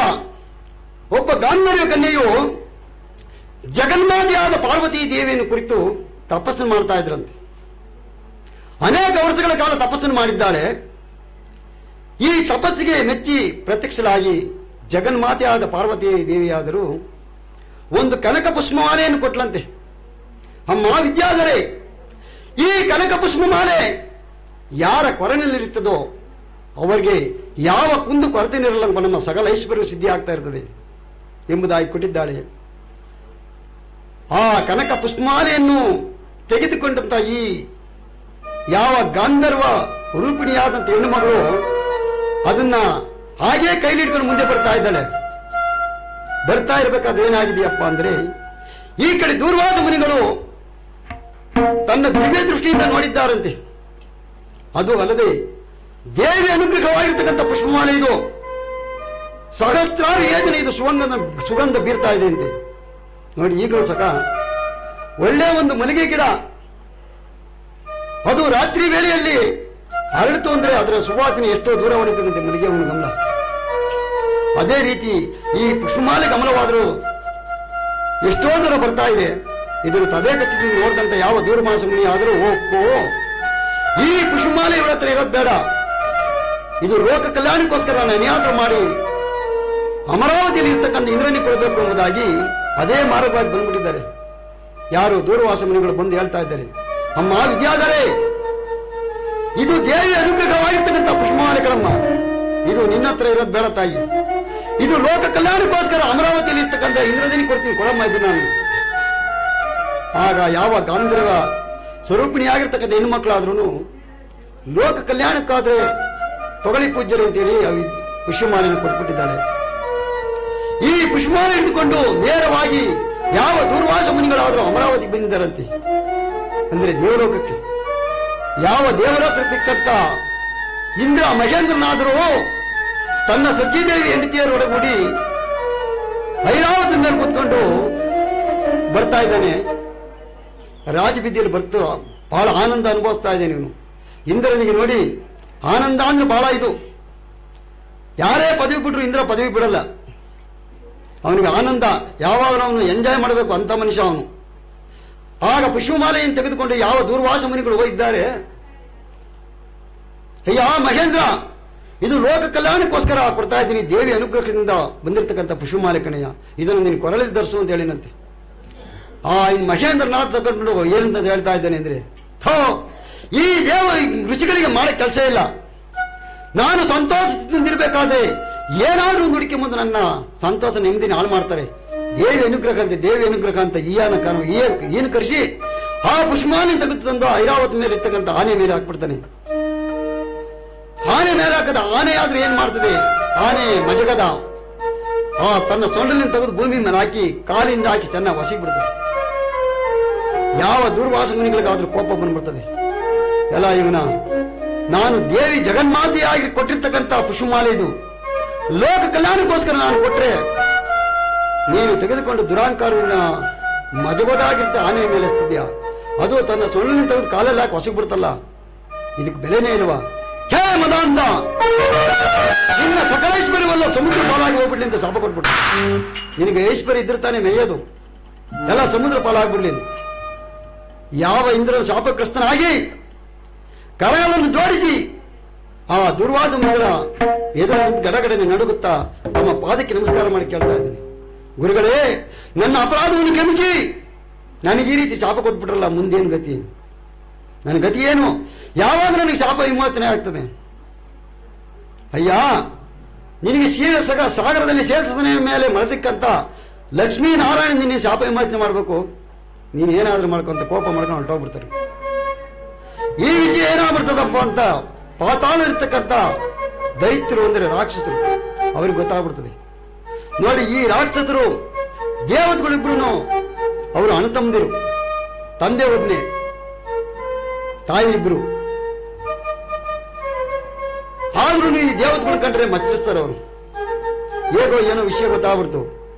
ಒಬ್ಬ ಗಾಂಧರ್ವ ಕನ್ಯೆಯು ಜಗನ್ಮಾತೆಯಾದ ಪಾರ್ವತಿ ದೇವಿಯನ್ನು ಕುರಿತು ತಪಸ್ಸನ್ನು ಮಾಡ್ತಾ ಇದ್ರಂತೆ. ಅನೇಕ ವರ್ಷಗಳ ಕಾಲ ತಪಸ್ಸನ್ನು ಮಾಡಿದ್ದಾಳೆ. ಈ ತಪಸ್ಸಿಗೆ ಮೆಚ್ಚಿ ಪ್ರತ್ಯಕ್ಷಳಾಗಿ ಜಗನ್ಮಾತೆಯಾದ ಪಾರ್ವತಿ ದೇವಿಯಾದರೂ ಒಂದು ಕನಕ ಪುಷ್ಪಮಾಲೆಯನ್ನು ಕೊಟ್ಲಂತೆ. ಅಮ್ಮ ವಿದ್ಯಾಧರೆ, ಈ ಕನಕ ಪುಷ್ಪಮಾಲೆ ಯಾರ ಕೊರನಲ್ಲಿರುತ್ತದೋ ಅವರಿಗೆ ಯಾವ ಕುಂದು ಕೊರತೆ ಇರಲ್ಲ, ನಮ್ಮ ಸಕಲ ಐಶ್ವರ್ಯ ಸಿದ್ಧಿ ಆಗ್ತಾ ಇರ್ತದೆ ಎಂಬುದಾಗಿ ಕೊಟ್ಟಿದ್ದಾಳೆ. ಆ ಕನಕ ಪುಷ್ಪಮಾಲೆಯನ್ನು ತೆಗೆದುಕೊಂಡಂತ ಈ ಯಾವ ಗಾಂಧರ್ವ ರೂಪಿಣಿಯಾದಂತ ಹೆಣ್ಣು ಮಗಳು ಅದನ್ನ ಹಾಗೇ ಕೈಲಿಟ್ಕೊಂಡು ಮುಂದೆ ಬರ್ತಾ ಇದ್ದಾಳೆ. ಬರ್ತಾ ಇರಬೇಕಾದ್ರೆ ಏನಾಗಿದೆಯಪ್ಪ ಅಂದ್ರೆ, ಈ ಕಡೆ ದೂರ್ವಾಸ ಮುನಿಗಳು ತನ್ನ ದಿವ್ಯ ದೃಷ್ಟಿಯಿಂದ ನೋಡಿದ್ದಾರಂತೆ. ಅದು ಅಲ್ಲದೆ ದೇವಿ ಅನುಗ್ರಹವಾಗಿರ್ತಕ್ಕಂಥ ಪುಷ್ಪಮಾಲೆ ಇದು, ಸಹಸ್ರಾರು ಯೋಜನೆ ಇದು ಸುಗಂಧ ಬೀರ್ತಾ ಇದೆ ಅಂತೆ. ನೋಡಿ, ಈಗಲೂ ಸಹ ಒಳ್ಳೆ ಒಂದು ಮಲ್ಲಿಗೆ ಗಿಡ ಅದು ರಾತ್ರಿ ವೇಳೆಯಲ್ಲಿ ಅರಳಿತು ಅಂದ್ರೆ ಅದರ ಸುವಾಸನೆ ಎಷ್ಟೋ ದೂರ ಹೊಡಿತದಂತೆ ಮಲ್ಲಿಗೆ ಒಂದು ಗಮನ. ಅದೇ ರೀತಿ ಈ ಪುಷ್ಪಮಾಲೆ ಗಮನವಾದರೂ ಎಷ್ಟೋ ದೂರ ಬರ್ತಾ ಇದೆ. ಇದನ್ನು ತದೇ ಕಚ್ಚಿದಿಂದ ನೋಡಿದಂತ ಯಾವ ದೂರಮಾಸ ಮುನಿ ಆದರೂ ಓ ಈ ಪುಷ್ಪಮಾಲೆ ಇವರ ಹತ್ರ ಇರೋದು ಬೇಡ, ಇದು ಲೋಕ ಕಲ್ಯಾಣಕ್ಕೋಸ್ಕರ ಅನ್ಯಾತ್ರ ಮಾಡಿ ಅಮರಾವತಿಯಲ್ಲಿ ಇರ್ತಕ್ಕಂಥ ಇಂದ್ರನಿಗೆ ಕೊಡಬೇಕು ಎಂಬುದಾಗಿ ಅದೇ ಮಾರ್ಗವಾಗಿ ಬಂದ್ಬಿಟ್ಟಿದ್ದಾರೆ. ಯಾರು ದೂರವಾಸ ಮುನಿಗಳು ಬಂದು ಹೇಳ್ತಾ ಇದ್ದಾರೆ, ಅಮ್ಮ ವಿದ್ಯಾಧರೆ, ಇದು ದೇವಿ ಅನುಗ್ರಹವಾಗಿರ್ತಕ್ಕಂಥ ಪುಷ್ಪಮಾಲೆಗಳಮ್ಮ, ಇದು ನಿನ್ನ ಹತ್ರ ಇರೋದು ಬೇಡ ತಾಯಿ, ಇದು ಲೋಕ ಕಲ್ಯಾಣಕ್ಕೋಸ್ಕರ ಅಮರಾವತಿಯಲ್ಲಿ ಇರ್ತಕ್ಕಂಥ ಇಂದ್ರನಿಗೆ ಕೊಡ್ತೀನಿ, ಕೊಡಮ್ಮ ಇದು ನಾನು. ಆಗ ಯಾವ ಗಾಂಧರ್ವ ಸ್ವರೂಪಿಣಿಯಾಗಿರ್ತಕ್ಕಂಥ ಹೆಣ್ಮಕ್ಳಾದ್ರೂ ಲೋಕ ಕಲ್ಯಾಣಕ್ಕಾದ್ರೆ ತೊಗಳಿ ಪೂಜ್ಯರು ಅಂತೇಳಿ ಪುಷ್ಪಮಾಲೆಯನ್ನು ಕೊಟ್ಬಿಟ್ಟಿದ್ದಾಳೆ. ಈ ಪುಷ್ಪಮಾಲೆ ಹಿಡಿದುಕೊಂಡು ನೇರವಾಗಿ ಯಾವ ದೂರ್ವಾಸ ಮುನಿಗಳಾದರೂ ಅಮರಾವತಿಗೆ ಬಂದಿದ್ದಾರಂತೆ, ಅಂದ್ರೆ ದೇವಲೋಕಕ್ಕೆ. ಯಾವ ದೇವಲೋಕಕ್ಕಂತ ಇಂದ್ರ ಮಹೇಂದ್ರನಾದರೂ ತನ್ನ ಸಚಿದೇವಿ ಹೆಂಡತಿಯರೊಡಗೂಡಿ ಐರಾವತಿ ಮೇಲೆ ಕೂತ್ಕೊಂಡು ಬರ್ತಾ ಇದ್ದಾನೆ. ರಾಜಬೀದಿಯಲ್ಲಿ ಬರ್ತು ಬಹಳ ಆನಂದ ಅನುಭವಿಸ್ತಾ ಇದ್ದೇನೆ. ಇವನು ಇಂದ್ರನಿಗೆ ನೋಡಿ ಆನಂದ ಅಂದ್ರೆ ಬಹಳ ಇದು. ಯಾರೇ ಪದವಿ ಬಿಟ್ರು ಇಂದ್ರ ಪದವಿ ಬಿಡಲ್ಲ. ಅವನಿಗೆ ಆನಂದ, ಯಾವಾಗ ಅವನು ಎಂಜಾಯ್ ಮಾಡಬೇಕು ಅಂತ ಮನುಷ್ಯ ಅವನು. ಆಗ ಪುಷ್ಪಮಾಲೆಯನ್ನು ತೆಗೆದುಕೊಂಡು ಯಾವ ದೂರ್ವಾಸ ಮುನಿಗಳು ಹೋಗಿದ್ದಾರೆ, ಅಯ್ಯ ಮಹೇಂದ್ರ, ಇದು ಲೋಕ ಕಲ್ಯಾಣಕ್ಕೋಸ್ಕರ ಕೊಡ್ತಾ ಇದ್ದೀನಿ, ದೇವಿ ಅನುಗ್ರಹದಿಂದ ಬಂದಿರತಕ್ಕಂಥ ಪುಷ್ಪಮಾಲೆ ಕಣಯ್ಯ, ಇದನ್ನು ನೀನು ಕೊರಳಲ್ಲಿ ಧರಿಸು ಅಂತ ಹೇಳಿನಂತೆ. ಇನ್ನು ಮಹೇಂದ್ರನಾಥ್ ತಗೊಂಡು ಏನಂತ ಹೇಳ್ತಾ ಇದ್ದಾನೆ ಅಂದ್ರೆ, ಈ ದೇವ ಋಷಿಗಳಿಗೆ ಮಾಡಕ್ಕೆ ಕೆಲಸ ಇಲ್ಲ, ನಾನು ಸಂತೋಷದಿಂದಿರಬೇಕಾದ್ರೆ ಏನಾದ್ರೂ ಒಂದು ಹುಡುಕಿ ಮುಂದೆ ನನ್ನ ಸಂತೋಷ ನೆಮ್ಮದಿನ ಹಾಳು ಮಾಡ್ತಾರೆ. ದೇವಿ ಅನುಗ್ರಹ ಅಂತ ದೇವಿ ಅನುಗ್ರಹ ಅಂತ ಏನು ಕರೆಸಿ ಆ ಪುಷ್ಪಮಾಲೆ ತೆಗೆದು ತಂದು ಐರಾವತಿ ಮೇಲೆ ಇರ್ತಕ್ಕಂಥ ಆನೆ ಮೇಲೆ ಹಾಕ್ಬಿಡ್ತಾನೆ. ಆನೆ ಮೇಲೆ ಹಾಕದ ಆನೆ ಆದ್ರೆ ಏನ್ ಮಾಡ್ತದೆ, ಆನೆ ಮಜಗದ ತನ್ನ ಸೊಂಡಲಿನ ತೆಗೆದು ಭೂಮಿ ಮೇಲೆ ಹಾಕಿ ಕಾಲಿಂದ ಹಾಕಿ ಚೆನ್ನಾಗಿ ಒಸಗಿಬಿಡ್ತದೆ. ಯಾವ ದೂರ್ವಾಸ ಮುನಿಗಳಿಗಾದ್ರೂ ಕೋಪ ಬಂದ್ಬಿಡ್ತದೆ. ಎಲ್ಲ ಇವನ ನಾನು ದೇವಿ ಜಗನ್ಮಾತೆಯಾಗಿ ಕೊಟ್ಟಿರ್ತಕ್ಕಂಥ ಪುಷ್ಪಮಾಲೆ ಇದು ಲೋಕ ಕಲ್ಯಾಣಕ್ಕೋಸ್ಕರ ನಾನು ಕೊಟ್ರೆ ನೀನು ತೆಗೆದುಕೊಂಡು ದುರಾಂಕಾರದಿಂದ ಮಜಗೊಡಾಗಿರ್ತ ಆನೆಯ ಮೇಲೆ ಎಸ್ತಿದ್ಯಾ, ಅದು ತನ್ನ ಸೊಳ್ಳಿನ ತೆಗೆದು ಕಾಲಲ್ಲಿ ಹಾಕಿ ಹೊಸಗ್ಬಿಡ್ತಲ್ಲ, ಇದಕ್ಕೆ ಬೆಲೆನೇ ಇಲ್ವಾ? ಹೇ ಮದಾಂತ, ನಿನ್ನ ಸಕಲ ಐಶ್ವರ್ಯವಲ್ಲ ಸಮುದ್ರ ಪಾಲಾಗಿ ಹೋಗ್ಬಿಡ್ಲಿ ಅಂತ ಶಾಪ ಕೊಟ್ಬಿಟ್ಟು. ನಿನಗೆ ಐಶ್ವರ್ಯ ಇದ್ರೆ ತಾನೇ ಮೆರೆಯೋದು, ಎಲ್ಲ ಸಮುದ್ರ ಪಾಲಾಗ್ಬಿಡ್ಲಿ. ಯಾವ ಇಂದ್ರನ ಶಾಪಗ್ರಸ್ತನಾಗಿ ಕರಗಳನ್ನು ಜೋಡಿಸಿ ಆ ದುರ್ವಾಸ ಮುನಿಗಳ ಎದುರು ನಿಂತು ಗಡಗಡನೆ ನಡುಗುತ್ತಾ ತಮ್ಮ ಪಾದಕ್ಕೆ ನಮಸ್ಕಾರ ಮಾಡಿ ಕೇಳ್ತಾ ಇದ್ದೀನಿ, ಗುರುಗಳೇ ನನ್ನ ಅಪರಾಧವನ್ನು ಕ್ಷಮಿಸಿ, ನನಗೆ ಈ ರೀತಿ ಶಾಪ ಕೊಟ್ಬಿಟ್ರಲ್ಲ, ಮುಂದೇನು ಗತಿ? ನನ್ನ ಗತಿ ಏನು? ಯಾವಾಗ ನನಗೆ ಶಾಪ ವಿಮೋಚನೆ ಆಗ್ತದೆ? ಅಯ್ಯ, ನಿನಗೆ ಸಾಗರದಲ್ಲಿ ಶೇಷಸನೆಯ ಮೇಲೆ ಮಲದಕ್ಕಂತ ಲಕ್ಷ್ಮೀ ನಾರಾಯಣ ನಿನ್ನೆ ಶಾಪ ವಿಮೋಚನೆ ಮಾಡಬೇಕು. ನೀವೇನಾದ್ರೂ ಮಾಡ್ಕೊಂತ ಕೋಪ ಮಾಡ್ಕೊಂಡು ಹೊರಟೋಗ್ಬಿಡ್ತಾರೆ. ಈ ವಿಷಯ ಏನಾಗ್ಬಿಡ್ತದಪ್ಪ ಅಂತ ಪಾತಾಳ ಇರ್ತಕ್ಕಂಥ ದೈತ್ಯರು ಅಂದರೆ ರಾಕ್ಷಸರು ಅವ್ರಿಗೆ ಗೊತ್ತಾಗ್ಬಿಡ್ತದೆ. ನೋಡಿ, ಈ ರಾಕ್ಷಸರು ದೇವತೆಗಳಿಬ್ರು ಅವರು ಅಣ್ಣತಮ್ಮದಿರು, ತಂದೆ ಒಬ್ಬನೇ, ತಾಯಿ ಇಬ್ರು. ಆದ್ರೂ ಈ ದೇವತೆಗಳು ಕಂಡ್ರೆ ಮಚ್ಚರಿಸ್ತಾರೆ ಅವರು. ಹೇಗೋ ಏನೋ ವಿಷಯ ಗೊತ್ತಾಗ್ಬಿಡ್ತು.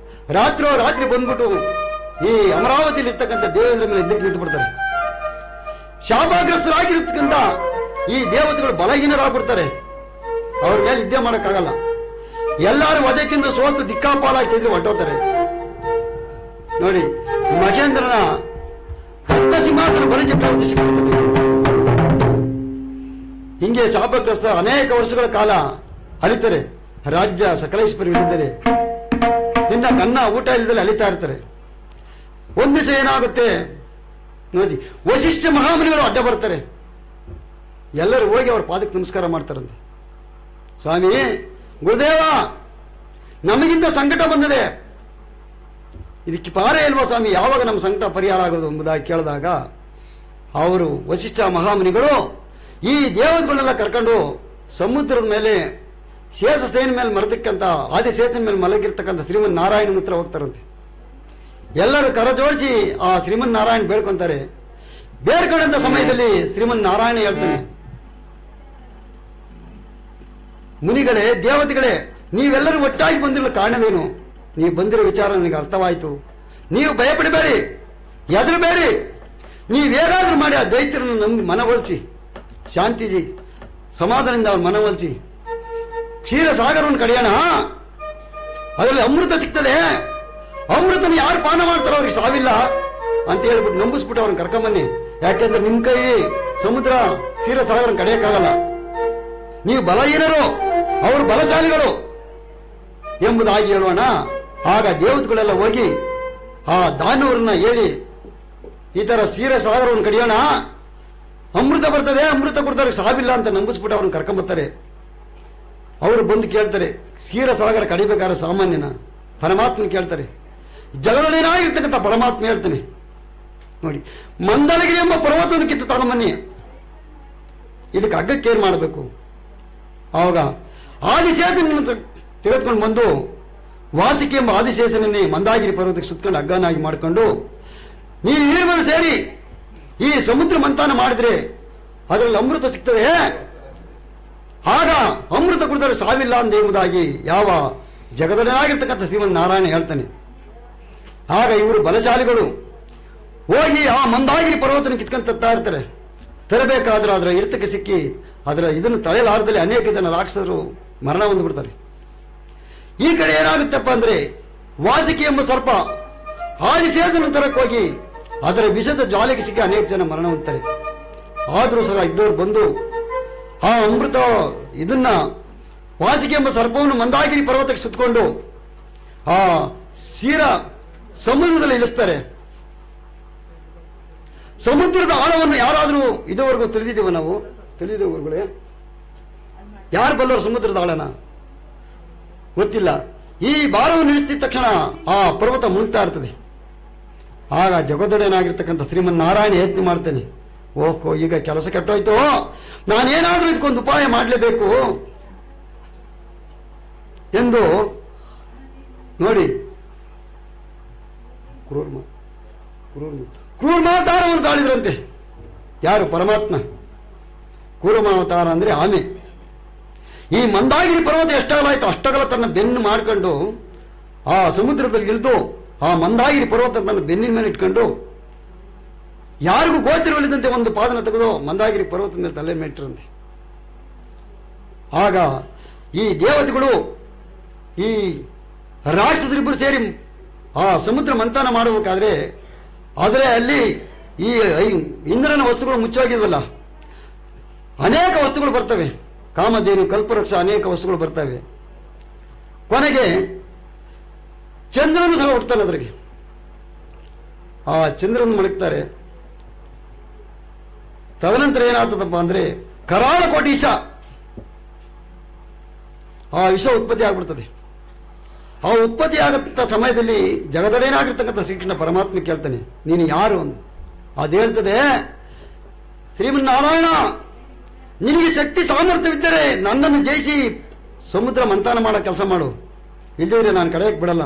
ರಾತ್ರಿ ಬಂದ್ಬಿಟ್ಟು ಈ ಅಮರಾವತಿಯಲ್ಲಿ ಇರ್ತಕ್ಕಂಥ ದೇವೇಂದ್ರ ಮೇಲೆ ಎದ್ದಕ್ಕೆ ನಿಂತು ಬಿಡ್ತಾರೆ. ಶಾಪಗ್ರಸ್ತರಾಗಿರ್ತಕ್ಕಂಥ ಈ ದೇವತೆಗಳು ಬಲಹೀನರಾಗ್ಬಿಡ್ತಾರೆ. ಅವ್ರ ಮೇಲೆ ಯುದ್ಧ ಮಾಡಕ್ಕಾಗಲ್ಲ. ಎಲ್ಲರೂ ವಧೆಕ್ಕಿಂತ ಸೋತು ದಿಕ್ಕಾಪಾಲಾಗಿ ಚಂದ್ರ ಹೊಟ್ಟೋತಾರೆ. ನೋಡಿ, ಮಹೇಂದ್ರನ ರತ್ನ ಸಿಂಹಾಸನ ಬಲಿಚಕ್ರವರ್ತಿ ಸಿಗುತ್ತದೆ. ಹಿಂಗೆ ಶಾಪಗ್ರಸ್ತ ಅನೇಕ ವರ್ಷಗಳ ಕಾಲ ಅಲಿತಾರೆ. ರಾಜ್ಯ ಸಕಲೇಶ್ವರವಿದ್ದರೆ ತಿನ್ನ ಕನ್ನ ಊಟ ಇಲ್ಲದಲ್ಲಿ ಅಲಿತಾ ಇರ್ತಾರೆ. ಒಂದು ದಿವಸ ಏನಾಗುತ್ತೆ ನೋಡಿ, ವಶಿಷ್ಠ ಮಹಾಮುನಿಗಳು ಅಡ್ಡ ಬರ್ತಾರೆ. ಎಲ್ಲರೂ ಹೋಗಿ ಅವ್ರ ಪಾದಕ್ಕೆ ನಮಸ್ಕಾರ ಮಾಡ್ತಾರಂತೆ. ಸ್ವಾಮಿ, ಗುರುದೇವ, ನಮಗಿಂತ ಸಂಕಟ ಬಂದಿದೆ, ಇದಕ್ಕೆ ಪಾರ ಇಲ್ವಾ ಸ್ವಾಮಿ, ಯಾವಾಗ ನಮ್ಮ ಸಂಕಟ ಪರಿಹಾರ ಆಗೋದು ಎಂಬುದಾಗಿ ಕೇಳಿದಾಗ ಅವರು ವಶಿಷ್ಠ ಮಹಾಮುನಿಗಳು ಈ ದೇವತೆಗಳನ್ನೆಲ್ಲ ಕರ್ಕೊಂಡು ಸಮುದ್ರದ ಮೇಲೆ ಶೇಷಸೇನ ಮೇಲೆ ಮರದಕ್ಕಂತ ಆದಿಶೇಷನ ಮೇಲೆ ಮಲಗಿರ್ತಕ್ಕಂಥ ಶ್ರೀಮನ್ ನಾರಾಯಣನ ಹತ್ರ ಹೋಗ್ತಾರಂತೆ. ಎಲ್ಲರೂ ಕರ ಜೋಡಿಸಿ ಆ ಶ್ರೀಮನ್ ನಾರಾಯಣ ಬೇಡ್ಕೊಂತಾರೆ. ಬೇಡ್ಕೊಂಡಂತ ಸಮಯದಲ್ಲಿ ಶ್ರೀಮನ್ ನಾರಾಯಣ ಹೇಳ್ತಾನೆ, ಮುನಿಗಳೇ, ದೇವತೆಗಳೇ, ನೀವೆಲ್ಲರೂ ಒಟ್ಟಾಗಿ ಬಂದಿರೋ ಕಾರಣವೇನು? ನೀವು ಬಂದಿರೋ ವಿಚಾರ ನನಗೆ ಅರ್ಥವಾಯಿತು. ನೀವು ಭಯಪಡಬೇಡಿ, ಹೆದರಬೇಡಿ. ನೀವೇನಾದ್ರೂ ಮಾಡಿ ಆ ದೈತ್ಯರನ್ನು ನಮ್ಗೆ ಮನವೊಲಿಸಿ, ಶಾಂತಿಜಿ ಸಮಾಧಾನದಿಂದ ಅವ್ರ ಮನವೊಲಿಸಿ ಕ್ಷೀರ ಸಾಗರವನ್ನು ಕಡಿಯೋಣ. ಅದರಲ್ಲಿ ಅಮೃತ ಸಿಗ್ತದೆ. ಅಮೃತನ ಯಾರು ಪಾನ ಮಾಡ್ತಾರೋ ಅವ್ರಿಗೆ ಸಾವಿಲ್ಲ ಅಂತ ಹೇಳ್ಬಿಟ್ಟು ನಂಬಿಸ್ಬಿಟ್ಟು ಅವ್ರನ್ನ ಕರ್ಕೊಂಬನ್ನಿ. ಯಾಕೆಂದ್ರೆ ನಿಮ್ ಕೈ ಸಮುದ್ರ ಕ್ಷೀರ ಸಾಗರನ್ನು ಕಡಿಯಕ್ಕಾಗಲ್ಲ. ನೀವು ಬಲಹೀನರು, ಅವರು ಬಲಶಾಲಿಗಳು ಎಂಬುದಾಗಿ ಹೇಳೋಣ. ಆಗ ದೇವತೆಗಳೆಲ್ಲ ಹೋಗಿ ಆ ದಾನವರನ್ನ ಹೇಳಿ, ಈ ತರ ಕ್ಷೀರ ಸಾಗರವನ್ನು ಕಡಿಯೋಣ, ಅಮೃತ ಬರ್ತದೆ, ಅಮೃತ ಕೊಡ್ತಾರೆ, ಸಾವಿಲ್ಲ ಅಂತ ನಂಬಿಸ್ಬಿಟ್ಟು ಅವ್ರನ್ನ ಕರ್ಕೊಂಬರ್ತಾರೆ. ಅವರು ಬಂದು ಕೇಳ್ತಾರೆ, ಕ್ಷೀರ ಸಾಗರ ಕಡಿಬೇಕಾದ್ರೆ ಸಾಮಾನ್ಯನ? ಪರಮಾತ್ಮನ ಕೇಳ್ತಾರೆ. ಜಗದೊಳಗಿರ್ತಕ್ಕಂಥ ಪರಮಾತ್ಮ ಹೇಳ್ತಾನೆ, ನೋಡಿ, ಮಂದಲಗಿರಿ ಎಂಬ ಪರ್ವತವನ್ನು ಕಿತ್ತು ತಗೊಂಬನ್ನಿ, ಇದಕ್ಕೆ ಹಗ್ಗಕ್ಕೆ ಏನ್ ಮಾಡಬೇಕು? ಆವಾಗ ಆದಿಶೇಷನ ತೆಗೆದುಕೊಂಡು ಬಂದು ವಾಸಿಕೆ ಎಂಬ ಆದಿಶೇಷನನ್ನೇ ಮಂದಾಗಿರಿ ಪರ್ವತಕ್ಕೆ ಸುತ್ತಕೊಂಡು ಹಗ್ಗನಾಗಿ ಮಾಡಿಕೊಂಡು, ನೀವು ನೀರುಗಳು ಸೇರಿ ಈ ಸಮುದ್ರ ಮಂಥನ ಮಾಡಿದ್ರೆ ಅದರಲ್ಲಿ ಅಮೃತ ಸಿಗ್ತದೆ, ಆಗ ಅಮೃತ ಕುಡಿದರೆ ಸಾವಿಲ್ಲ ಅಂತ ಎಂಬುದಾಗಿ ಯಾವ ಜಗದೊಡನಾಗಿರ್ತಕ್ಕಂಥ ಶ್ರೀಮನ್ ನಾರಾಯಣ ಹೇಳ್ತಾನೆ. ಆಗ ಇವರು ಬಲಶಾಲಿಗಳು ಹೋಗಿ ಆ ಮಂದಾಗಿರಿ ಪರ್ವತನ ಕಿತ್ಕೊಂಡು ತತ್ತಾ ಇರ್ತಾರೆ. ತರಬೇಕಾದ್ರೆ ಅದರ ಇರ್ತಕ್ಕೆ ಸಿಕ್ಕಿ ಅದರ ಇದನ್ನು ತಳೆಯಲಾರದಲ್ಲಿ ಅನೇಕ ಜನ ರಾಕ್ಷಸರು ಮರಣ ಹೊಂದ್ಬಿಡ್ತಾರೆ. ಈ ಕಡೆ ಏನಾಗುತ್ತಪ್ಪ ಅಂದ್ರೆ, ವಾಸಿಕೆ ಎಂಬ ಸರ್ಪ ಆದಿಶೇಷನ ತರಕ್ಕೆ ಹೋಗಿ ಅದರ ವಿಷದ ಜ್ವಾಲೆಗೆ ಸಿಕ್ಕಿ ಅನೇಕ ಜನ ಮರಣ ಹೊಂದ್ತಾರೆ. ಆದರೂ ಸಹ ಇದ್ದವ್ರು ಬಂದು ಆ ಅಮೃತ ಇದನ್ನ ವಾಸಿಕೆ ಎಂಬ ಸರ್ಪವನ್ನು ಮಂದಾಗಿರಿ ಪರ್ವತಕ್ಕೆ ಸುತ್ತಕೊಂಡು ಆ ಕ್ಷೀರ ಸಮುದ್ರದಲ್ಲಿ ಇಳಿಸ್ತಾರೆ. ಸಮುದ್ರದ ಆಳವನ್ನು ಯಾರಾದರೂ ಇದುವರೆಗೂ ತಿಳಿದಿದ್ದೀವ ನಾವು? ತಿಳಿದಿದ್ದೇವೆ? ಯಾರು ಬಲ್ಲವರು ಸಮುದ್ರದ ಆಳನ? ಗೊತ್ತಿಲ್ಲ. ಈ ಭಾರವನ್ನು ಇಳಿಸಿದ ತಕ್ಷಣ ಆ ಪರ್ವತ ಮುಳುಗ್ತಾ ಇರ್ತದೆ. ಆಗ ಜಗದೊಡೆಯನಾಗಿರ್ತಕ್ಕಂಥ ಶ್ರೀಮನ್ ನಾರಾಯಣ ಯತ್ನ ಮಾಡ್ತೇನೆ, ಓಹೋ, ಈಗ ಕೆಲಸ ಕೆಟ್ಟೋಯ್ತು, ನಾನೇನಾದ್ರೂ ಇದಕ್ಕೊಂದು ಉಪಾಯ ಮಾಡಲೇಬೇಕು ಎಂದು ನೋಡಿ ಕೂರ್ಮಾವತಾರವನ್ನು ತಾಳಿದ್ರಂತೆ. ಯಾರು? ಪರಮಾತ್ಮ. ಕೂರ್ಮಾವತಾರ ಅಂದ್ರೆ ಆಮೆ. ಈ ಮಂದಾಗಿರಿ ಪರ್ವತ ಎಷ್ಟಗಲಾಯ್ತು ಅಷ್ಟಗಲ ತನ್ನ ಬೆನ್ನು ಮಾಡ್ಕೊಂಡು ಆ ಸಮುದ್ರದಲ್ಲಿ ಇಳಿದು ಆ ಮಂದಾಗಿರಿ ಪರ್ವತ ತನ್ನ ಬೆನ್ನಿನ ಮೇಲೆ ಇಟ್ಕೊಂಡು ಯಾರಿಗೂ ಗೋಚರವಿಲ್ಲದಂತೆ ಒಂದು ಪಾದನ ತೆಗೆದು ಮಂದಾಗಿರಿ ಪರ್ವತದ ಮೇಲೆ ತಲೆ ಮೇಟ್ರಂತೆ. ಆಗ ಈ ದೇವತೆಗಳು ಈ ರಾಕ್ಷಸರಿಬ್ಬರು ಸೇರಿ ಆ ಸಮುದ್ರ ಮಂಥನ ಮಾಡಬೇಕಾದ್ರೆ ಆದರೆ ಅಲ್ಲಿ ಈ ಇಂದ್ರನ ವಸ್ತುಗಳು ಮುಚ್ಚೋಗಿದ್ವಲ್ಲ, ಅನೇಕ ವಸ್ತುಗಳು ಬರ್ತವೆ. ಕಾಮಧೇನು, ಕಲ್ಪವೃಕ್ಷ, ಅನೇಕ ವಸ್ತುಗಳು ಬರ್ತವೆ. ಕೊನೆಗೆ ಚಂದ್ರನು ಸಹ ಹುಟ್ಟುತ್ತಾನೆ ಅದ್ರಿಗೆ. ಆ ಚಂದ್ರನ ಮಲಗ್ತಾರೆ. ತದನಂತರ ಏನಾಗ್ತದಪ್ಪ ಅಂದ್ರೆ ಕರಾಳ ಕೋಟಿ ವಿಷ, ಆ ವಿಷ ಉತ್ಪತ್ತಿ ಆಗ್ಬಿಡ್ತದೆ. ಆ ಉತ್ಪತ್ತಿ ಆಗತ್ತ ಸಮಯದಲ್ಲಿ ಜಗದೊಡೆಯನಾಗಿರ್ತಕ್ಕಂಥ ಶ್ರೀಕೃಷ್ಣ ಪರಮಾತ್ಮ ಕೇಳ್ತಾನೆ, ನೀನು ಯಾರು ಅಂತ. ಅದು ಹೇಳ್ತದೆ, ಶ್ರೀಮನ್ನಾರಾಯಣ, ನಿನಗೆ ಶಕ್ತಿ ಸಾಮರ್ಥ್ಯವಿದ್ದರೆ ನನ್ನನ್ನು ಜಯಿಸಿ ಸಮುದ್ರ ಮಂಥನ ಮಾಡೋ ಕೆಲಸ ಮಾಡು, ಇಲ್ಲದಿದ್ರೆ ನಾನು ಕಡೆಯಕ್ಕೆ ಬಿಡಲ್ಲ.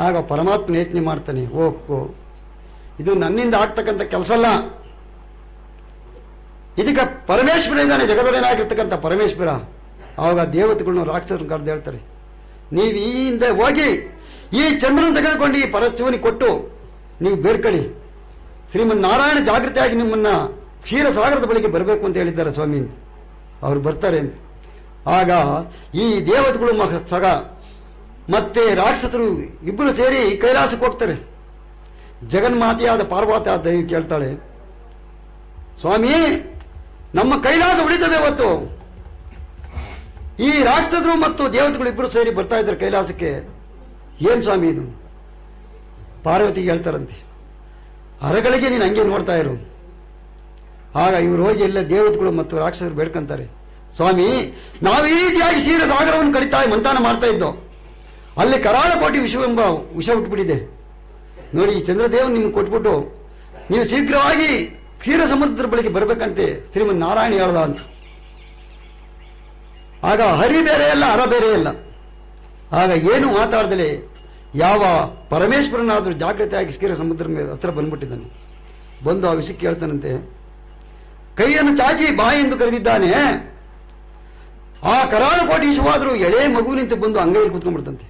ಆಗ ಪರಮಾತ್ಮ ಯೋಚನೆ ಮಾಡ್ತಾನೆ, ಓಹೋ, ಇದು ನನ್ನಿಂದ ಆಗ್ತಕ್ಕಂಥ ಕೆಲಸ ಅಲ್ಲ, ಇದಕ್ಕೆ ಪರಮೇಶ್ವರ ಇದ್ದಾನೆ, ಜಗದೊಡೆಯನಾಗಿರ್ತಕ್ಕಂಥ ಪರಮೇಶ್ವರ. ಆವಾಗ ದೇವತೆಗಳನ್ನು ರಾಕ್ಷಸರನ್ನು ಕರೆದು ಹೇಳ್ತಾರೆ, ನೀವು ಈ ಹಿಂದೆ ಹೋಗಿ ಈ ಚಂದ್ರನ ತೆಗೆದುಕೊಂಡು ಈ ಪರಶಿವನಿಗೆ ಕೊಟ್ಟು ನೀವು ಬೇಡ್ಕೊಳ್ಳಿ, ಶ್ರೀಮನ್ನಾರಾಯಣ ಜಾಗೃತಿಯಾಗಿ ನಿಮ್ಮನ್ನ ಕ್ಷೀರಸಾಗರದ ಬಳಿಗೆ ಬರಬೇಕು ಅಂತ ಹೇಳಿದ್ದಾರೆ ಸ್ವಾಮಿ. ಅವ್ರು ಬರ್ತಾರೆ. ಆಗ ಈ ದೇವತೆಗಳು ಸಗ ಮತ್ತೆ ರಾಕ್ಷಸರು ಇಬ್ಬರು ಸೇರಿ ಕೈಲಾಸಕ್ಕೆ ಹೋಗ್ತಾರೆ. ಜಗನ್ಮಾತೆಯಾದ ಪಾರ್ವತಿ ದೇವಿ ಕೇಳ್ತಾಳೆ, ಸ್ವಾಮಿ, ನಮ್ಮ ಕೈಲಾಸ ಉಳಿತದೆ ಇವತ್ತು. ಈ ರಾಕ್ಷಸರು ಮತ್ತು ದೇವತೆಗಳು ಇಬ್ಬರು ಸೇರಿ ಬರ್ತಾ ಇದ್ದಾರೆ ಕೈಲಾಸಕ್ಕೆ, ಏನ್ ಸ್ವಾಮಿ ಇದು? ಪಾರ್ವತಿಗೆ ಹೇಳ್ತಾರಂತೆ, ಅರಗಳಿಗೆ ನೀನು ಹಂಗೆ ನೋಡ್ತಾ ಇರು. ಆಗ ಇವರು ಹೋಗಿ ಎಲ್ಲ ದೇವತೆಗಳು ಮತ್ತು ರಾಕ್ಷಸರು ಬೇಡ್ಕೊಂತಾರೆ, ಸ್ವಾಮಿ, ನಾವು ಈ ರೀತಿಯಾಗಿ ಕ್ಷೀರಸಾಗರವನ್ನು ಕಡಿತಾ ಮಂಥನ ಮಾಡ್ತಾ ಇದ್ದೋ, ಅಲ್ಲಿ ಕರಾಳಕೋಟಿ ವಿಷವೆಂಬ ವಿಷ ಉಟ್ಬಿಟ್ಟಿದೆ ನೋಡಿ, ಈ ಚಂದ್ರದೇವನ್ ನಿಮ್ಗೆ ಕೊಟ್ಬಿಟ್ಟು ನೀವು ಶೀಘ್ರವಾಗಿ ಕ್ಷೀರ ಸಮುದ್ರದ ಬಳಿಗೆ ಬರಬೇಕಂತೆ ಶ್ರೀಮನ್ನಾರಾಯಣ ಹೇಳ್ದ ಅಂತ. ಆಗ ಹರಿ ಬೇರೆ ಅಲ್ಲ, ಹರ ಬೇರೆ ಅಲ್ಲ. ಆಗ ಏನು ಮಾತಾಡ್ದಲೆ ಯಾವ ಪರಮೇಶ್ವರನಾದರೂ ಜಾಗೃತಿಯಾಗಿ ಕ್ಷೀರ ಸಮುದ್ರ ಮೇಲೆ ಹತ್ರ ಬಂದ್ಬಿಟ್ಟಿದ್ದಾನೆ. ಬಂದು ಆ ವಿಷಯಕ್ಕೆ ಹೇಳ್ತಾನಂತೆ, ಕೈಯನ್ನು ಚಾಚಿ ಬಾಯಿ ಎಂದು ಕರೆದಿದ್ದಾನೆ. ಆ ಕರಾಳಕೋಟಿ ವಿಷವಾದರೂ ಎಳೆ ಮಗು ನಿಂತು ಬಂದು ಅಂಗೈಯಲ್ಲಿ ಕೂತ್ಕೊಂಡ್ಬಿಡ್ತಂತೆ.